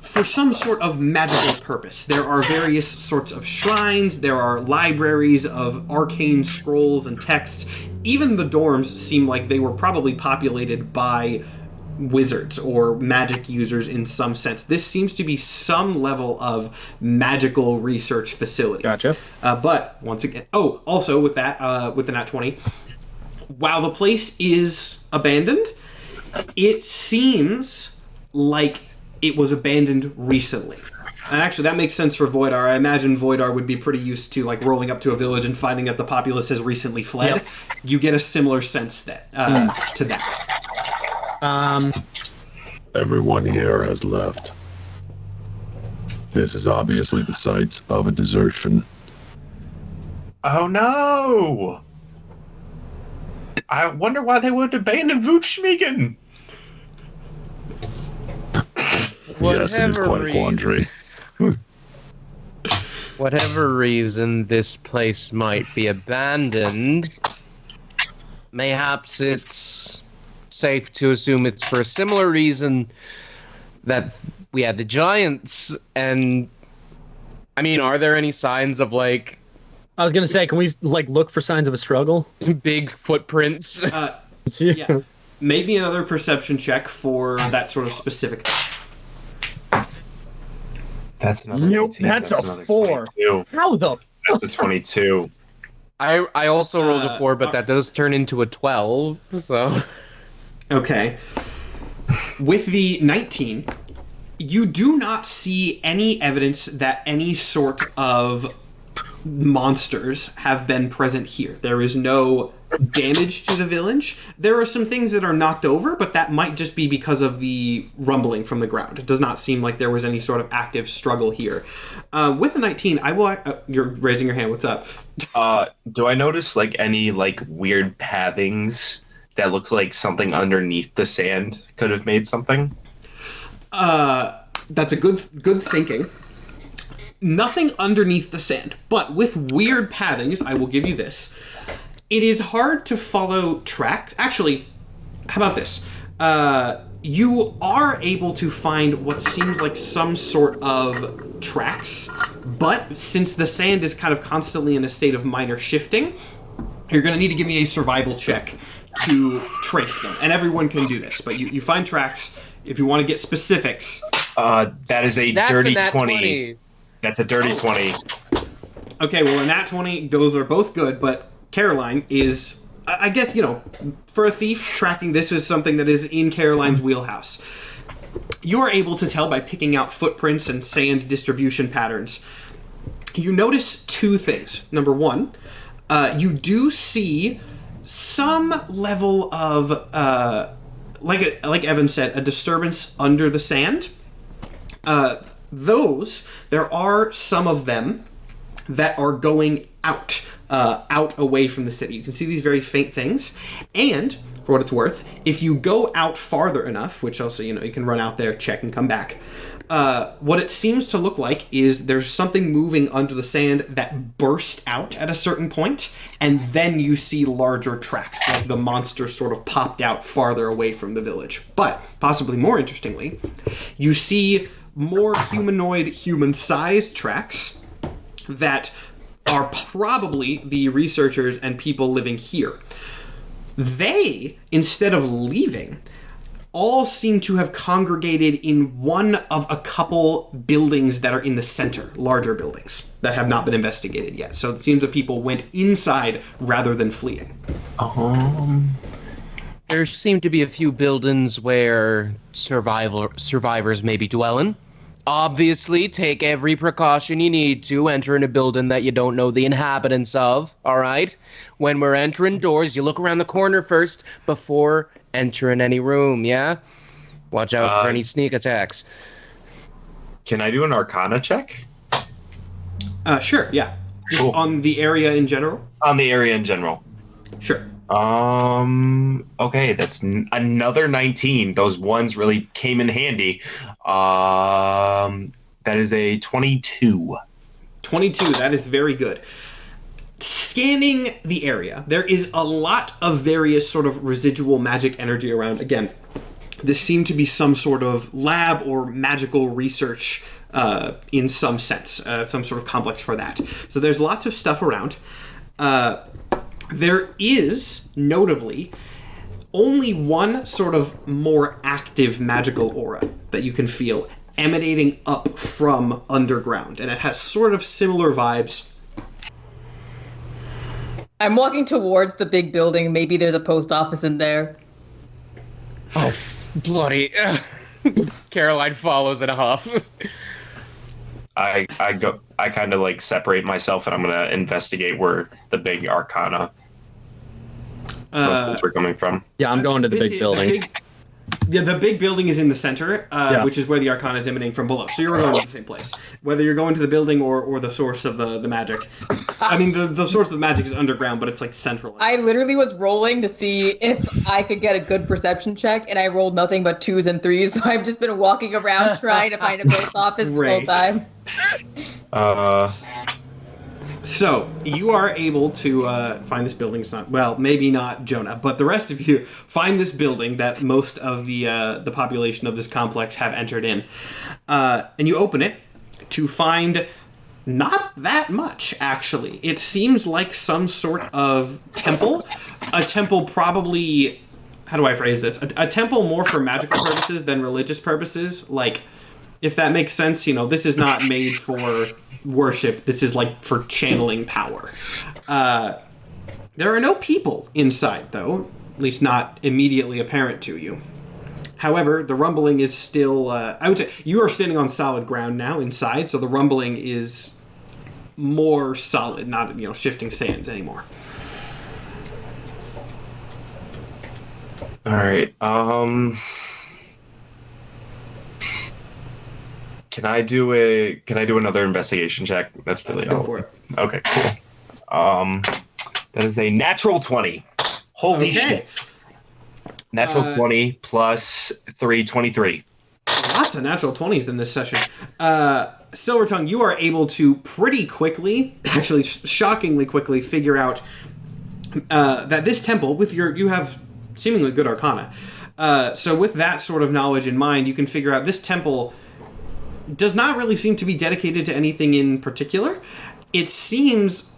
for some sort of magical purpose. There are various sorts of shrines, there are libraries of arcane scrolls and texts. Even the dorms seem like they were probably populated by wizards or magic users in some sense. This seems to be some level of magical research facility. Gotcha. But once again, also with that, with the nat 20, while the place is abandoned, it seems like it was abandoned recently. And actually, that makes sense for Voidar. I imagine Voidar would be pretty used to like rolling up to a village and finding that the populace has recently fled. Yep. You get a similar sense that to that. Everyone here has left. This is obviously the site of a desertion. Oh no! I wonder why they would abandon Voochmegan. Yes, it is quite a quandary. Whatever reason this place might be abandoned, mayhaps it's safe to assume it's for a similar reason that we had the giants. And I mean, are there any signs of like I was gonna say, can we like look for signs of a struggle? big footprints? Yeah. Maybe another perception check for that sort of specific thing. That's another. Nope, 18. that's a another 4. 22. How the? That's a 22. I also rolled a 4, but that does turn into a 12. So Okay. With the 19, you do not see any evidence that any sort of monsters have been present here. There is no damage to the village. There are some things that are knocked over, but that might just be because of the rumbling from the ground. It does not seem like there was any sort of active struggle here. With the 19, I will... you're raising your hand. What's up? Do I notice like any like weird pathings that look like something underneath the sand could have made something? That's a good thinking. Nothing underneath the sand, but with weird pathings, I will give you this. It is hard to follow track. Actually, how about this? You are able to find what seems like some sort of tracks, but since the sand is kind of constantly in a state of minor shifting, you're going to need to give me a survival check to trace them. And everyone can do this, but you find tracks. If you want to get specifics... That is a that's dirty a nat 20. That's a dirty 20. Okay, well, in nat 20, those are both good, but Caroline is, I guess, for a thief, tracking this is something that is in Caroline's wheelhouse. You are able to tell by picking out footprints and sand distribution patterns. You notice two things. Number one, you do see some level of, like Evan said, a disturbance under the sand. There are some of them that are going out out away from the city. You can see these very faint things, and for what it's worth, if you go out farther enough, which also, you can run out there, check, and come back, what it seems to look like is there's something moving under the sand that burst out at a certain point, and then you see larger tracks, like the monster sort of popped out farther away from the village. But, possibly more interestingly, you see more humanoid, human-sized tracks that are probably the researchers and people living here. They, instead of leaving, all seem to have congregated in one of a couple buildings that are in the center, larger buildings that have not been investigated yet. So it seems that people went inside rather than fleeing. There seem to be a few buildings where survivors may be dwelling. Obviously, take every precaution you need to enter in a building that you don't know the inhabitants of, all right? When we're entering doors, you look around the corner first before entering any room, yeah? Watch out for any sneak attacks. Can I do an Arcana check? Sure, yeah. Just Cool. on the area in general? On the area in general. Sure. Okay, that's another 19. Those ones really came in handy. That is a 22. 22, that is very good. Scanning the area, there is a lot of various sort of residual magic energy around. Again, this seemed to be some sort of lab or magical research in some sense, some sort of complex for that. So there's lots of stuff around. There is, notably, only one sort of more active magical aura that you can feel emanating up from underground, and it has sort of similar vibes. I'm walking towards the big building. Maybe there's a post office in there. Oh, bloody. Caroline follows in a huff. I kind of like separate myself, and I'm gonna investigate where the big Arcana we're coming from. Yeah, I'm going to the big building. The big building is in the center, which is where the Arcana is emanating from below. So you're going to the same place. Whether you're going to the building or the source of the magic. I mean, the source of the magic is underground, but it's like central. I literally was rolling to see if I could get a good perception check, and I rolled nothing but 2s and 3s, so I've just been walking around trying to find a post office the whole time. So, you are able to find this building. It's not, well, maybe not Jonah, but the rest of you find this building that most of the population of this complex have entered in. And you open it to find not that much, actually. It seems like some sort of temple. A temple probably... How do I phrase this? A temple more for magical purposes than religious purposes. Like, if that makes sense, this is not made for worship. This is like for channeling power. There are no people inside, though, at least not immediately apparent to you. However, the rumbling is still, I would say, you are standing on solid ground now inside, so the rumbling is more solid, not, shifting sands anymore. All right. Can I do another investigation check? That's really Go for it. Okay, cool. That is a natural 20. Holy shit. Natural 20 plus 3, 23. Lots of natural 20s in this session. Silver Tongue, you are able to pretty quickly, actually shockingly quickly, figure out that this temple, you have seemingly good arcana. So with that sort of knowledge in mind, you can figure out this temple does not really seem to be dedicated to anything in particular. It seems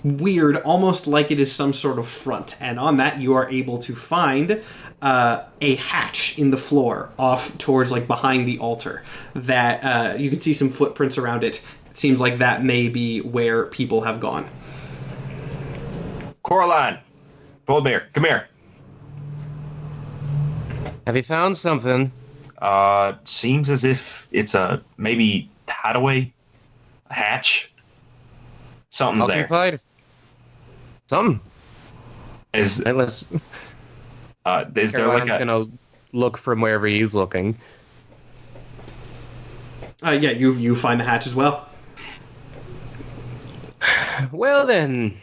weird, almost like it is some sort of front. And on that, you are able to find a hatch in the floor off towards, like, behind the altar that you can see some footprints around it. It seems like that may be where people have gone. Coraline, Boldmere, come here. Have you found something? Seems as if it's a maybe hideaway, a hatch. Something's Occupied? Something. there. Is there like a... gonna look from wherever he's looking. Yeah, you find the hatch as well. Well then,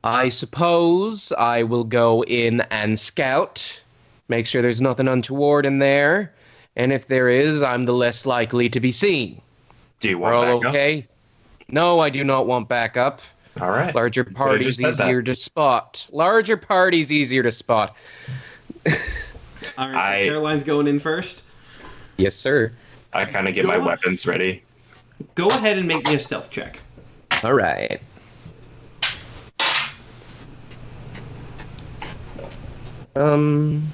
I suppose I will go in and scout, make sure there's nothing untoward in there, and if there is, I'm the less likely to be seen. Do you We're want all backup? okay? No, I do not want backup. All right. Larger parties just said easier to spot. Larger parties easier to spot. All right, so Caroline's going in first. Yes, sir. I kind of get my weapons ready. Go ahead and make me a stealth check. All right. Um.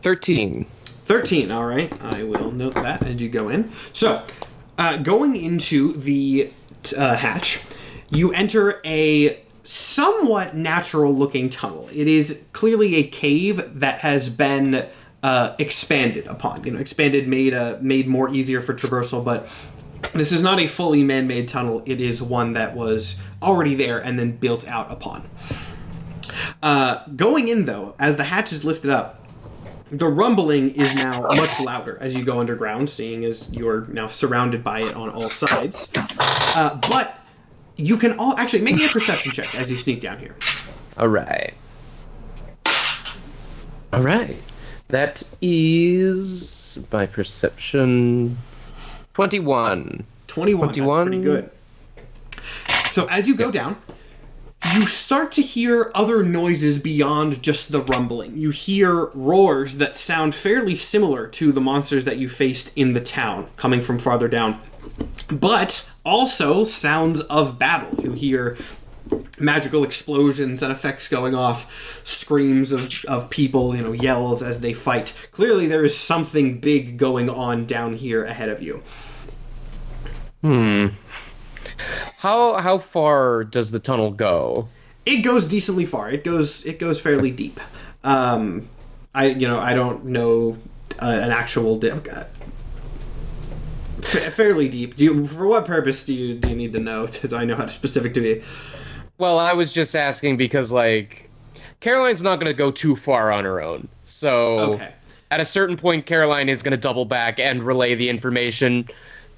13. 13, all right. I will note that as you go in. So, going into the hatch, you enter a somewhat natural-looking tunnel. It is clearly a cave that has been expanded upon. Expanded, made more easier for traversal, but this is not a fully man-made tunnel. It is one that was already there and then built out upon. Going in, though, as the hatch is lifted up, the rumbling is now much louder as you go underground, seeing as you're now surrounded by it on all sides. But you can all actually make me a perception check as you sneak down here. All right. All right. That is my perception. 21. 21. 21. That's pretty good. So as you go down, you start to hear other noises beyond just the rumbling. You hear roars that sound fairly similar to the monsters that you faced in the town, coming from farther down. But also sounds of battle. You hear magical explosions and effects going off, screams of people, yells as they fight. Clearly there is something big going on down here ahead of you. How far does the tunnel go? It goes decently far. It goes fairly deep. I don't know an actual fairly deep. For what purpose do you need to know? Because I know how specific to be. Well, I was just asking because Caroline's not going to go too far on her own. So At a certain point, Caroline is going to double back and relay the information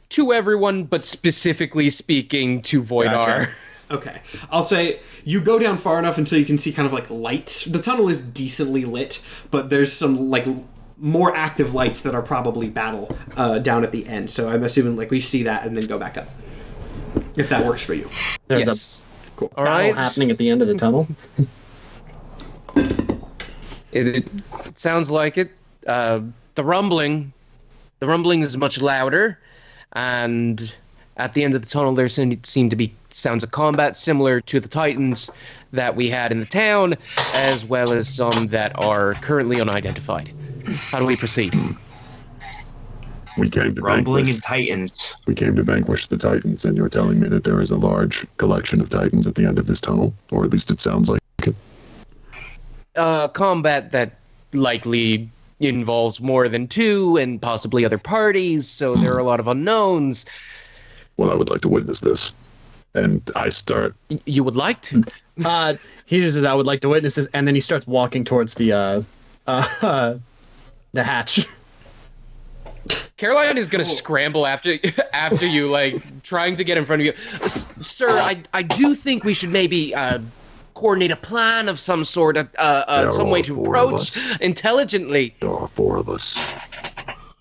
to everyone, but specifically speaking to Voidar. Gotcha. Okay. I'll say you go down far enough until you can see kind of lights. The tunnel is decently lit, but there's some more active lights that are probably battle down at the end. So I'm assuming we see that and then go back up. If that works for you. There's Cool. a battle happening at the end of the tunnel. It sounds like it. The rumbling is much louder, and at the end of the tunnel there seem to be sounds of combat similar to the Titans that we had in the town, as well as some that are currently unidentified. How do we proceed? We came to Rumbling vanquish. and Titans. We came to vanquish the Titans, and you're telling me that there is a large collection of Titans at the end of this tunnel, or at least it sounds like it. Combat that likely involves more than two and possibly other parties, so there are a lot of unknowns. Well, I would like to witness this. And I start... You would like to? He just says, I would like to witness this, and then he starts walking towards the hatch. Caroline is going to scramble after you, trying to get in front of you. Sir, I do think we should maybe coordinate a plan of some sort, some way to approach intelligently. There are 4 of us.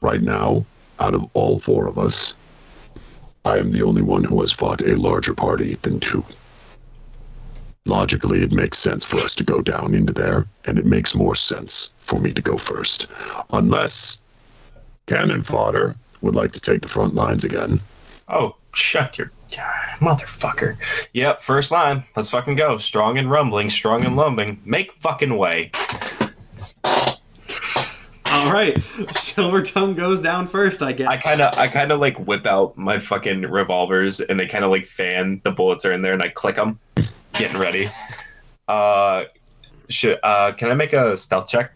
Right now, out of all 4 of us, I am the only one who has fought a larger party than 2. Logically, it makes sense for us to go down into there, and it makes more sense for me to go first. Unless Cannon Fodder would like to take the front lines again. Oh, shut your motherfucker. Yep, first line. Let's fucking go. Strong and rumbling, strong and lumbing. Make fucking way. All right, Silver Tongue goes down first, I guess. I kind of whip out my fucking revolvers, and they kind of fan the bullets are in there, and I click them, getting ready. Can I make a stealth check?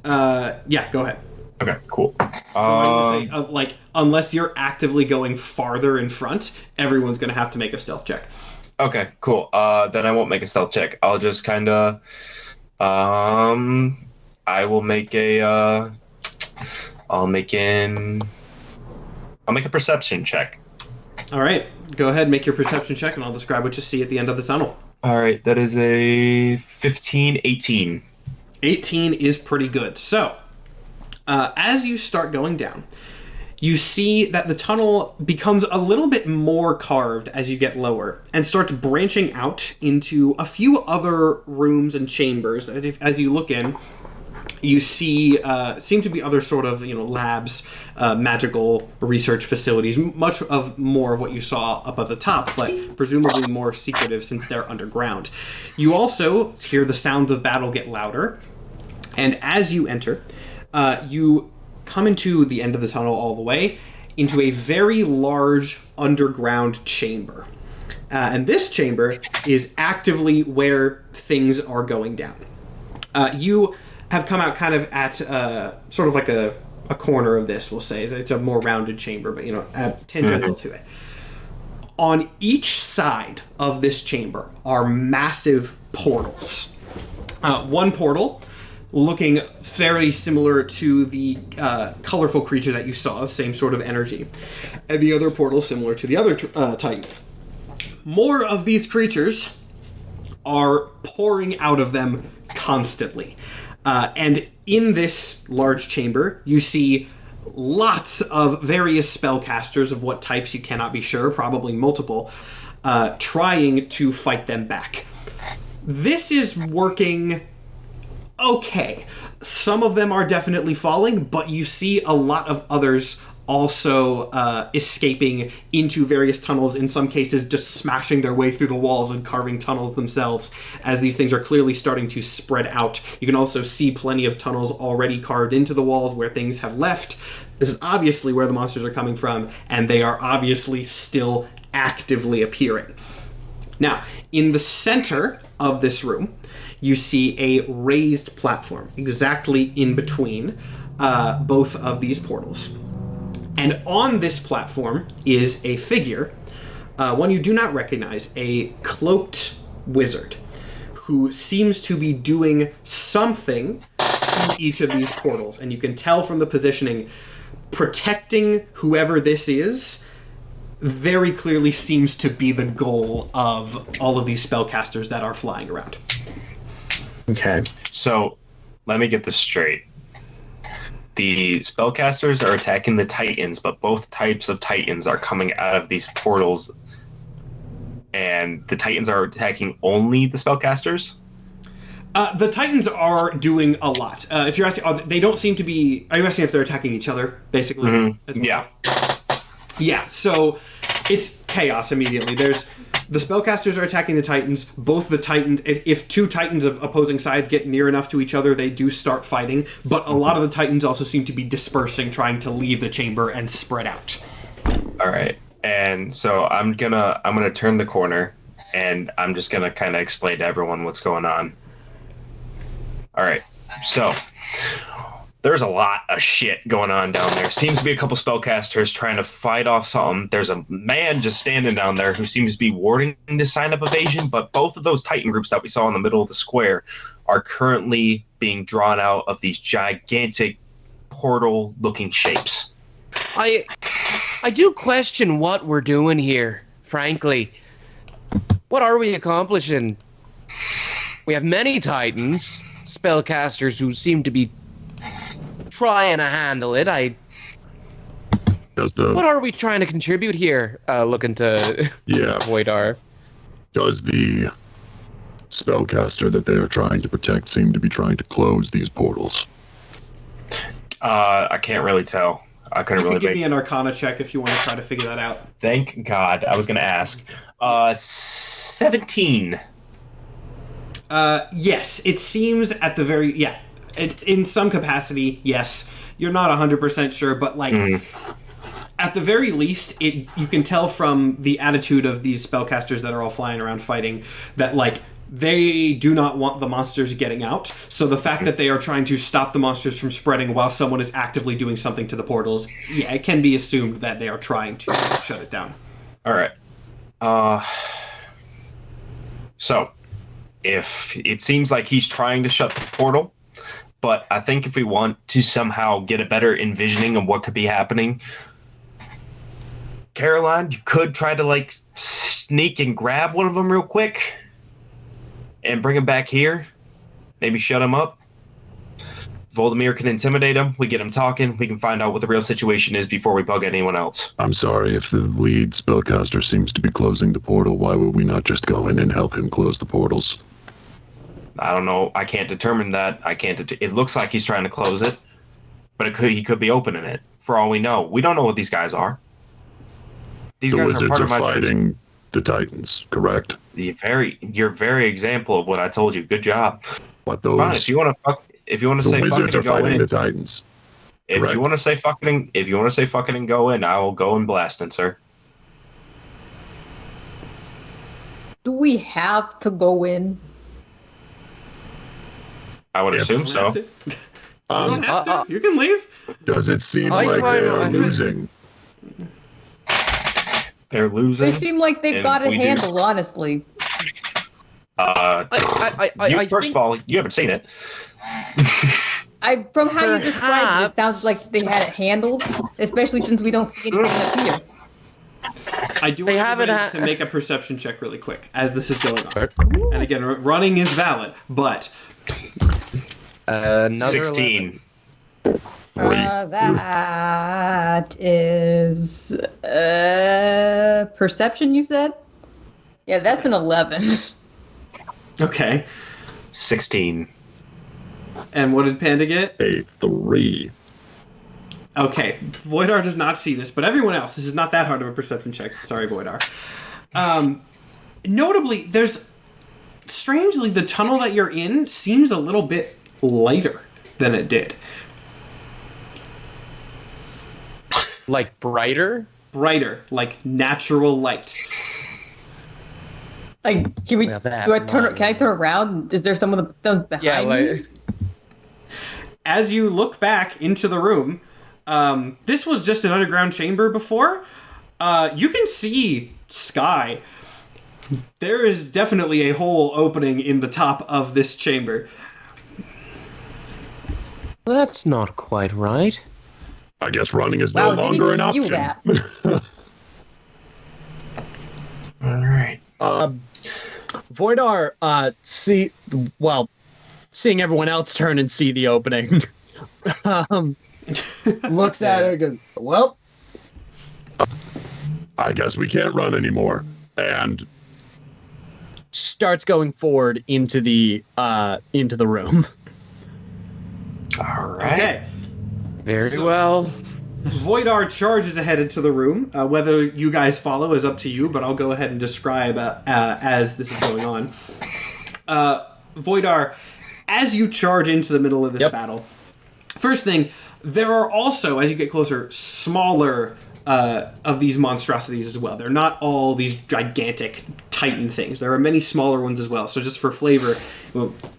Yeah, go ahead. Okay, cool. I'm gonna say, unless you're actively going farther in front, everyone's gonna have to make a stealth check. Okay, cool. Then I won't make a stealth check. I'll just kind of, I will make a, I'll make in I'll make a perception check. All right, go ahead, make your perception check, and I'll describe what you see at the end of the tunnel. All right, that is a 15, 18. 18 is pretty good. So, as you start going down, you see that the tunnel becomes a little bit more carved as you get lower and starts branching out into a few other rooms and chambers. As you look in, you see seem to be other sort of labs, magical research facilities, much of more of what you saw up at the top, but presumably more secretive since they're underground. You also hear the sounds of battle get louder, and as you enter, you come into the end of the tunnel all the way into a very large underground chamber. And this chamber is actively where things are going down. You have come out kind of at sort of like a corner of this, we'll say. It's a more rounded chamber, but tangential to it. On each side of this chamber are massive portals. One portal looking fairly similar to the colorful creature that you saw, the same sort of energy. And the other portal similar to the other Titan. More of these creatures are pouring out of them constantly. And in this large chamber, you see lots of various spellcasters of what types you cannot be sure, probably multiple, trying to fight them back. This is working okay. Some of them are definitely falling, but you see a lot of others also escaping into various tunnels, in some cases just smashing their way through the walls and carving tunnels themselves, as these things are clearly starting to spread out. You can also see plenty of tunnels already carved into the walls where things have left. This is obviously where the monsters are coming from, and they are obviously still actively appearing. Now, in the center of this room, you see a raised platform exactly in between both of these portals. And on this platform is a figure, one you do not recognize, a cloaked wizard, who seems to be doing something to each of these portals. And you can tell from the positioning, protecting whoever this is very clearly seems to be the goal of all of these spellcasters that are flying around. Okay. So, let me get this straight. The spellcasters are attacking the Titans, but both types of Titans are coming out of these portals. And the Titans are attacking only the spellcasters? The Titans are doing a lot. If you're asking, they don't seem to be... Are you asking if they're attacking each other, basically? Mm-hmm. As well? Yeah. Yeah, so it's chaos immediately. The spellcasters are attacking the Titans. Both the Titans... If two Titans of opposing sides get near enough to each other, they do start fighting. But a lot of the Titans also seem to be dispersing, trying to leave the chamber and spread out. All right. And so I'm gonna turn the corner, and I'm just gonna kind of explain to everyone what's going on. All right. So there's a lot of shit going on down there. Seems to be a couple spellcasters trying to fight off something. There's a man just standing down there who seems to be warding this sign of evasion, but both of those Titan groups that we saw in the middle of the square are currently being drawn out of these gigantic portal-looking shapes. I do question what we're doing here, frankly. What are we accomplishing? We have many Titans, spellcasters who seem to be trying to handle it. What are we trying to contribute here? Looking to Voidar. Does the spellcaster that they are trying to protect seem to be trying to close these portals? I can't really tell. I couldn't really give me an Arcana check if you want to try to figure that out. Thank God. I was going to ask. 17. Yes, it seems at the very... Yeah, in some capacity, yes. You're not 100% sure, but at the very least, you can tell from the attitude of these spellcasters that are all flying around fighting that, they do not want the monsters getting out. So the fact that they are trying to stop the monsters from spreading while someone is actively doing something to the portals, yeah, it can be assumed that they are trying to shut it down. All right. So, if it seems like he's trying to shut the portal, but I think if we want to somehow get a better envisioning of what could be happening, Caroline, you could try to like sneak and grab one of them real quick and bring him back here. Maybe shut him up. Voldemir can intimidate him. We get him talking. We can find out what the real situation is before we bug anyone else. I'm sorry, if the lead spellcaster seems to be closing the portal, why would we not just go in and help him close the portals? I don't know. I can't determine that. It looks like he's trying to close it, but he could be opening it. For all we know, we don't know what these guys are. These The guys wizards part are of my fighting the Titans, correct? Your very example of what I told you. Good job. What those? Fine, if you want to the say wizards fucking are go fighting in. the Titans. If correct? you want to say fucking and go in, I will go and blast it, sir. Do we have to go in? I would If- assume so. You don't have to. You can leave. Does it seem I like find- they are I- losing? They're losing. They seem like they've And got it we do- handled, honestly. First think- of all, you haven't seen it. From how you described it, it sounds Perhaps. like they had it handled, especially since we don't see anything up here. I do They want have it everybody at- to make a perception check really quick as this is going on. And again, running is valid, but Another 16. That is perception, you said? Yeah, that's an 11. okay. 16. And what did Panda get? A 3. Okay, Voidar does not see this, but everyone else, this is not that hard of a perception check. Sorry, Voidar. Notably, strangely, the tunnel that you're in seems a little bit lighter than it did. like brighter. Brighter, like natural light. Like, can we? Yeah, that Do I turn? one. Can I turn around? Is there someone behind Yeah, me? like As you look back into the room, this was just an underground chamber before. You can see sky. There is definitely a hole opening in the top of this chamber. that's not quite right. I guess running is Wow, no they longer an didn't even option. knew that. All right. Voidar, seeing everyone else turn and see the opening, looks at it and goes, well, I guess we can't run anymore. And starts going forward into the room. All right. Okay. Very well. Voidar charges ahead into the room. Whether you guys follow is up to you, but I'll go ahead and describe as this is going on. Voidar, as you charge into the middle of this battle, first thing, there are also, as you get closer, smaller of these monstrosities as well. They're not all these gigantic titan things. There are many smaller ones as well. So just for flavor,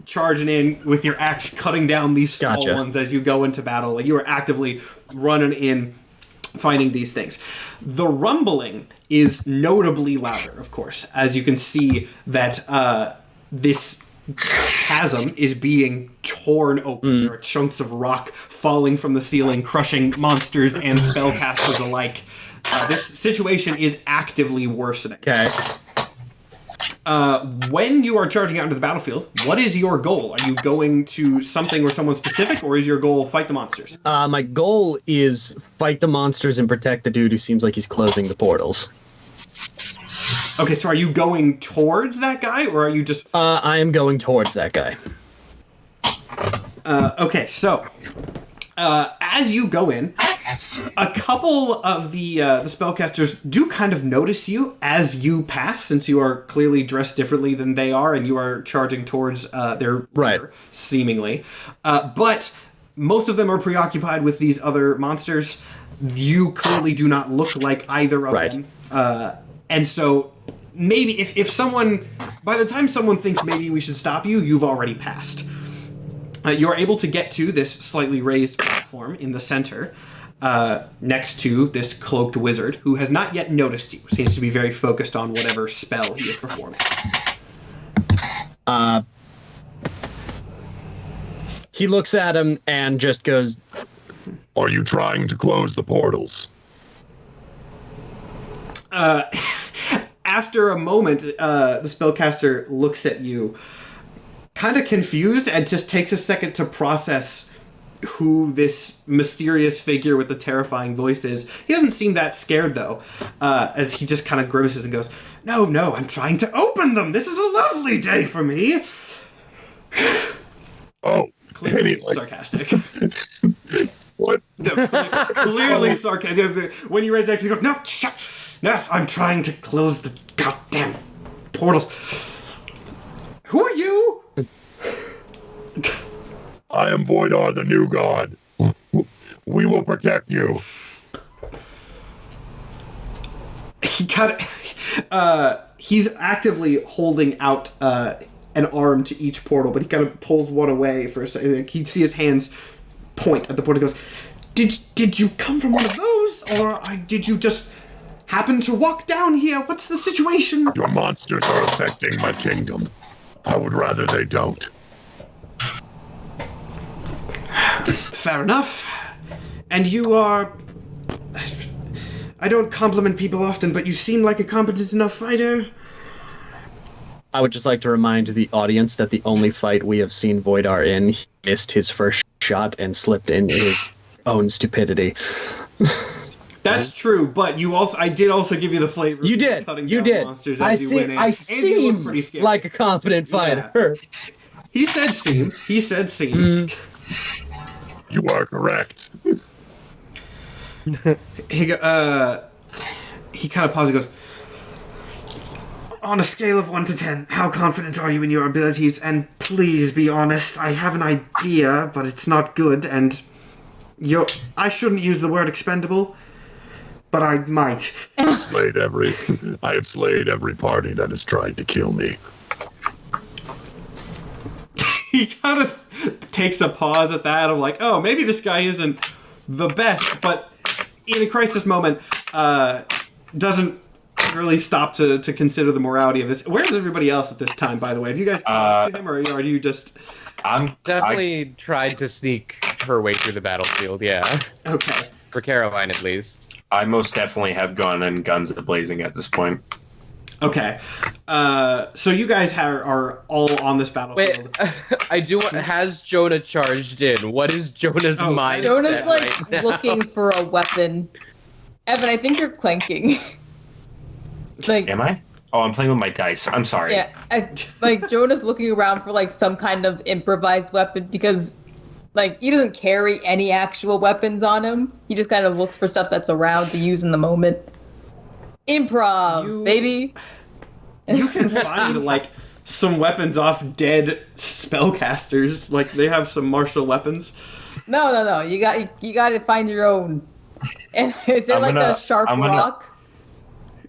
charging in with your axe, cutting down these small ones as you go into battle. Like, you are actively running in, finding these things. The rumbling is notably louder, of course, as you can see that this chasm is being torn open. There are chunks of rock falling from the ceiling, crushing monsters and spellcasters alike. This situation is actively worsening. Okay. When you are charging out into the battlefield, what is your goal? Are you going to something or someone specific, or is your goal fight the monsters? My goal is fight the monsters and protect the dude who seems like he's closing the portals. Okay, so are you going towards that guy, or are you just... I am going towards that guy. Okay, so as you go in, a couple of the spellcasters do kind of notice you as you pass, since you are clearly dressed differently than they are, and you are charging towards their leader, seemingly. But most of them are preoccupied with these other monsters. You clearly do not look like either of them. And so maybe if someone, by the time someone thinks maybe we should stop you, you've already passed. You're able to get to this slightly raised platform in the center, next to this cloaked wizard, who has not yet noticed you. Seems to be very focused on whatever spell he is performing. He looks at him and just goes, are you trying to close the portals? After a moment, the spellcaster looks at you, kind of confused, and just takes a second to process who this mysterious figure with the terrifying voice is. He doesn't seem that scared, though, as he just kind of grimaces and goes, No, I'm trying to open them. This is a lovely day for me. Oh, Clearly sarcastic. what? No, clearly sarcastic. When you raise X, he goes, No, shut. Yes, I'm trying to close the goddamn portals. Who are you? I am Voidar, the new god. We will protect you. He he's actively holding out an arm to each portal, but he kind of pulls one away for a second. Like, you see his hands point at the portal and goes, Did you come from one of those? Or did you just happen to walk down here? What's the situation? Your monsters are affecting my kingdom. I would rather they don't. Fair enough. And you are... I don't compliment people often, but you seem like a competent enough fighter. I would just like to remind the audience that the only fight we have seen Voidar in, he missed his first shot and slipped in his own stupidity. That's true, but I did also give you the flavor. You did. Cutting You down did. monsters I as you went in. I And you look pretty seem scared. like a confident fighter. Yeah. He said seem. You are correct. He kind of pauses and goes, On a scale of 1 to 10, how confident are you in your abilities? And please be honest, I have an idea, but it's not good, and I shouldn't use the word expendable, but I might. I have slayed every party that has tried to kill me. He kind of takes a pause at that. I'm like, oh, maybe this guy isn't the best, but in a crisis moment, doesn't really stop to consider the morality of this. Where's everybody else at this time, by the way? Have you guys caught up to him, or are you just... Definitely tried to sneak her way through the battlefield, yeah. Okay. For Caroline, at least. I most definitely have gun and guns blazing at this point. Okay. So you guys are all on this battlefield. Wait, has Jonah charged in? What is Jonah's mindset? Jonah's right now? looking for a weapon. Evan, I think you're clanking. Am I? Oh, I'm playing with my dice. I'm sorry. Yeah, Jonah's looking around for some kind of improvised weapon because he doesn't carry any actual weapons on him. He just kind of looks for stuff that's around to use in the moment. Improv, baby. You can find some weapons off dead spellcasters. They have some martial weapons. No. You got to find your own. And is there a sharp rock?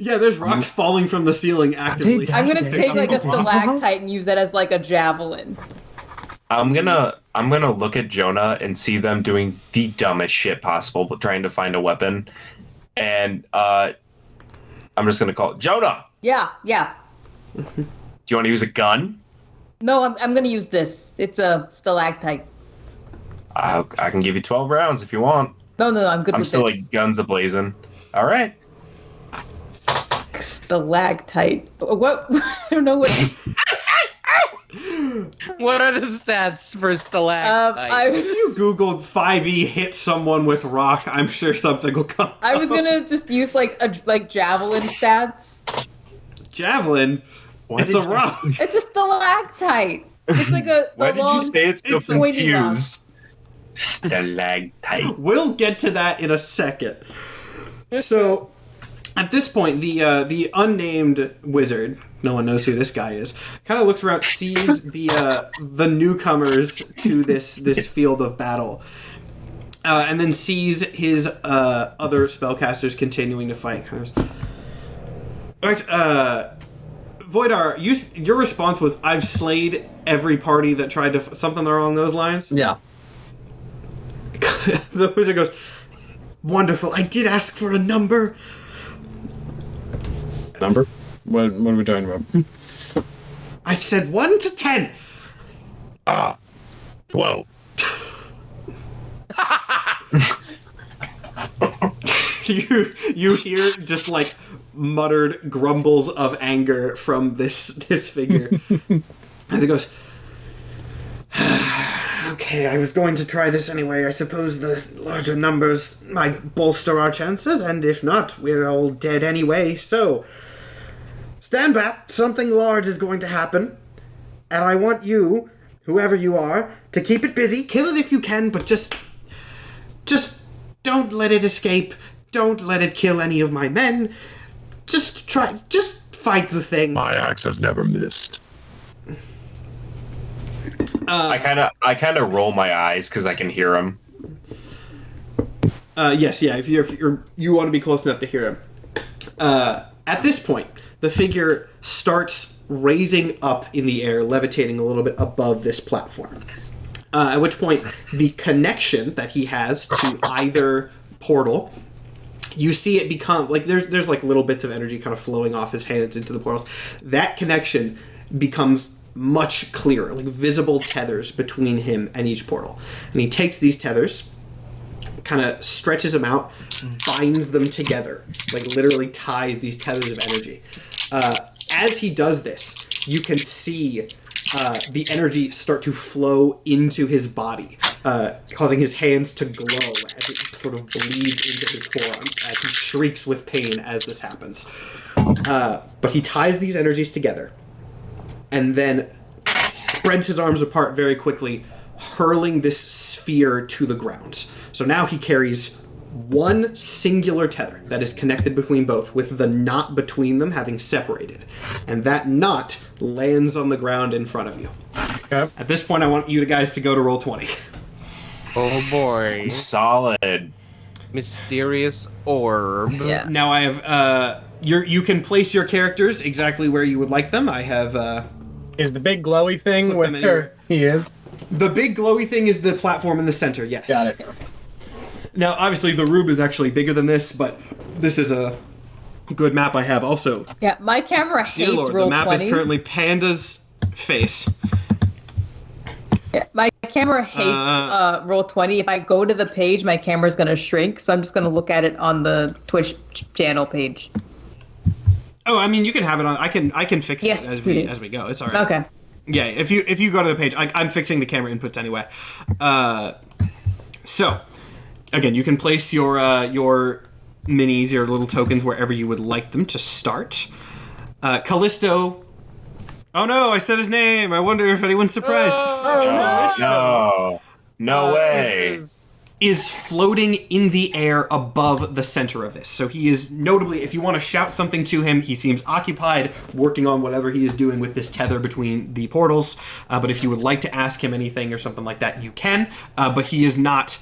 Yeah, there's rocks falling from the ceiling actively. I'm gonna take a stalactite and use that as a javelin. I'm gonna look at Jonah and see them doing the dumbest shit possible, but trying to find a weapon. And I'm just gonna call it Jonah. Yeah. Do you want to use a gun? No, I'm gonna use this. It's a stalactite. I can give you 12 rounds if you want. No, I'm good with this. I'm still guns a-blazing. All right. Stalactite. What? I don't know what... What are the stats for stalactite? If you Googled 5e hit someone with rock, I'm sure something will come I was gonna just use javelin stats. Javelin? It's a rock. It's a stalactite. It's a Why did you say it's so pointy rock. confused? Stalactite. We'll get to that in a second. So, at this point, the unnamed wizard, no one knows who this guy is, kind of looks around, sees the newcomers to this field of battle, and then sees his other spellcasters continuing to fight. Right, Voidar, your response was, "I've slayed every party that tried to something along those lines." Yeah. The wizard goes, "Wonderful. I did ask for a number." Number? What are we talking about? I said 1 to 10. 12. You hear just muttered grumbles of anger from this figure as he goes, okay, I was going to try this anyway. I suppose the larger numbers might bolster our chances, and if not, we're all dead anyway. So, stand back. Something large is going to happen, and I want you, whoever you are, to keep it busy. Kill it if you can, but just don't let it escape. Don't let it kill any of my men. Just fight the thing. My axe has never missed. I kind of roll my eyes because I can hear him. Yes, yeah. If you want to be close enough to hear him. At this point, the figure starts raising up in the air, levitating a little bit above this platform. At which point, the connection that he has to either portal, you see it become like there's like little bits of energy kind of flowing off his hands into the portals. That connection becomes much clearer, like visible tethers between him and each portal. And he takes these tethers, kind of stretches them out, binds them together, like literally ties these tethers of energy. As he does this, you can see the energy start to flow into his body, causing his hands to glow as it sort of bleeds into his forearms as he shrieks with pain as this happens. But he ties these energies together and then spreads his arms apart very quickly, hurling this sphere to the ground. So now he carries one singular tether that is connected between both, with the knot between them having separated. And that knot lands on the ground in front of you. Okay. At this point, I want you guys to go to roll 20. Oh boy. Solid. Mysterious orb. Yeah. Now I have, you can place your characters exactly where you would like them. I have, Is the big glowy thing Put them where he is? the big glowy thing is the platform in the center, yes. Got it. Now, obviously, the Rube is actually bigger than this, but this is a good map I have also. Yeah, my camera Dear hates Lord, roll the map 20. is currently Panda's face. Yeah, my camera hates roll 20. If I go to the page, my camera's going to shrink, so I'm just going to look at it on the Twitch channel page. Oh, I mean, you can have it on. I can fix Yes, it as please. we go. It's all right. Okay. Yeah, if you go to the page, I'm fixing the camera inputs anyway. So, again, you can place your minis, your little tokens, wherever you would like them to start. Callisto. Oh no, I said his name. I wonder if anyone's surprised. Callisto No way. is floating in the air above the center of this. So he is notably, if you want to shout something to him, he seems occupied working on whatever he is doing with this tether between the portals. But if you would like to ask him anything or something like that, you can. But he is not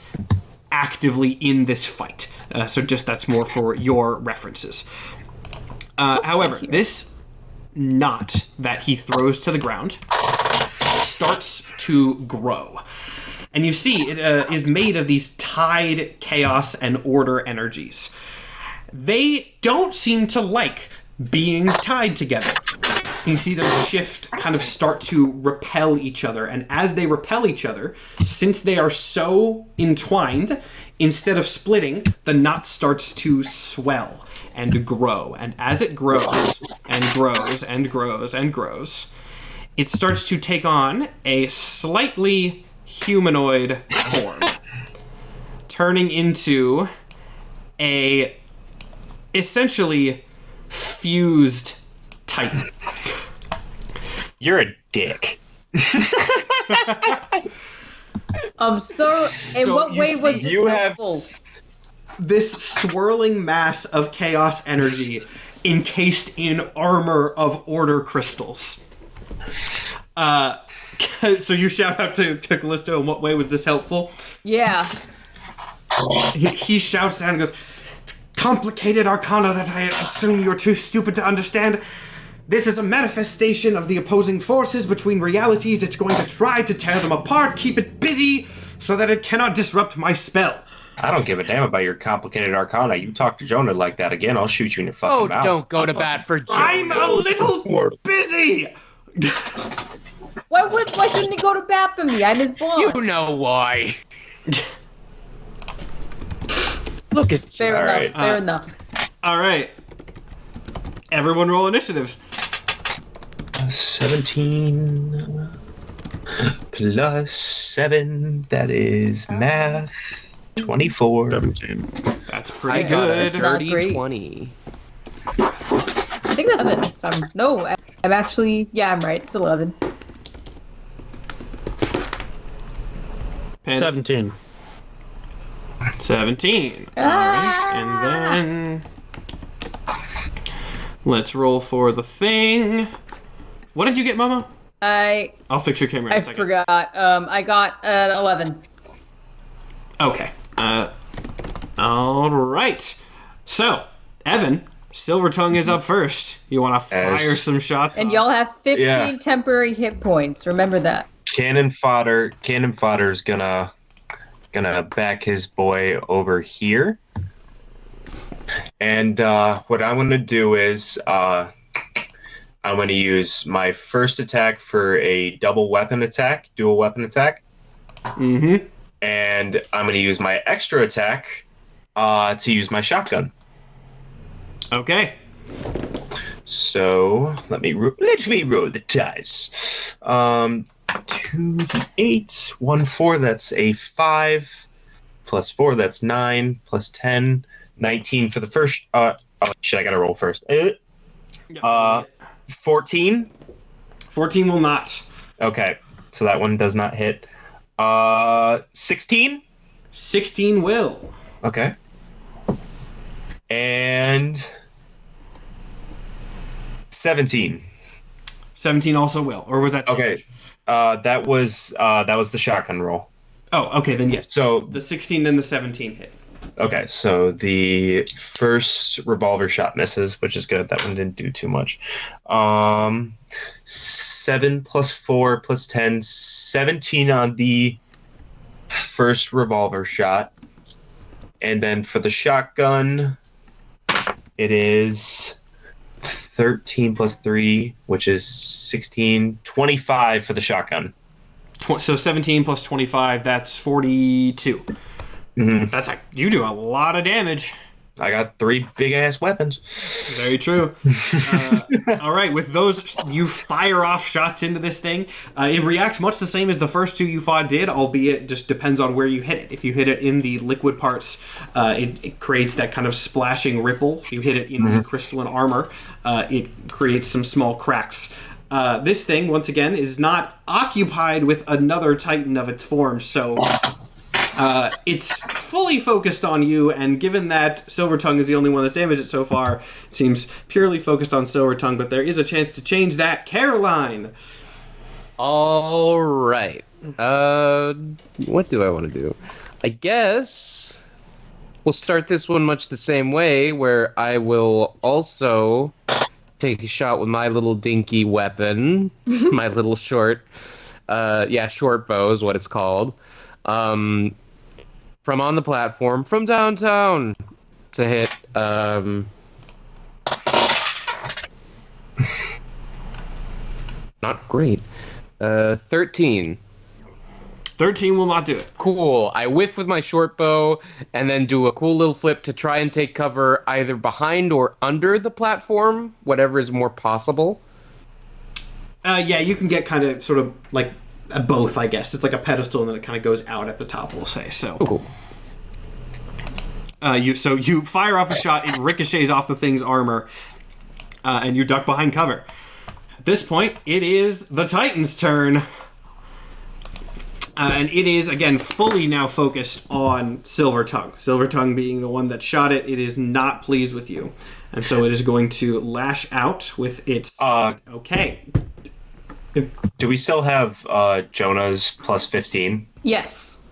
actively in this fight. So just that's more for your references. However, this knot that he throws to the ground starts to grow. And you see, it is made of these tied chaos and order energies. They don't seem to like being tied together. You see them shift, kind of start to repel each other. And as they repel each other, since they are so entwined, instead of splitting, the knot starts to swell and grow. And as it grows and grows and grows and grows, it starts to take on a slightly humanoid form, turning into a essentially fused titan. You're a dick. So in what you way was see- this you have helpful? This swirling mass of chaos energy encased in armor of order crystals. So you shout out to Callisto, in what way was this helpful? Yeah. He shouts down and goes, "Complicated arcana that I assume you're too stupid to understand. This is a manifestation of the opposing forces between realities. It's going to try to tear them apart. Keep it busy so that it cannot disrupt my spell." I don't give a damn about your complicated arcana. You talk to Jonah like that again, I'll shoot you in your fucking Oh, mouth. don't go to bat for Jonah. I'm a little busy! Why shouldn't he go to bat for me? I'm his boss. You know why. Look at you. Fair enough. Alright. Fair enough. All right. Everyone roll initiative. 17 plus 7. That is math. 24. 17. That's pretty I got a good. That's not 30, great. 20. I think that's 11. I'm actually, yeah, I'm right. It's 11. Panda. 17. 17. All right, and then let's roll for the thing. What did you get, Momo? I'll fix your camera in a I second. forgot. I got an 11. Okay. All right. So, Evan, Silvertongue is up first. You want to fire some shots? And off? y'all have 15 Yeah. temporary hit points. Remember that. Cannon fodder's gonna back his boy over here. And what I'm gonna do is I'm gonna use my first attack for a dual weapon attack. Mm-hmm. And I'm gonna use my extra attack to use my shotgun. Okay. So let me roll the dice. 2d8, 1 4. That's a 5. Plus 4. That's 9. Plus 10, 19 for the first. Oh shit! I gotta roll first. 14. 14 will not. Okay, so that one does not hit. 16. 16 will. Okay. And 17. 17 also will. Or was that? Okay. That was the shotgun roll. Oh, okay, then yes. So- the 16 and the 17 hit. Okay, so the first revolver shot misses, which is good. That one didn't do too much. 7 plus 4 plus 10, 17 on the first revolver shot. And then for the shotgun, it is 13 plus 3, which is 16, 25 for the shotgun. So 17 plus 25, that's 42. Mhm. That's like, you do a lot of damage. I got 3 big ass weapons. Very true. All right, with those, you fire off shots into this thing. It reacts much the same as the first 2 you fought did, albeit just depends on where you hit it. If you hit it in the liquid parts, it creates that kind of splashing ripple. If you hit it in the crystalline armor, it creates some small cracks. This thing, once again, is not occupied with another titan of its form, so it's fully focused on you, and given that Silvertongue is the only one that's damaged it so far, it seems purely focused on Silvertongue, but there is a chance to change that. Caroline! All right. What do I want to do? I guess we'll start this one much the same way, where I will also take a shot with my little dinky weapon, my little short bow is what it's called. From on the platform, from downtown, to hit, not great, 13. 13 will not do it. Cool. I whiff with my short bow, and then do a cool little flip to try and take cover either behind or under the platform, whatever is more possible. Yeah, you can get kind of sort of like both, I guess. It's like a pedestal, and then it kind of goes out at the top, we'll say. So, Cool. You fire off a shot, it ricochets off the thing's armor, and you duck behind cover. At this point, it is the Titan's turn. And it is, again, fully now focused on Silvertongue. Silvertongue being the one that shot it, it is not pleased with you. And so it is going to lash out with its... okay. Do we still have Jonah's plus 15? Yes.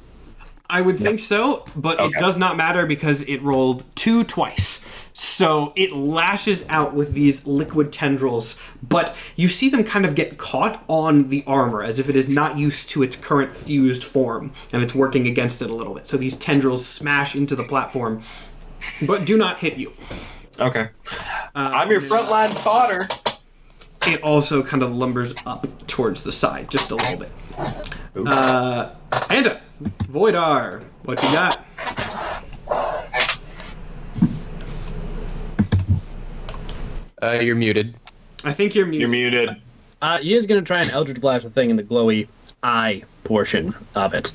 I would think so, but it does not matter because it rolled 2 twice. So it lashes out with these liquid tendrils, but you see them kind of get caught on the armor as if it is not used to its current fused form, and it's working against it a little bit. So these tendrils smash into the platform, but do not hit you. Okay. I'm your frontline fodder. It also kind of lumbers up towards the side, just a little bit. Panda, Voidar, what you got? You're muted. I think you're muted. You're muted. He is going to try and Eldritch Blast the thing in the glowy eye portion of it.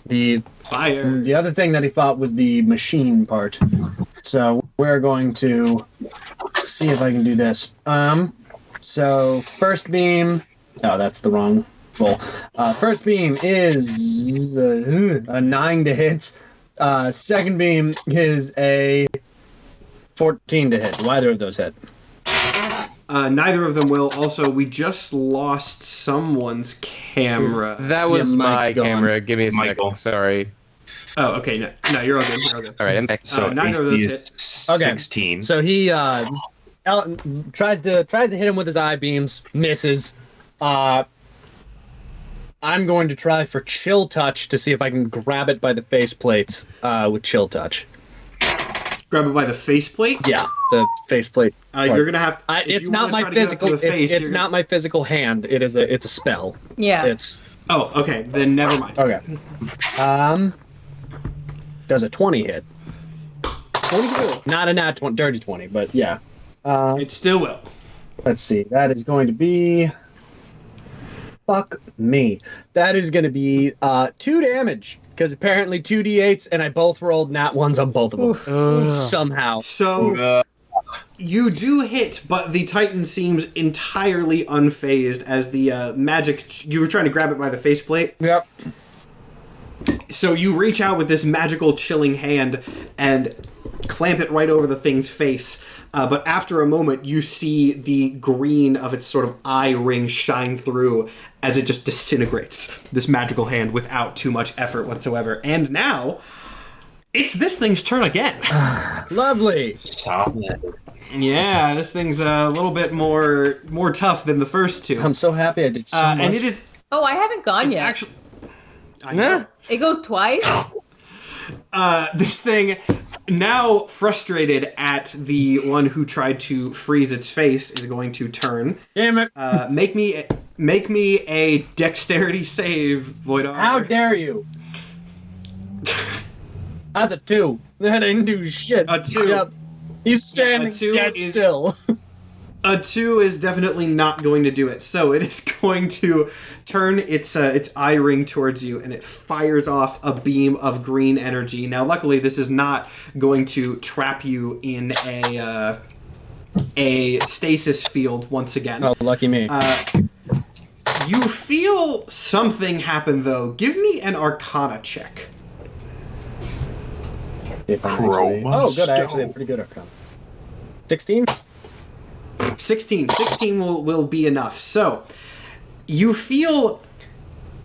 The other thing that he thought was the machine part. So we're going to see if I can do this. So first beam. Oh, that's the wrong roll. First beam is a 9 to hit. Second beam is a 14 to hit. Do either of those hit? Neither of them will. Also, we just lost someone's camera. That was my camera. Give me a Michael. second. Sorry. Oh, okay. No, you're all good. You're all good. All right, I'm back. So neither of those AC hit. is Okay. 16. So he tries to hit him with his eye beams, misses. I'm going to try for Chill Touch to see if I can grab it by the faceplate with Chill Touch. Grab it by the faceplate? Yeah, the faceplate. You're gonna have. It's not my physical. It's not my physical hand. It's a spell. Yeah. It's Oh, okay. Then never mind. okay. Does a 20 hit? 20 Not a nat 20, dirty 20, but yeah. It still will. Let's see. That is going to be. Fuck me. That is going to be 2 damage. Because apparently 2d8s, and I both rolled nat 1s on both of them. Somehow. So, you do hit, but the Titan seems entirely unfazed as the magic... You were trying to grab it by the faceplate? Yep. So you reach out with this magical chilling hand and clamp it right over the thing's face. But after a moment, you see the green of its sort of eye ring shine through as it just disintegrates this magical hand without too much effort whatsoever. And now, it's this thing's turn again. Lovely. Solid. Yeah, this thing's a little bit more tough than the first two. I'm so happy I did so much. And it is... Oh, I haven't gone yet. Actually... I know. It goes twice? This thing, now frustrated at the one who tried to freeze its face, is going to turn. Damn it. Make me a dexterity save, Voidar. How dare you? That's a 2. That didn't do shit. A 2. Yep. He's standing a 2 dead is- still. A 2 is definitely not going to do it. So it is going to turn its eye ring towards you, and it fires off a beam of green energy. Now, luckily, this is not going to trap you in a stasis field once again. Oh, lucky me. You feel something happen, though. Give me an Arcana check. If I'm Chroma oh, good. I actually stone. have pretty good Arcana. 16? 16 will be enough. So you feel,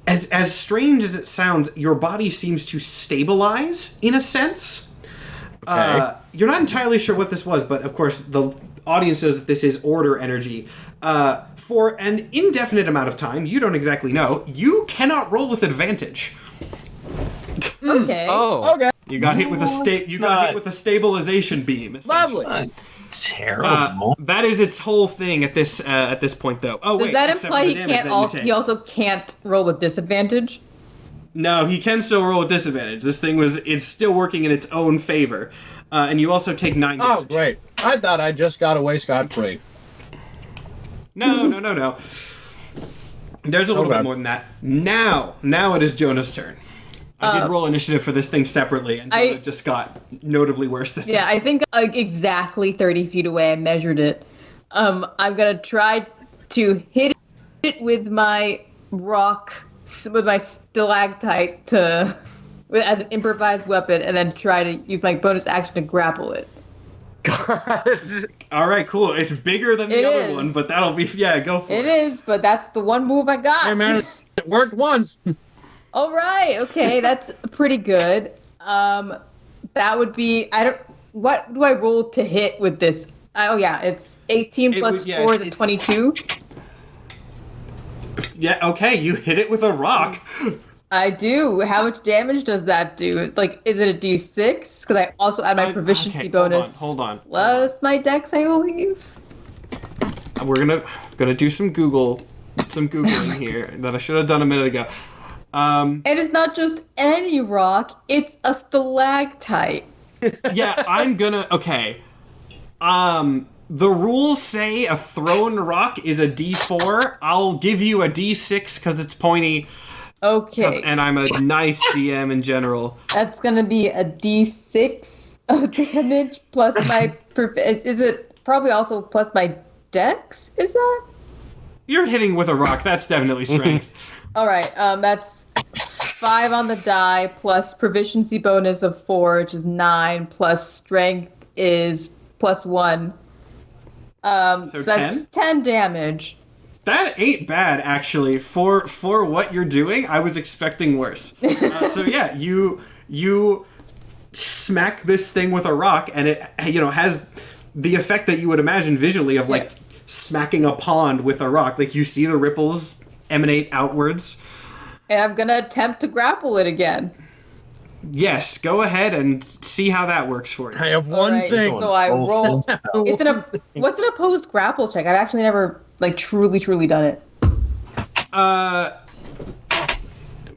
as strange as it sounds, your body seems to stabilize in a sense. Okay. You're not entirely sure what this was, but of course the audience knows that this is order energy. For an indefinite amount of time, you don't exactly know, you cannot roll with advantage. Okay. Oh. Okay. You got hit with a stabilization beam. essentially. Lovely. Terrible. That is its whole thing at this point, though. Oh, Does wait. that except imply for he the damage can't that you take. he also can't roll with disadvantage? No, he can still roll with disadvantage. This thing it's still working in its own favor. And you also take 9 damage. Oh, great. I thought I just got away scot-free. No. There's a little Okay. bit more than that. Now it is Jonah's turn. I did roll initiative for this thing separately, and Jonah just got notably worse than Yeah, I think exactly 30 feet away. I measured it. I'm gonna try to hit it with my rock, with my stalactite as an improvised weapon, and then try to use my bonus action to grapple it. All right, cool. It's bigger than the It other is. one, but that'll be go for it. It is, but that's the one move I got. Hey, man, it worked once. All right, okay, that's pretty good. That would be what do I roll to hit with this? Oh yeah, it's 18 plus 4 is 22. Yeah, okay, you hit it with a rock. I do. How much damage does that do? Like, is it a d6? Because I also add my proficiency okay, bonus. hold on. Plus my dex, I believe. We're gonna do some Googling here that I should have done a minute ago. And it's not just any rock; it's a stalactite. Yeah, I'm gonna. Okay. The rules say a thrown rock is a D4. I'll give you a D6 because it's pointy. Okay. And I'm a nice DM in general. That's gonna be a D6 of damage plus my. Is it probably also plus my dex? Is that? You're hitting with a rock. That's definitely strength. All right. That's 5 on the die plus proficiency bonus of 4, which is 9, plus strength is +1. So that's 10 damage. That ain't bad, actually. For what you're doing, I was expecting worse. So yeah, you smack this thing with a rock, and it has the effect that you would imagine visually of like smacking a pond with a rock. Like you see the ripples emanate outwards. And I'm gonna attempt to grapple it again. Yes, go ahead and see how that works for you. I have one thing. So I roll. What's an opposed grapple check? I've actually never truly done it.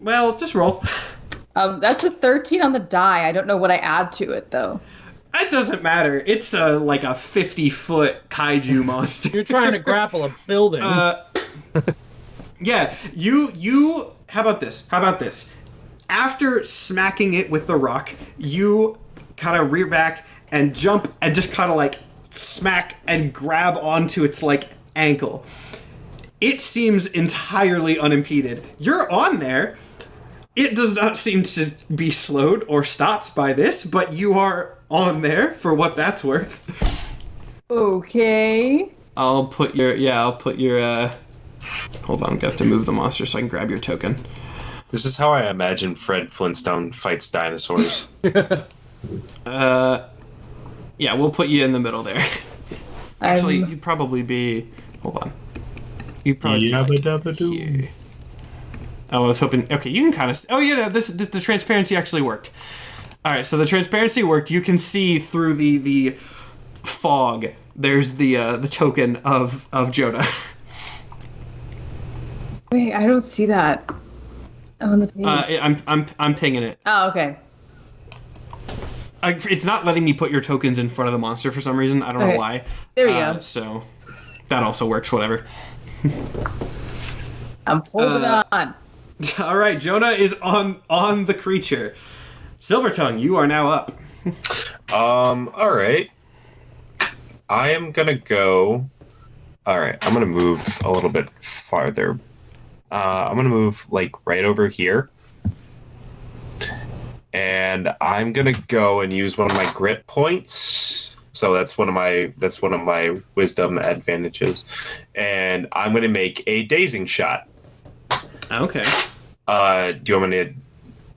Well, just roll. That's a 13 on the die. I don't know what I add to it though. It doesn't matter. It's like a 50-foot kaiju monster. You're trying to grapple a building. Yeah, you. How about this? After smacking it with the rock, you kind of rear back and jump and just kind of like smack and grab onto its like ankle. It seems entirely unimpeded. You're on there. It does not seem to be slowed or stopped by this, but you are on there for what that's worth. Okay. I'll put your hold on, I'm gonna have to move the monster so I can grab your token. This is how I imagine Fred Flintstone fights dinosaurs. Yeah, we'll put you in the middle there. Actually, you'd probably be... Hold on. You'd probably be like here. Oh, I was hoping... Okay, you can kind of... Oh, yeah, the transparency actually worked. All right, so the transparency worked. You can see through the fog. There's the token of Jonah. Wait, I don't see that on the page. I'm pinging it. Oh, okay. It's not letting me put your tokens in front of the monster for some reason. I don't know why. There we go. So that also works. Whatever. I'm holding on. All right, Jonah is on the creature. Silvertongue, you are now up. All right. I am gonna go. All right, I'm gonna move a little bit farther. I'm gonna move like right over here, and I'm gonna go and use one of my grit points. So that's one of my wisdom advantages, and I'm gonna make a dazing shot. Okay. Do you want me to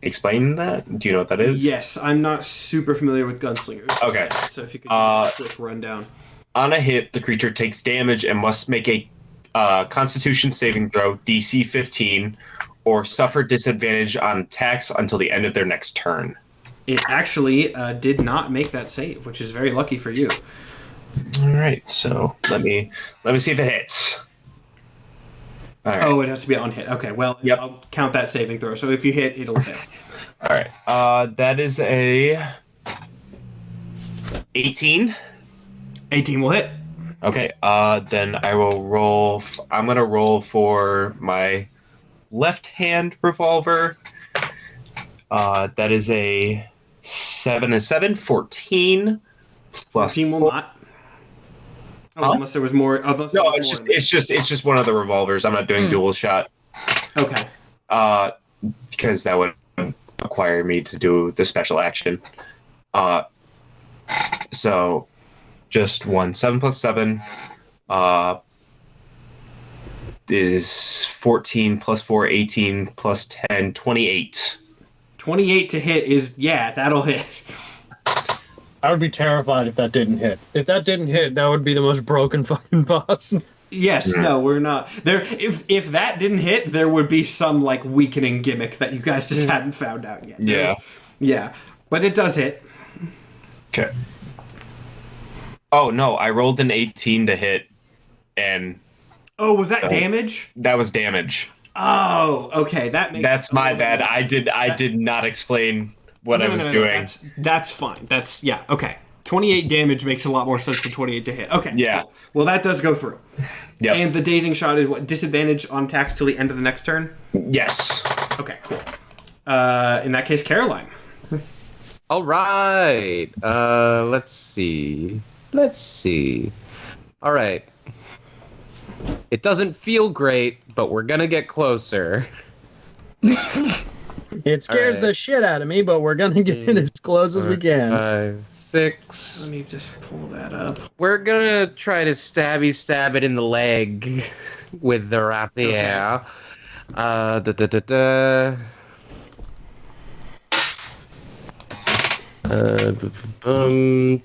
explain that? Do you know what that is? Yes, I'm not super familiar with gunslingers. Okay. So if you could do a quick rundown. On a hit, the creature takes damage and must make a Constitution saving throw, DC 15, or suffer disadvantage on attacks until the end of their next turn. It actually did not make that save, which is very lucky for you. All right, so let me see if it hits. All right. Oh, it has to be on hit. Okay, well, Yep. I'll count that saving throw. So if you hit, it'll fail. All right. That is a 18. 18 will hit. Okay. Then I will roll. I'm gonna roll for my left-hand revolver. That is a 7, 14 plus 14 will 4. not. Oh, unless there was more. No, it's just one of the revolvers. I'm not doing dual shot. Okay. Because that would require me to do the special action. So just 1. 7 plus 7 is 14 plus 4, 18 plus 10, 28. 28 to hit is, yeah, that'll hit. I would be terrified if that didn't hit. If that didn't hit, that would be the most broken fucking boss. Yes, no, we're not. There. If that didn't hit, there would be some, like, weakening gimmick that you guys just hadn't found out yet. Yeah. But it does hit. Okay. Oh, no, I rolled an 18 to hit, and... Oh, was that damage? That was damage. Oh, okay, that makes... That's my bad. I did not explain what I was doing. That's fine. Yeah, okay. 28 damage makes a lot more sense than 28 to hit. Okay. Yeah. Cool. Well, that does go through. Yep. And the dazing shot is what? Disadvantage on attacks till the end of the next turn? Yes. Okay, cool. In that case, Caroline. All right. Let's see. All right. It doesn't feel great, but we're gonna get closer. It scares Alright. the shit out of me, but we're gonna get it as close as we can. 5, 6. Let me just pull that up. We're gonna try to stab it in the leg with the rapier.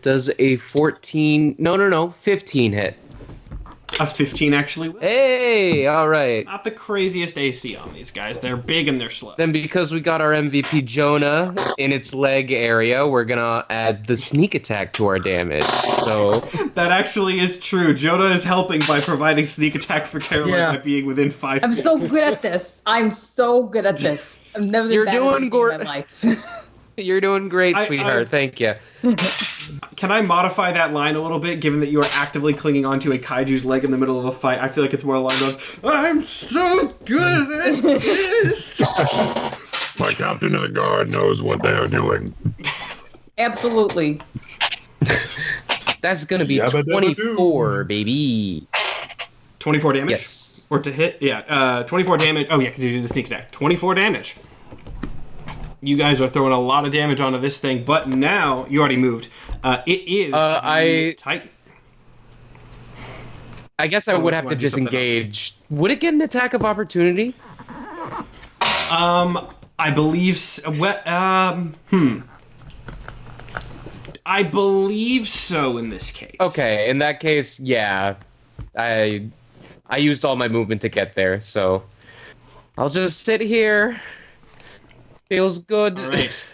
Does a 14? No, 15 hit. A 15 actually. Hey, all right. Not the craziest AC on these guys. They're big and they're slow. Then because we got our MVP Jonah in its leg area, we're gonna add the sneak attack to our damage. So That actually is true. Jonah is helping by providing sneak attack for Caroline by being within 5 I'm feet. so good at this. I've never been You're bad at doing anything in my life. you're doing great, I- sweetheart. Thank you. Can I modify that line a little bit, given that you are actively clinging onto a kaiju's leg in the middle of a fight? I feel like it's more along those, I'm so good at this! My captain of the guard knows what they are doing. Absolutely. That's gonna be Yabba dabba 24, baby. 24 damage? Yes. Or to hit? Yeah, 24 damage. Oh, yeah, because you did the sneak attack. 24 damage. You guys are throwing a lot of damage onto this thing, but now you already moved. It is the Titan. I guess I would have to disengage. Would it get an attack of opportunity? I believe. I believe so in this case. Okay, in that case, yeah. I used all my movement to get there, so I'll just sit here. Feels good. All right.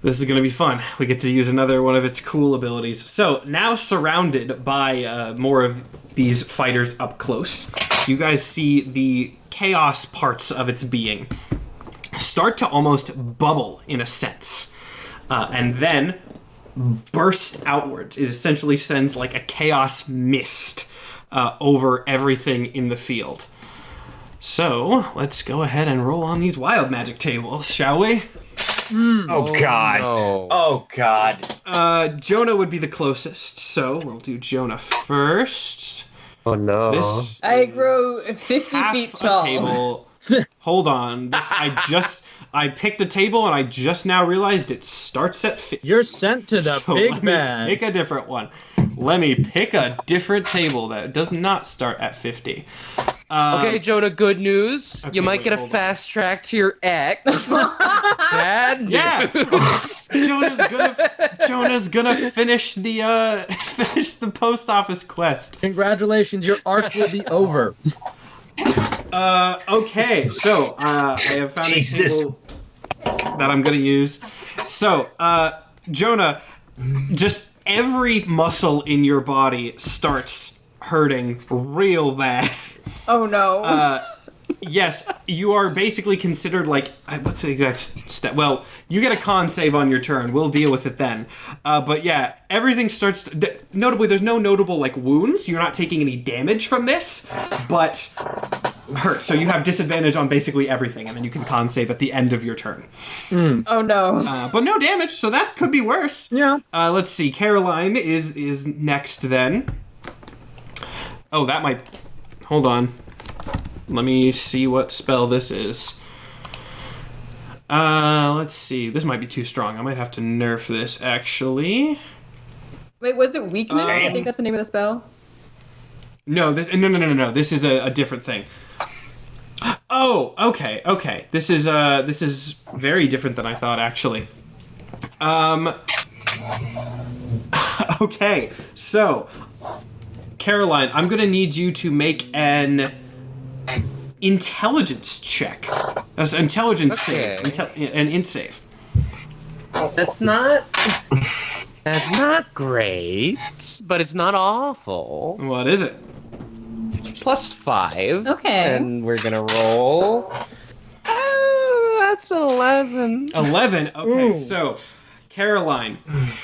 This is going to be fun. We get to use another one of its cool abilities. So, now surrounded by more of these fighters up close, you guys see the chaos parts of its being start to almost bubble in a sense, and then burst outwards. It essentially sends like a chaos mist over everything in the field. So, let's go ahead and roll on these wild magic tables, shall we? Oh God. No. Oh God. Jonah would be the closest, so we'll do Jonah first. Oh no. This I grow 50 half feet a tall. table. Hold on. I picked the table and I just now realized it starts at 50. You're sent to the So big let me man. pick a different one. Let me pick a different table that does not start at 50. Okay, Jonah, good news. okay, You might wait, get a hold on. fast track to your ex. Bad news. Yeah, Jonah's gonna finish the post office quest. Congratulations, your arc will be over. Okay, so I have found Jesus. a table that I'm gonna use. So, Jonah, just every muscle in your body starts hurting real bad. Oh no. Yes, you are basically considered like, what's the exact step? Well, you get a con save on your turn. We'll deal with it then. But yeah, everything starts notably, there's no notable like wounds. You're not taking any damage from this, but hurt. So you have disadvantage on basically everything, and then you can con save at the end of your turn. Oh no. But no damage, so that could be worse. Yeah. Let's see. Caroline is next then. Oh, that might... Hold on. Let me see what spell this is. Let's see. This might be too strong. I might have to nerf this, actually. Wait, was it weakness? I think that's the name of the spell. No. This is a different thing. Oh, okay. This is very different than I thought, actually. Okay, so Caroline, I'm gonna need you to make an intelligence check. An intelligence save. An int save. That's not great, but it's not awful. What is it? +5. Okay. And we're gonna roll. That's an 11. 11. Okay, Ooh. so Caroline,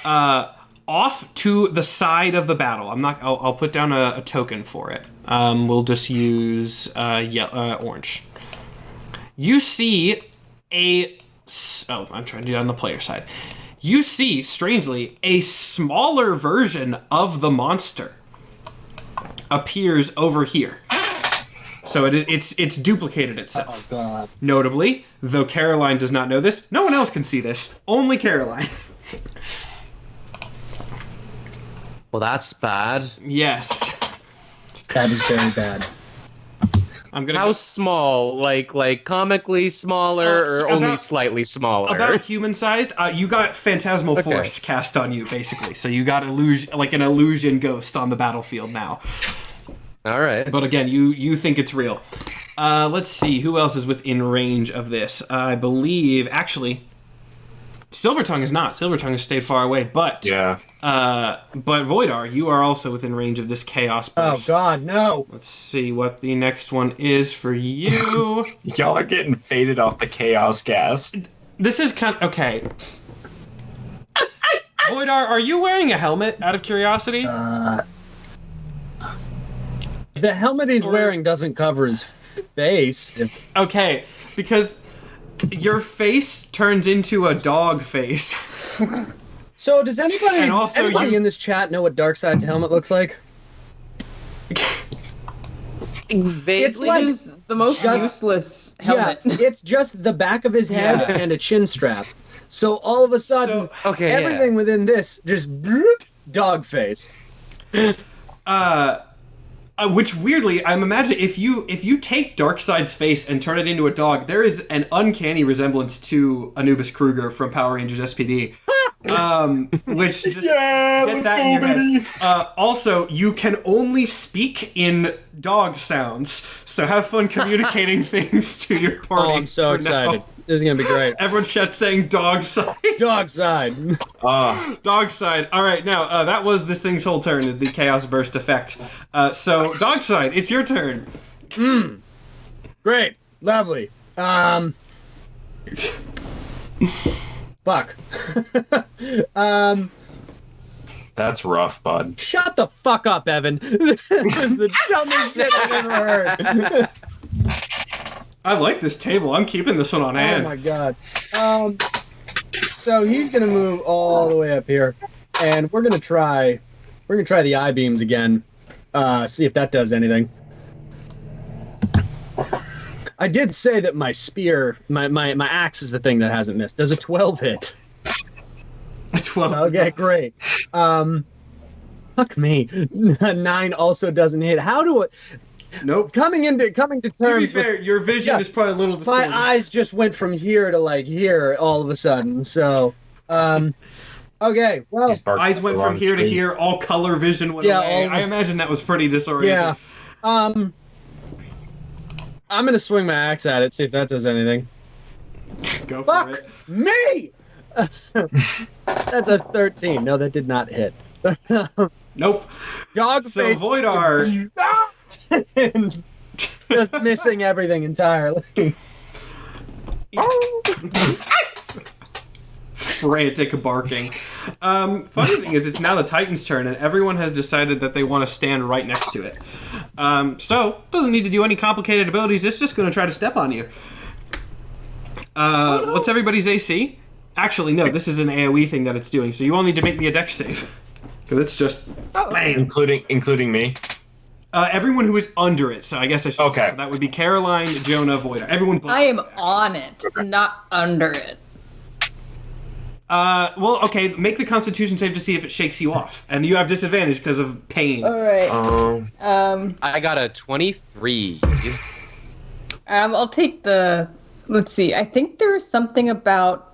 off to the side of the battle. I'll put down a token for it. We'll just use orange. You see I'm trying to do it on the player side. You see, strangely, a smaller version of the monster appears over here. So it's duplicated itself. Oh, God. Notably, though Caroline does not know this, no one else can see this. Only Caroline. Well, that's bad. Yes. That is very bad. I'm gonna How small? Like comically smaller, or only about- slightly smaller? about human-sized. You got phantasmal force cast on you, basically. So you got an illusion ghost on the battlefield now. All right. But again, you think it's real. Let's see who else is within range of this. I believe actually, Silvertongue is not. Silvertongue has stayed far away. But but Voidar, you are also within range of this chaos burst. Oh God, no! Let's see what the next one is for you. Y'all are getting faded off the chaos gas. This is okay. Voidar, are you wearing a helmet? Out of curiosity. The helmet he's wearing doesn't cover his face. Okay, because your face turns into a dog face. So does anybody, And also anybody you- in this chat know what Darkseid's helmet looks like? Vaguely. It's like The most useless helmet. Yeah, it's just the back of his head Yeah. and a chin strap. So all of a sudden, okay, everything within this just dog face. Which weirdly, I'm imagining if you take Darkseid's face and turn it into a dog, there is an uncanny resemblance to Anubis Kruger from Power Rangers SPD. Which just get that in your head. Also, you can only speak in dog sounds, so have fun communicating things to your party. Oh, I'm so for excited. now. This is gonna be great. Everyone's chat saying dog side. Darkseid. Dog side. All right, now that was this thing's whole turn, the Chaos Burst effect. So dog side, it's your turn. Great. Lovely. Fuck. That's rough, bud. Shut the fuck up, Evan. This is the dumbest shit I've ever heard. I like this table. I'm keeping this one on Oh hand. my god. So he's gonna move all the way up here, and we're gonna try the eye beams again. See if that does anything. I did say that my spear, my axe is the thing that hasn't missed. Does a 12 hit? 12. Okay, great. Fuck me. 9 also doesn't hit. How do it? Nope. Coming to To be terms fair, with, your vision Yeah. is probably a little my distorted. eyes just went from here to like here all of a sudden. So, okay. Well, He's barking Eyes went at the from wrong here to tree. here. All color vision went Yeah, away. all I this- imagine that was pretty disorienting. yeah. I'm gonna swing my axe at it. See if that does anything. Go for Fuck it. me. That's a 13. No, that did not hit. Nope. Dog So face. Voidar, Just missing everything entirely. frantic barking. Funny thing is, it's now the Titan's turn, and everyone has decided that they want to stand right next to it. So doesn't need to do any complicated abilities. It's just going to try to step on you. What's everybody's AC? Actually, no. This is an AOE thing that it's doing. So you all need to make me a dex save because it's just bam. Including me. Everyone who is under it. So I guess I should. Okay. Say, so that would be Caroline, Jonah, Voida. Everyone. But, I am on it, not under it. well, okay. Make the Constitution save to see if it shakes you off, and you have disadvantage because of pain. All right. I got a 23. I'll take the. Let's see. I think there was something about.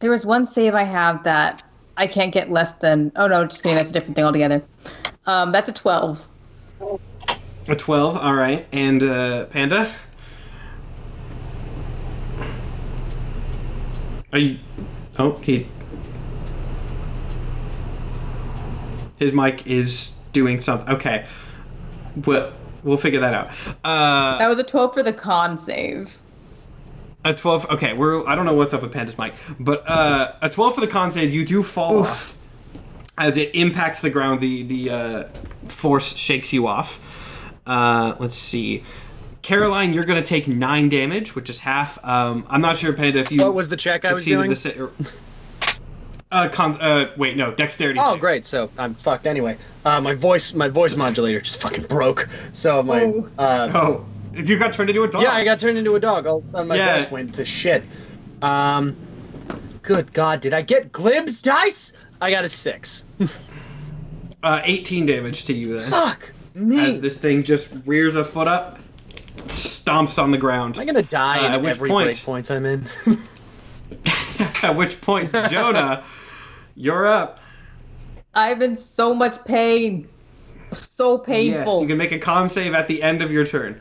There was one save I have that I can't get less than. Oh no, just kidding. That's a different thing altogether. That's a 12. A 12. All right, and Panda. Are you? Oh, his mic is doing something. Okay, we'll figure that out. That was a 12 for the con save. A 12. Okay, I don't know what's up with Panda's mic, but a 12 for the con save. You do fall off as it impacts the ground. The force shakes you off. Let's see. Caroline, you're going to take 9 damage, which is half. I'm not sure, Panda, if you. What was the check I was doing? Wait, no, dexterity. Oh, save. great. So I'm fucked anyway. My voice modulator just fucking broke. So my. You got turned into a dog. Yeah, I got turned into a dog. All of a sudden, my voice went to shit. Good God, did I get Glib's dice? I got a 6. 18 damage to you then. Fuck me. As this thing just rears a foot up, stomps on the ground. Am I gonna die at in which every point? break points I'm in? At which point, Jonah, you're up. I'm in so much pain. So painful. Yes, you can make a con save at the end of your turn.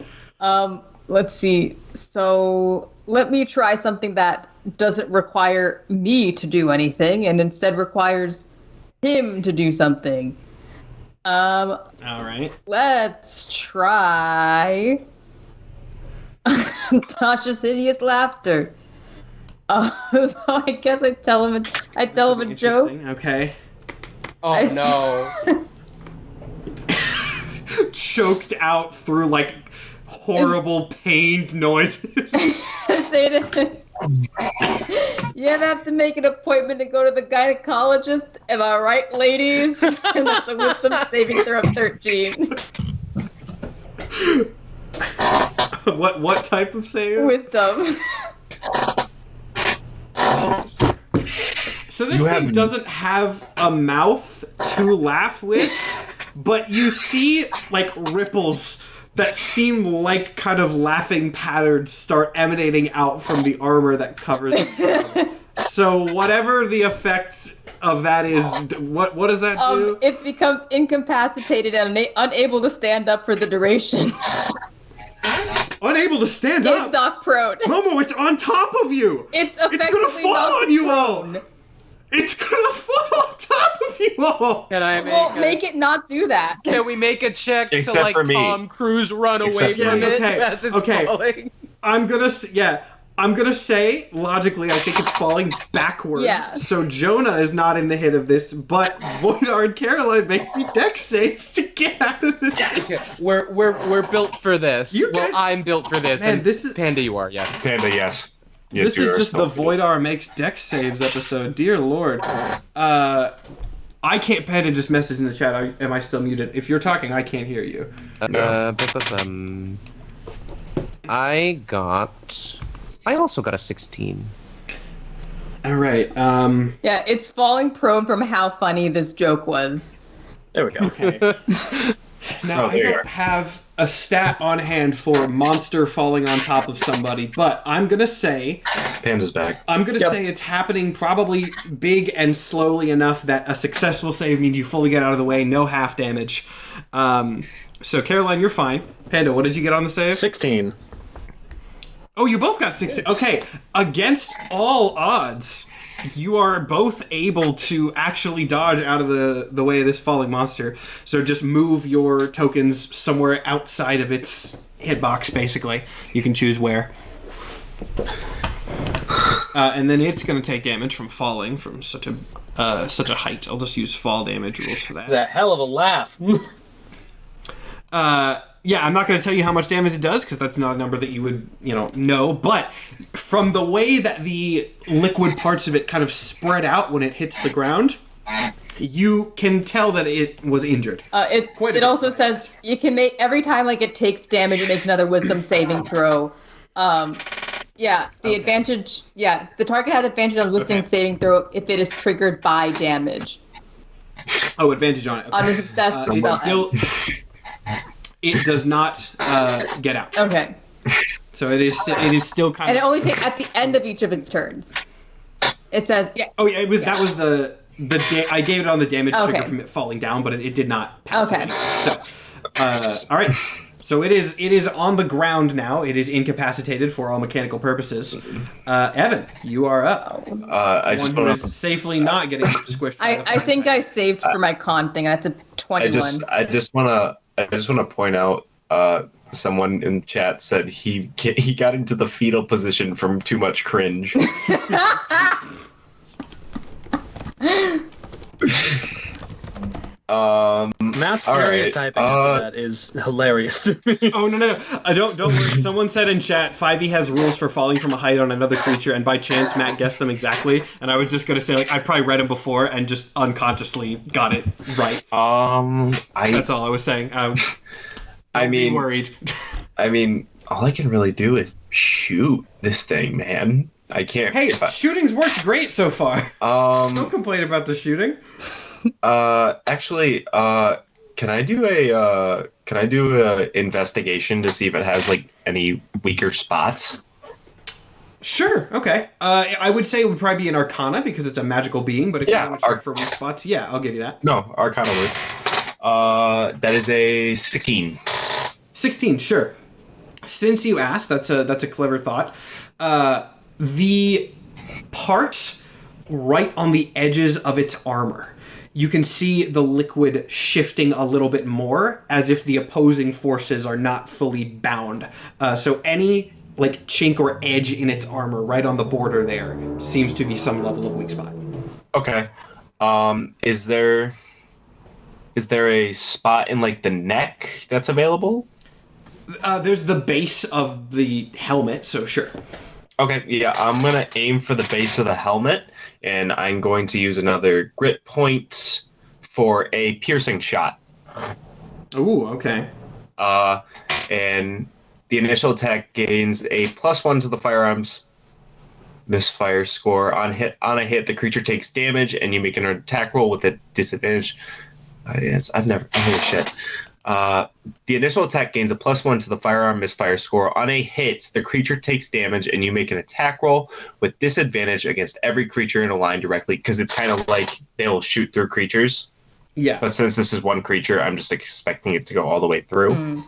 Let's see. So let me try something that doesn't require me to do anything and instead requires him to do something. All right. Let's try Tasha's hideous laughter. So I guess I tell him a joke. Okay. Oh no. Choked out through like horrible pained noises. Say to him, you ever have to make an appointment to go to the gynecologist? Am I right, ladies? And that's a wisdom saving throw of 13. What type of save? Wisdom. So this thing doesn't have a mouth to laugh with, but you see like ripples that seem like kind of laughing patterns start emanating out from the armor that covers its mouth. So whatever the effect of that is, what does that do? It becomes incapacitated and unable to stand up for the duration. Unable to stand up? It's knocked prone. Momo, it's on top of you! It's gonna fall on you all! It's gonna fall on top of you all! Can I make it not do that? Can we make a check Except to like for me. Tom Cruise run away from it as it's falling? I'm gonna say, logically, I think it's falling backwards. Yeah. So Jonah is not in the hit of this, but Voidar and Caroline make me dex saves to get out of this. Okay. We're built for this. I'm built for this. Man, and this is Panda, you are, yes. Panda, yes. This is just the Voidar makes dex saves episode. Dear Lord. I can't. Panda just messaged in the chat. Am I still muted? If you're talking, I can't hear you. I also got a 16. All right. Yeah, it's falling prone from how funny this joke was. There we go. Okay. Now, I don't have a stat on hand for monster falling on top of somebody, but I'm going to say... Panda's back. I'm going to say it's happening probably big and slowly enough that a successful save means you fully get out of the way, no half damage. So, Caroline, you're fine. Panda, what did you get on the save? 16. Oh, you both got 16. Okay, against all odds, you are both able to actually dodge out of the way of this falling monster. So just move your tokens somewhere outside of its hitbox, basically. You can choose where. And then it's going to take damage from falling from such a height. I'll just use fall damage rules for that. It's a hell of a laugh. Yeah, I'm not going to tell you how much damage it does, because that's not a number that you would, know. But from the way that the liquid parts of it kind of spread out when it hits the ground, you can tell that it was injured. It also says you can make, every time it takes damage, it makes another wisdom saving throw. Advantage, the target has advantage on wisdom saving throw if it is triggered by damage. Oh, advantage on it. Okay. On a success. It's still... It does not get out. Okay. So it is still kind of... And it only takes at the end of each of its turns. It says... Yeah. Oh, yeah, that was I gave it on the damage trigger from it falling down, but it did not pass it anyway. So, all right. So it is on the ground now. It is incapacitated for all mechanical purposes. Evan, you are up. I just want to... safely not getting squished. I think I saved for my con thing. That's a 21. I just want to point out Someone in chat said he got into the fetal position from too much cringe. Matt's all furious right, typing after that is hilarious to me. Oh no! Don't worry. Someone said in chat, 5e has rules for falling from a height on another creature, and by chance Matt guessed them exactly. And I was just gonna say, like, I probably read them before and just unconsciously got it right. That's all I was saying. I mean, be worried. I mean, all I can really do is shoot this thing, man. I can't. Hey, shooting's worked great so far. Don't complain about the shooting. Actually, can I do a investigation to see if it has like any weaker spots? Sure. Okay. I would say it would probably be an Arcana because it's a magical being. But if you want to check for weak spots, yeah, I'll give you that. No, Arcana works. That is a 16. 16. Sure. Since you asked, that's a clever thought. The parts right on the edges of its armor, you can see the liquid shifting a little bit more, as if the opposing forces are not fully bound. So any like chink or edge in its armor right on the border there seems to be some level of weak spot. Okay. Is there a spot in like the neck that's available? There's the base of the helmet, so sure. Okay, yeah, I'm going to aim for the base of the helmet, and I'm going to use another grit point for a piercing shot. Ooh, okay. And the initial attack gains a +1 to the firearms misfire score. On a hit, the creature takes damage, and you make an attack roll with a disadvantage. Holy shit. The initial attack gains a +1 to the firearm misfire score. On a hit, the creature takes damage, and you make an attack roll with disadvantage against every creature in a line directly, because it's kind of like they'll shoot through creatures. Yeah. But since this is one creature, I'm just expecting it to go all the way through.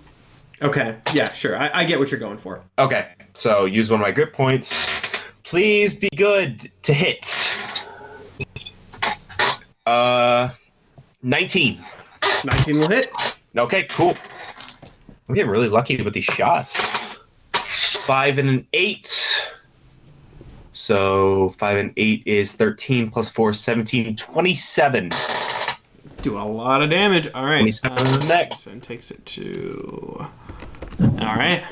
Okay. Yeah, sure. I get what you're going for. Okay. So use one of my grit points. Please be good to hit. 19. 19 will hit. Okay, cool. I'm getting really lucky with these shots. 5 and an 8. So 5 and 8 is 13 plus 4, 17, 27. Do a lot of damage. All right. 27 in the neck. And takes it to... All right.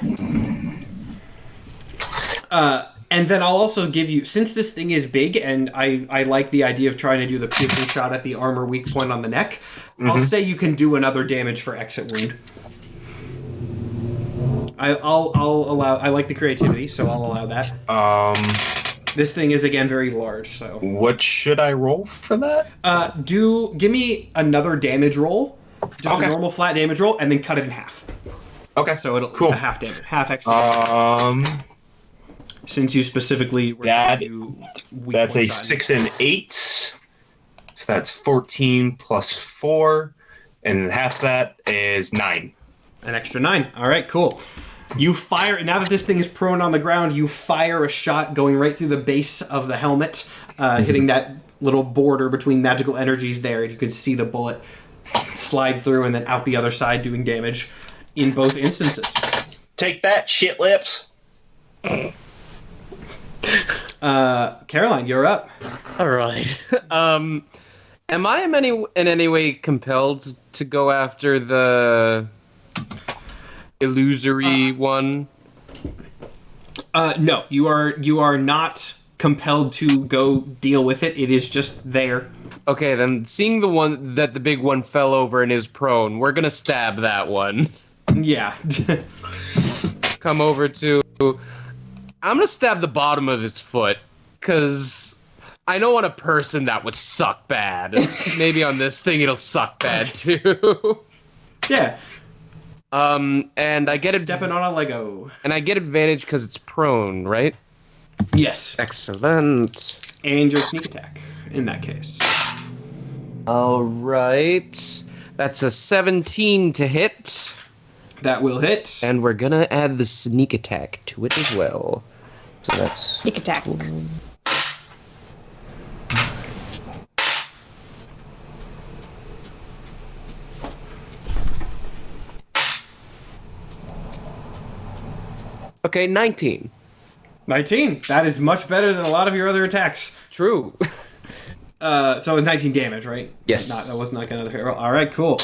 And then I'll also give you, since this thing is big, and I like the idea of trying to do the piercing shot at the armor weak point on the neck, I'll say you can do another damage for exit wound. I'll allow. I like the creativity, so I'll allow that. This thing is again very large, so. What should I roll for that? Give me another damage roll, just a normal flat damage roll, and then cut it in half. Okay, so it'll cool. A half damage, half extra. Since you specifically were that's a 6 and 8. So that's 14 plus 4, and half that is 9. An extra 9. All right, cool. You fire, now that this thing is prone on the ground, you fire a shot going right through the base of the helmet, hitting that little border between magical energies there, and you can see the bullet slide through and then out the other side doing damage in both instances. Take that, shit lips. Caroline, you're up. All right. Am I in any way compelled to go after the illusory one? No, you are not compelled to go deal with it. It is just there. Okay, then seeing the one that the big one fell over and is prone, we're gonna stab that one. Yeah. Come over to... I'm gonna stab the bottom of its foot, because I know on a person that would suck bad. Maybe on this thing it'll suck bad too. Yeah. And I get stepping on a Lego. And I get advantage because it's prone, right? Yes. Excellent. And your sneak attack in that case. All right. That's a 17 to hit. That will hit. And we're gonna add the sneak attack to it as well. So that's sneak attack. Okay, 19. 19. That is much better than a lot of your other attacks. True. So it's 19 damage, right? Yes. That was not another hit roll. All right, cool.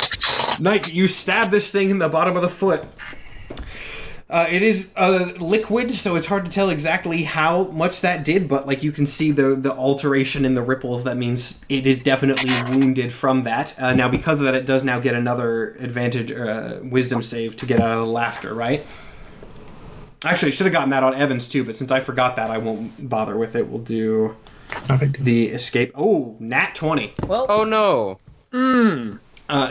You stab this thing in the bottom of the foot. It is liquid, so it's hard to tell exactly how much that did, but like you can see the alteration in the ripples. That means it is definitely wounded from that. Now, because of that, it does now get another advantage, wisdom save to get out of the laughter, right? Actually, I should have gotten that on Evans too, but since I forgot that, I won't bother with it. We'll do the escape. Oh, nat 20. Well, Oh no.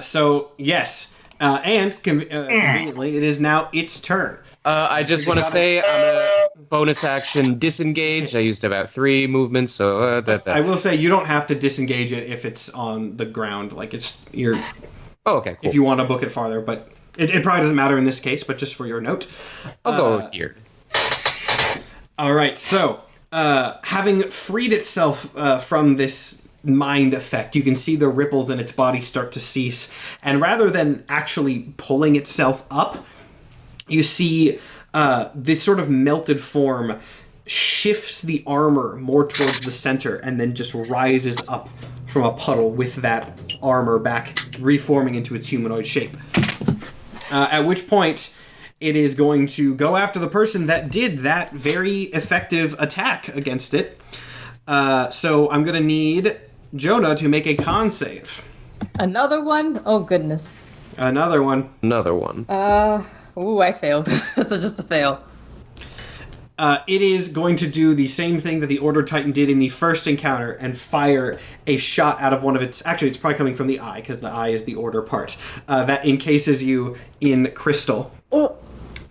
So, yes. And conveniently, it is now its turn. I just want to say I'm a bonus action disengage. I used about 3 movements, so I will say you don't have to disengage it if it's on the ground. Like you're. Oh, okay. Cool. If you want to book it farther, but it probably doesn't matter in this case. But just for your note, I'll go here. All right. So, having freed itself from this mind effect, you can see the ripples in its body start to cease, and rather than actually pulling itself up, you see this sort of melted form shifts the armor more towards the center and then just rises up from a puddle with that armor back, reforming into its humanoid shape. At which point, it is going to go after the person that did that very effective attack against it. So I'm going to need Jonah to make a con save. another one? Oh, goodness. Another one. Another one. I failed. That's just a fail. It is going to do the same thing that the Order Titan did in the first encounter and fire a shot out of one of its... Actually, it's probably coming from the eye, because the eye is the Order part. That encases you in crystal. Oh.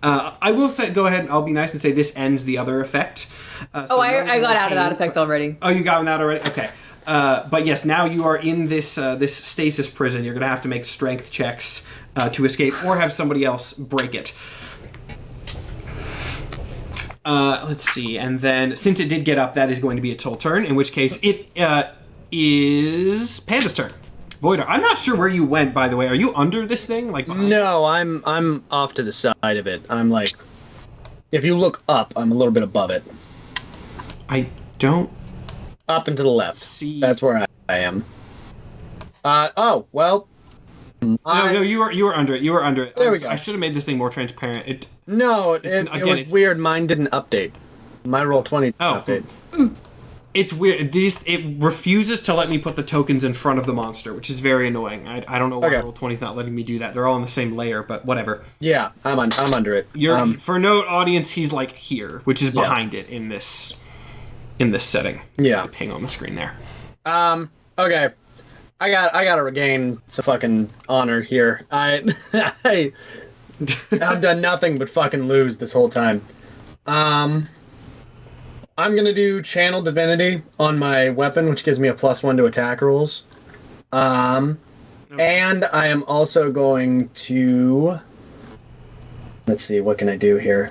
I will say, go ahead, I'll be nice and say this ends the other effect. I got out of that effect already. Oh, you got that already? Okay. But yes, now you are in this this stasis prison. You're going to have to make strength checks to escape, or have somebody else break it. Let's see, and then since it did get up, that is going to be its whole turn. In which case, it is Panda's turn. Voider, I'm not sure where you went. By the way, are you under this thing? Like behind? No, I'm off to the side of it. I'm like, if you look up, I'm a little bit above it. I don't up and to the left. see. That's where I am. Oh well. No, you were under it. You were under it. There we go. I should have made this thing more transparent. It was weird. Mine didn't update. My Roll20 didn't update. It's weird. It refuses to let me put the tokens in front of the monster, which is very annoying. I don't know why Roll20's not letting me do that. They're all on the same layer, but whatever. Yeah, I'm under it. For note audience, he's like here, which is behind it in this setting. Yeah. Ping on the screen there. Okay. I gotta regain some fucking honor here. I've done nothing but fucking lose this whole time. I'm gonna do Channel Divinity on my weapon, which gives me a +1 to attack rolls. And I am also going to... Let's see, what can I do here?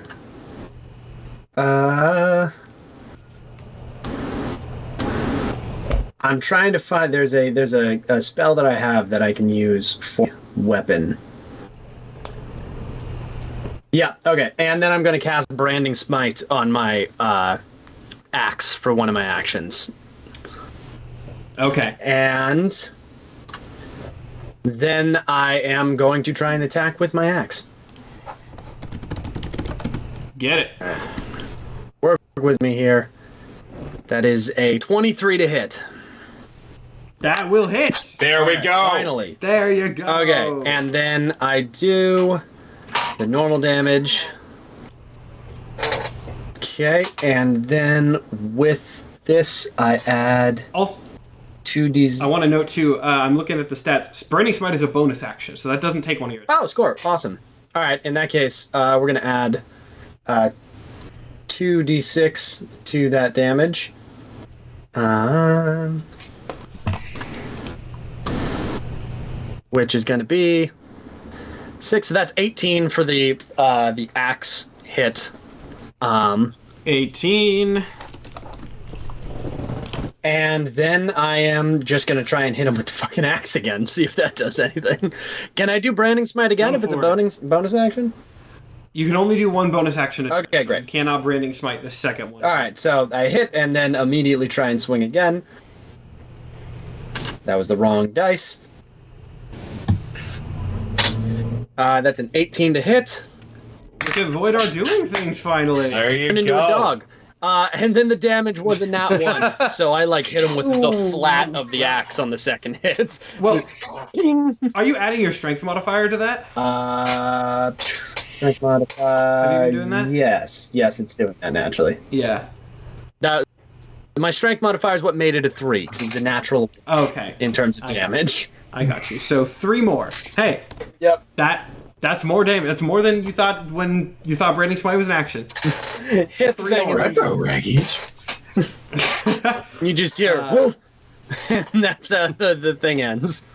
I'm trying to find... There's a spell that I have that I can use for weapon. Yeah, okay. And then I'm going to cast Branding Smite on my axe for one of my actions. Okay. And then I am going to try and attack with my axe. Get it. Work with me here. That is a 23 to hit. That will hit. There we go. Finally. There you go. Okay, and then I do the normal damage. Okay, and then with this, I add Also, 2d. I want to note too. I'm looking at the stats. Branding Smite is a bonus action, so that doesn't take one of yours. Oh, score! Awesome. All right, in that case, we're gonna add 2d6 to that damage. Which is gonna be 6. So that's 18 for the axe hit. 18. And then I am just gonna try and hit him with the fucking axe again, see if that does anything. Can I do Branding Smite again if it's a bonus action? You can only do one bonus action attack. Okay, so great. You cannot branding smite the second one. All right, so I hit and then immediately try and swing again. That was the wrong dice. That's an 18 to hit. Look at Voidar doing things finally. There you Turned into go. a dog. And then the damage was a nat 1, so I hit him with the flat of the axe on the second hit. Well, are you adding your strength modifier to that? Strength modifier. Have you been doing that? Yes, it's doing that naturally. Yeah. My strength modifier is what made it a 3, because he's a natural Okay. in terms of I got damage. I got you. So 3 more. Hey. Yep. That's more damage. That's more than you thought when you thought branding smite was an action. Hit 3 more. Retro Reggie. You just hear, whoa, and that's the thing ends.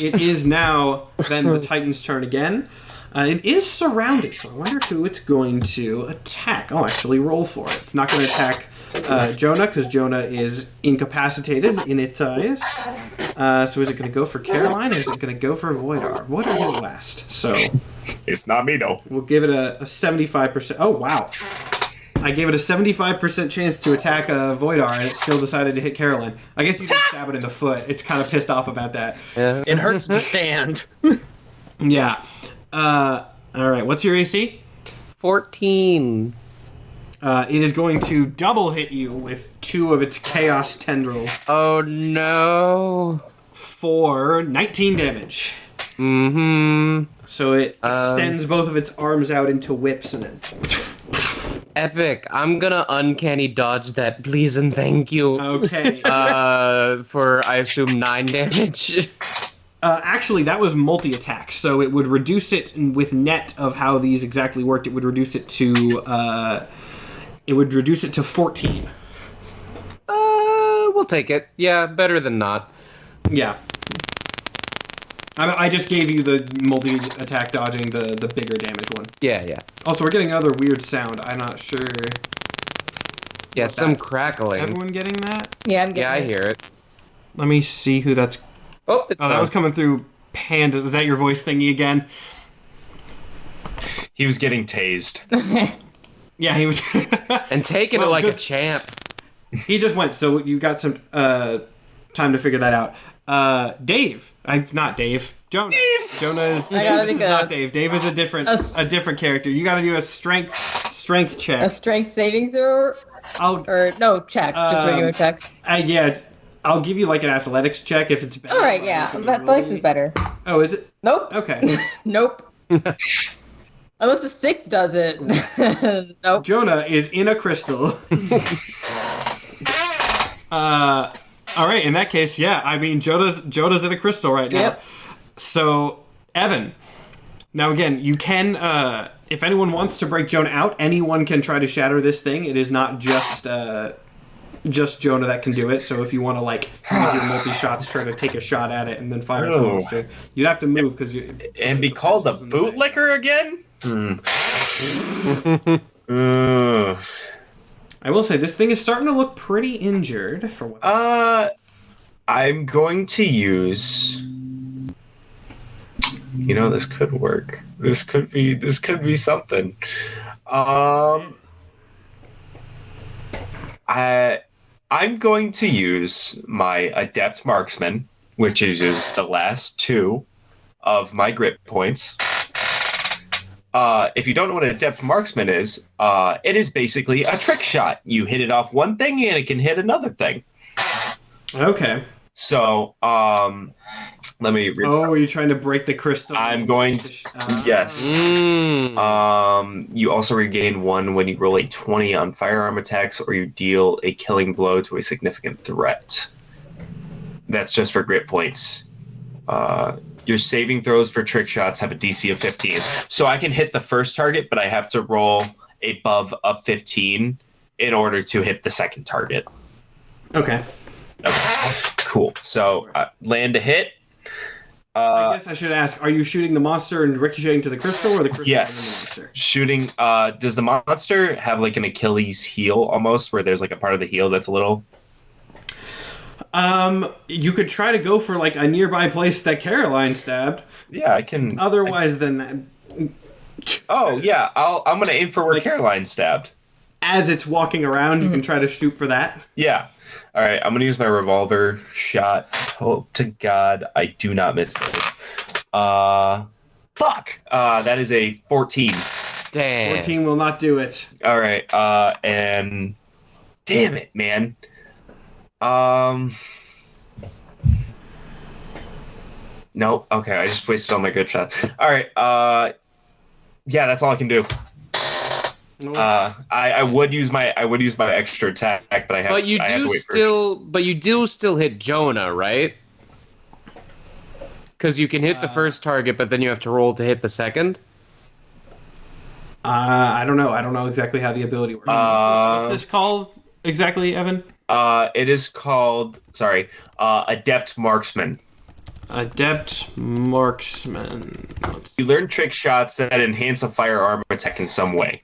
It is now then the Titan's turn again. It is surrounded, so I wonder who it's going to attack. I'll actually roll for it. It's not going to attack Jonah, because Jonah is incapacitated in its eyes. So is it going to go for Caroline, or is it going to go for Voidar? Voidar did it last, so It's not me, though. we'll give it a 75%. Oh, wow. I gave it a 75% chance to attack Voidar, and it still decided to hit Caroline. I guess you did stab it in the foot. It's kind of pissed off about that. It hurts to stand. Yeah. All right, what's your AC? 14. It is going to double hit you with 2 of its chaos tendrils Oh no. for 19 damage. Mm-hmm. So it extends both of its arms out into whips and then... Epic. I'm gonna uncanny dodge that, please and thank you. Okay. For, I assume, 9 damage. Actually, that was multi-attack, so it would reduce it with net of how these exactly worked. It would reduce it to... It would reduce it to 14. We'll take it. Yeah, better than not. Yeah. I just gave you the multi-attack dodging the bigger damage one. Yeah. Also, we're getting another weird sound. I'm not sure. Yeah, some That's- crackling. Everyone getting that? Yeah, I'm getting Yeah, I it. hear it. Let me see who that's... Oh, it's that was coming through Panda. Was that your voice thingy again? He was getting tased. Yeah, he was... and taking Well, it like good. a champ. He just went, so you got some time to figure that out. Dave. Not Dave. Jonah. Jonah is... I gotta this is think not of- Dave. Dave is a different character. You gotta do a strength A check. strength saving throw? I'll... Or, no, check. Just regular check. Yeah, I'll give you like an athletics check if it's better. Alright, yeah. Athletics is better. Oh, is it? Nope. Okay. Nope. Unless a 6 does it. Nope. Jonah is in a crystal. All right, in that case, yeah. I mean, Jonah's in a crystal right now. Yep. So, Evan. Now again, you can, if anyone wants to break Jonah out, anyone can try to shatter this thing. It is not just Jonah that can do it. So if you want to like use your multi-shots, try to take a shot at it and then fire at the Oh. monster, you'd have to move because you And be called a bootlicker again? I will say this thing is starting to look pretty injured for what. I'm going to use. You know, this could work. This could be something. I'm going to use my adept marksman, which is the last 2 of my grip points. If you don't know what an adept marksman is, it is basically a trick shot. You hit it off one thing and it can hit another thing. Okay. So, let me. Oh, are you trying to break the crystal? I'm going to. Yes. You also regain 1 when you roll a 20 on firearm attacks or you deal a killing blow to a significant threat. That's just for grit points. Your saving throws for trick shots have a DC of 15. So I can hit the first target, but I have to roll above a 15 in order to hit the second target. Okay. Okay. Cool. So land a hit. I guess I should ask: are you shooting the monster and ricocheting to the crystal, or the crystal Yes. and the monster? Shooting. Does the monster have like an Achilles heel almost, where there's like a part of the heel that's a little? You could try to go for like a nearby place that Caroline stabbed. Yeah, I can. Otherwise, than that, Oh yeah, I'm gonna aim for where Like- Caroline's stabbed. As it's walking around, you can try to shoot for that. Yeah. All right, I'm gonna use my revolver shot. Hope to God I do not miss this. Fuck. That is a 14. Damn. 14 will not do it. All right. And damn it, man. Nope. Okay, I just wasted all my good shots. All right. Yeah, that's all I can do. I would use my extra attack, but I have. But you I have do to wait still hit Jonah, right? Because you can hit the first target, but then you have to roll to hit the second. I don't know. I don't know exactly how the ability works. What's this called exactly, Evan? It is called. Sorry. Adept Marksman. Adept Marksman. You learn trick shots that enhance a firearm attack in some way.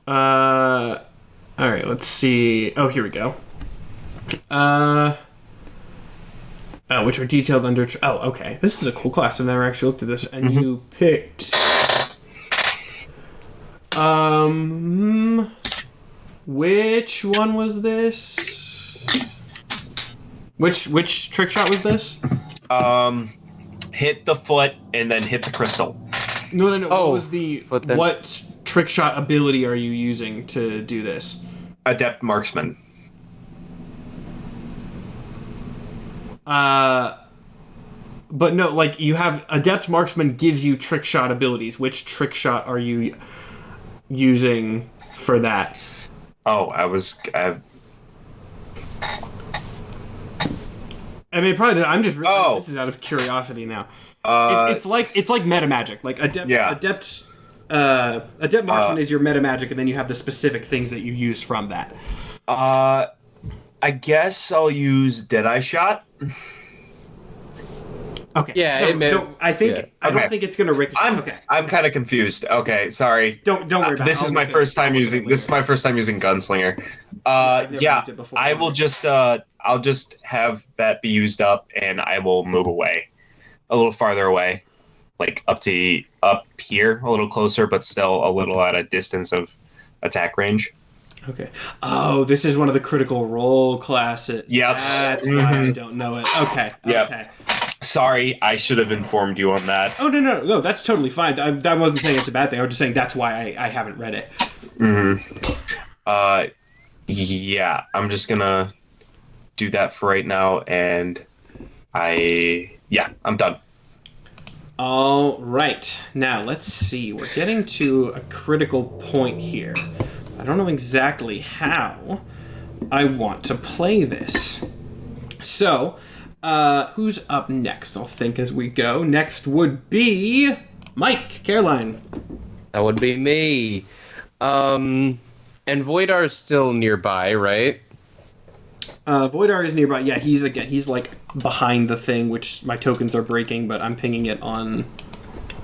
All right, let's see. Oh, here we go. Which are detailed under... Oh, okay. This is a cool class. I've never actually looked at this. And you picked... Which one was this? Which trick shot was this? Hit the foot and then hit the crystal. No. Oh, what was the... but then- What trick shot ability are you using to do this? Adept Marksman. But no, like, you have Adept Marksman gives you trick shot abilities. Which trick shot are you using for that? Oh, I mean, probably. I'm just. This is out of curiosity now. It's like meta magic. Like adept marksman is your meta magic, and then you have the specific things that you use from that. I guess I'll use Deadeye Shot. Okay. Yeah, I don't think it's gonna ricochet. I'm kind of confused. Okay, sorry. Don't worry about it. This is my first time using Gunslinger. Yeah, used it before. I will just I'll just have that be used up, and I will move away, a little farther away, like up here, a little closer, but still a little at a distance of attack range. Okay. Oh, this is one of the critical role classes. Yep. That's why I don't know it. Okay. Yep. Okay. Sorry, I should have informed you on that. Oh, no, that's totally fine. I wasn't saying it's a bad thing. I was just saying that's why I haven't read it. Yeah, I'm just gonna do that for right now, and I'm done. All right. Now, let's see. We're getting to a critical point here. I don't know exactly how I want to play this. So, who's up next? I'll think as we go. Next would be Mike, Caroline. That would be me. And Voidar is still nearby, right? Voidar is nearby. Yeah, he's like behind the thing, which my tokens are breaking, but I'm pinging it on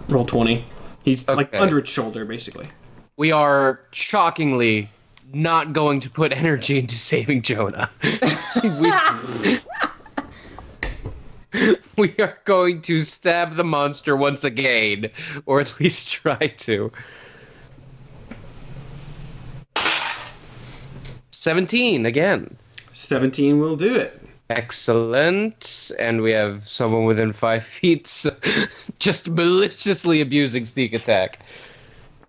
Roll20. He's like under its shoulder, basically. We are shockingly not going to put energy into saving Jonah. We are going to stab the monster once again, or at least try to. 17 again. 17 will do it. Excellent. And we have someone within 5 feet just maliciously abusing sneak attack.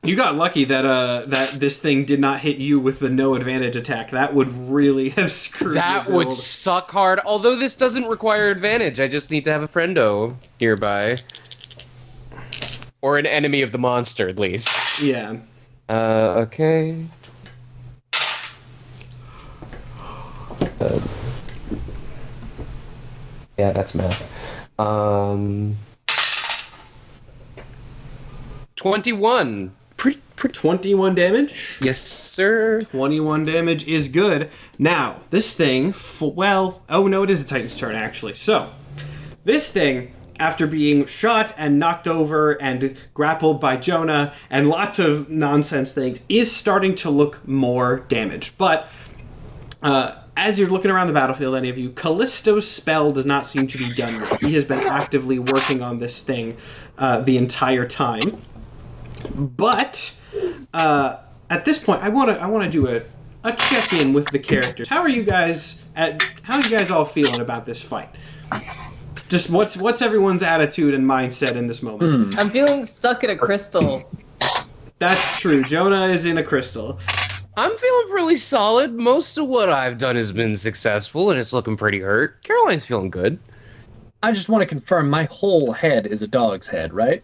You got lucky that this thing did not hit you with the no advantage attack. That would really have screwed That your would build. suck hard. Although this doesn't require advantage. I just need to have a friendo nearby. Or an enemy of the monster, at least. Yeah. Okay. Yeah, that's math. 21. Pretty. 21 damage? Yes, sir. 21 damage is good. Now, this thing, it is the Titan's turn, actually. So, this thing, after being shot and knocked over and grappled by Jonah and lots of nonsense things, is starting to look more damaged. But, as you're looking around the battlefield, any of you, Callisto's spell does not seem to be done yet. He has been actively working on this thing the entire time. But at this point, I want to do a check-in with the characters. How are you guys all feeling about this fight? Just what's everyone's attitude and mindset in this moment? I'm feeling stuck in a crystal. That's true. Jonah is in a crystal. I'm feeling really solid. Most of what I've done has been successful, and it's looking pretty hurt. Caroline's feeling good. I just want to confirm my whole head is a dog's head, right?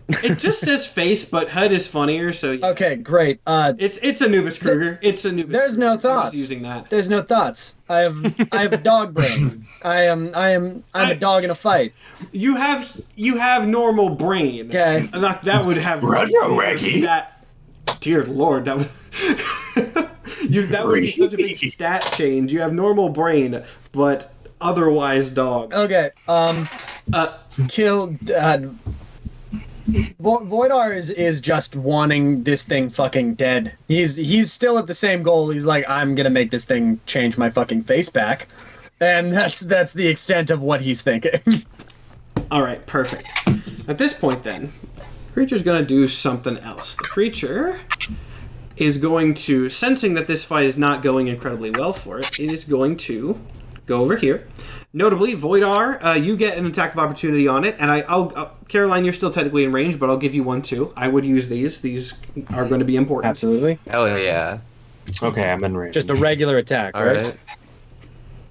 It just says face, but HUD is funnier, so yeah. Okay, great. It's Anubis Kruger. It's Anubis. There's Kruger. no I'm thoughts. just using that. There's no thoughts. I have a dog brain. I'm a dog in a fight. You have normal brain. Okay. That would have Dear Lord, that would that would be such a big stat change. You have normal brain, but otherwise dog. Okay. Kill. Voidar is just wanting this thing fucking dead. He's still at the same goal. He's like, I'm gonna make this thing change my fucking face back, and that's the extent of what he's thinking. All right, perfect. At this point, then, the creature's gonna do something else. The creature is going to, sensing that this fight is not going incredibly well for it, it is going to go over here. Notably, Voidar, you get an attack of opportunity on it, and I'll Caroline, you're still technically in range, but I'll give you one too. I would use these. These are going to be important. Absolutely. Hell yeah. Okay, I'm in range. Just a regular attack, All right? right.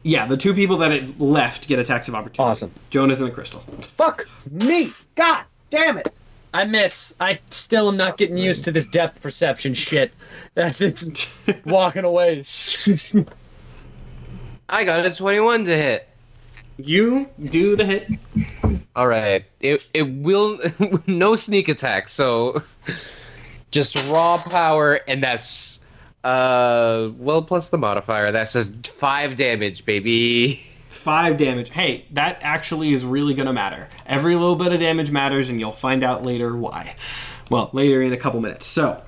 Yeah, the two people that it left get attacks of opportunity. Awesome. Jonah's in the crystal. Fuck me! God damn it! I miss. I still am not getting used to this depth perception shit. It's walking away. I got a 21 to hit. You do the hit. All right. It will no sneak attack, so just raw power, and that's plus the modifier. That's just 5 damage, baby. 5 damage. Hey, that actually is really going to matter. Every little bit of damage matters, and you'll find out later why. Well, later in a couple minutes. So,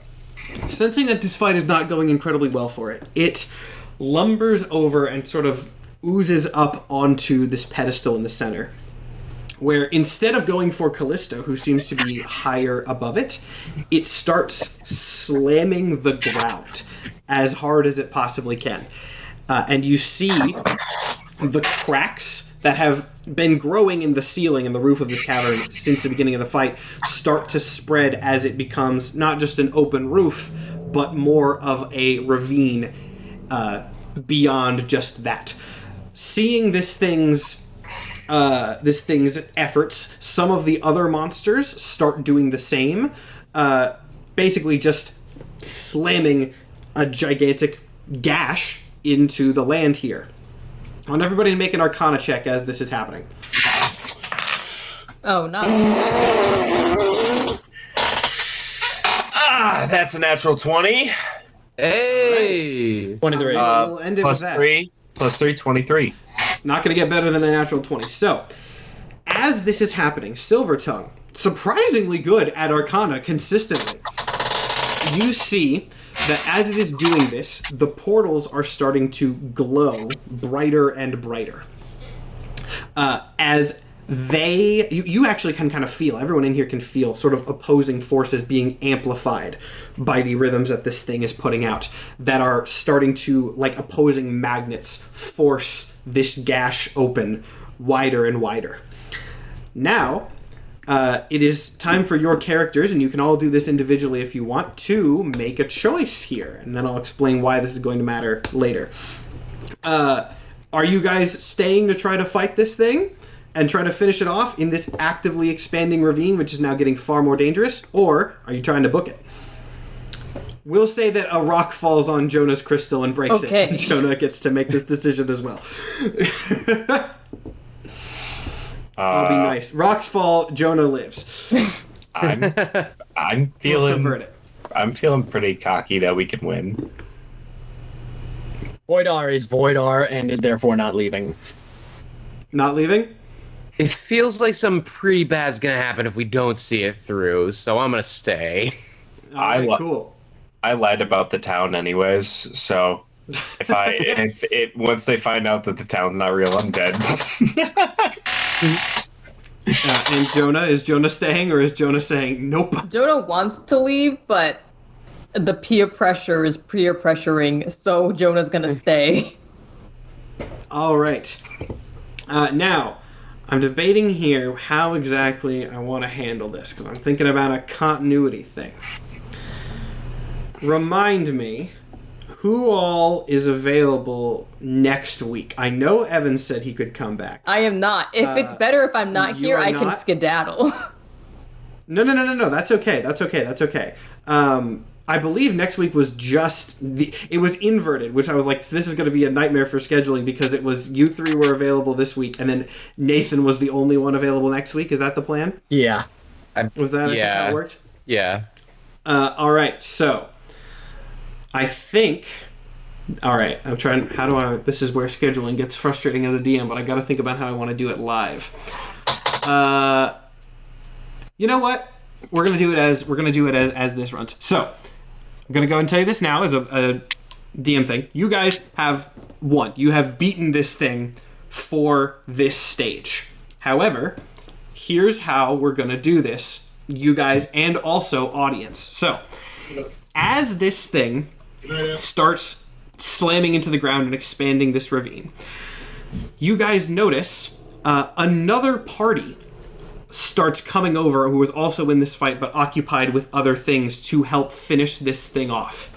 sensing that this fight is not going incredibly well for it, it lumbers over and sort of oozes up onto this pedestal in the center, where instead of going for Callisto, who seems to be higher above it, it starts slamming the ground as hard as it possibly can. And you see the cracks that have been growing in the ceiling and the roof of this cavern since the beginning of the fight start to spread as it becomes not just an open roof, but more of a ravine beyond just that. Seeing this thing's efforts, some of the other monsters start doing the same, basically just slamming a gigantic gash into the land here. I want everybody to make an Arcana check as this is happening. Oh, no. That's a natural 20. Hey! 23. We'll end it Plus with that. 3. Plus 3, 23. Not going to get better than a natural 20. So, as this is happening, Silvertongue, surprisingly good at Arcana consistently. You see that as it is doing this, the portals are starting to glow brighter and brighter. As you actually can kind of feel, everyone in here can feel sort of opposing forces being amplified by the rhythms that this thing is putting out that are starting to, like opposing magnets, force this gash open wider and wider. Now, it is time for your characters, and you can all do this individually if you want, to make a choice here, and then I'll explain why this is going to matter later. Are you guys staying to try to fight this thing and try to finish it off in this actively expanding ravine, which is now getting far more dangerous, or are you trying to book it? We'll say that a rock falls on Jonah's crystal and breaks it, and Jonah gets to make this decision as well. I'll be nice. Rocks fall, Jonah lives. I'm We'll feeling subvert it. I'm feeling pretty cocky that we can win. Voidar is Voidar and is therefore not leaving. Not leaving? It feels like something pretty bad's gonna happen if we don't see it through, so I'm gonna stay. All right, cool. I lied about the town anyways, so if once they find out that the town's not real, I'm dead. And Jonah, is Jonah staying or is Jonah saying nope? Jonah wants to leave, but the peer pressure is peer pressuring, so Jonah's gonna stay. All right. Now, I'm debating here how exactly I want to handle this, because I'm thinking about a continuity thing. Remind me, who all is available next week? I know Evan said he could come back. I am not. If it's better if I'm not here, I can skedaddle. No. That's okay. I believe next week was just it was inverted, which I was like, this is going to be a nightmare for scheduling because it was you three were available this week, and then Nathan was the only one available next week. Is that the plan? Yeah. Was that how it worked? Yeah. All right. So I think. All right. I'm trying. How do I? This is where scheduling gets frustrating as a DM, but I got to think about how I want to do it live. You know what? We're gonna do it as this runs. So I'm gonna go and tell you this now as a DM thing. You guys have won. You have beaten this thing for this stage. However, here's how we're gonna do this, you guys and also audience. So as this thing starts slamming into the ground and expanding this ravine, you guys notice another party starts coming over who was also in this fight but occupied with other things to help finish this thing off.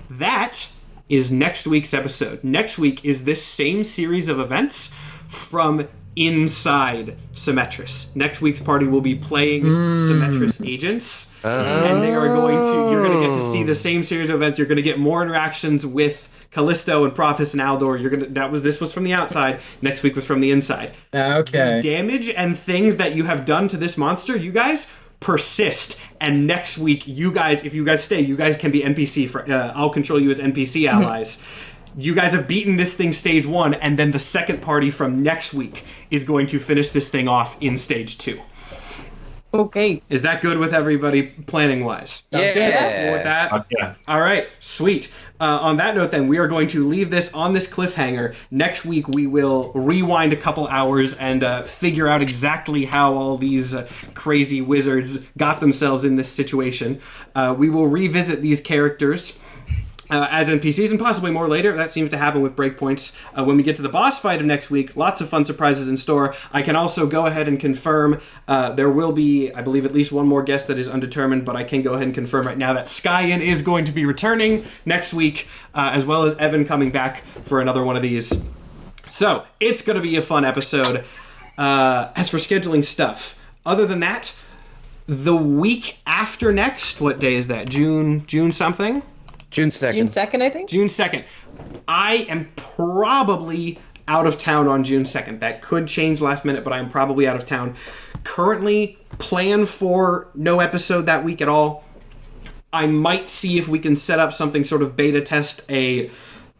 That is next week's episode. Next week is this same series of events from inside Symmetris. Next week's party will be playing Symmetris agents, and they are you're going to get to see the same series of events. You're going to get more interactions with Callisto and Prophis and Aldor. This was from the outside. Next week was from the inside. Okay. The damage and things that you have done to this monster, you guys persist. And next week, you guys, if you guys stay, you guys can be NPC. I'll control you as NPC allies. You guys have beaten this thing stage 1, and then the second party from next week is going to finish this thing off in stage 2. Okay. Is that good with everybody planning-wise? Yeah. With that? Yeah. All right, sweet. On that note, then, we are going to leave this on this cliffhanger. Next week, we will rewind a couple hours and figure out exactly how all these crazy wizards got themselves in this situation. We will revisit these characters as NPCs and possibly more later. That seems to happen with breakpoints. When we get to the boss fight of next week, lots of fun surprises in store. I can also go ahead and confirm there will be, I believe, at least one more guest that is undetermined, but I can go ahead and confirm right now that Skyen is going to be returning next week, as well as Evan coming back for another one of these. So, it's going to be a fun episode. As for scheduling stuff, other than that, the week after next, what day is that? June something? June 2nd. June 2nd, I think? June 2nd. I am probably out of town on June 2nd. That could change last minute, but I'm probably out of town. Currently, plan for no episode that week at all. I might see if we can set up something, sort of beta test a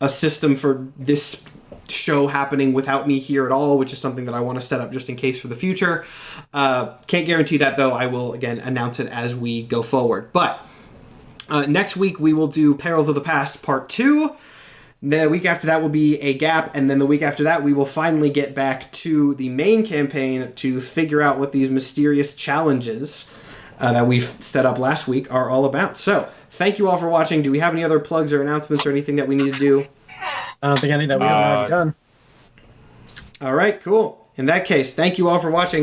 system for this show happening without me here at all, which is something that I want to set up just in case for the future. Can't guarantee that, though. I will, again, announce it as we go forward. But next week, we will do Perils of the Past Part 2. The week after that will be a gap, and then the week after that, we will finally get back to the main campaign to figure out what these mysterious challenges that we've set up last week are all about. So, thank you all for watching. Do we have any other plugs or announcements or anything that we need to do? I don't think any that we haven't already done. All right, cool. In that case, thank you all for watching.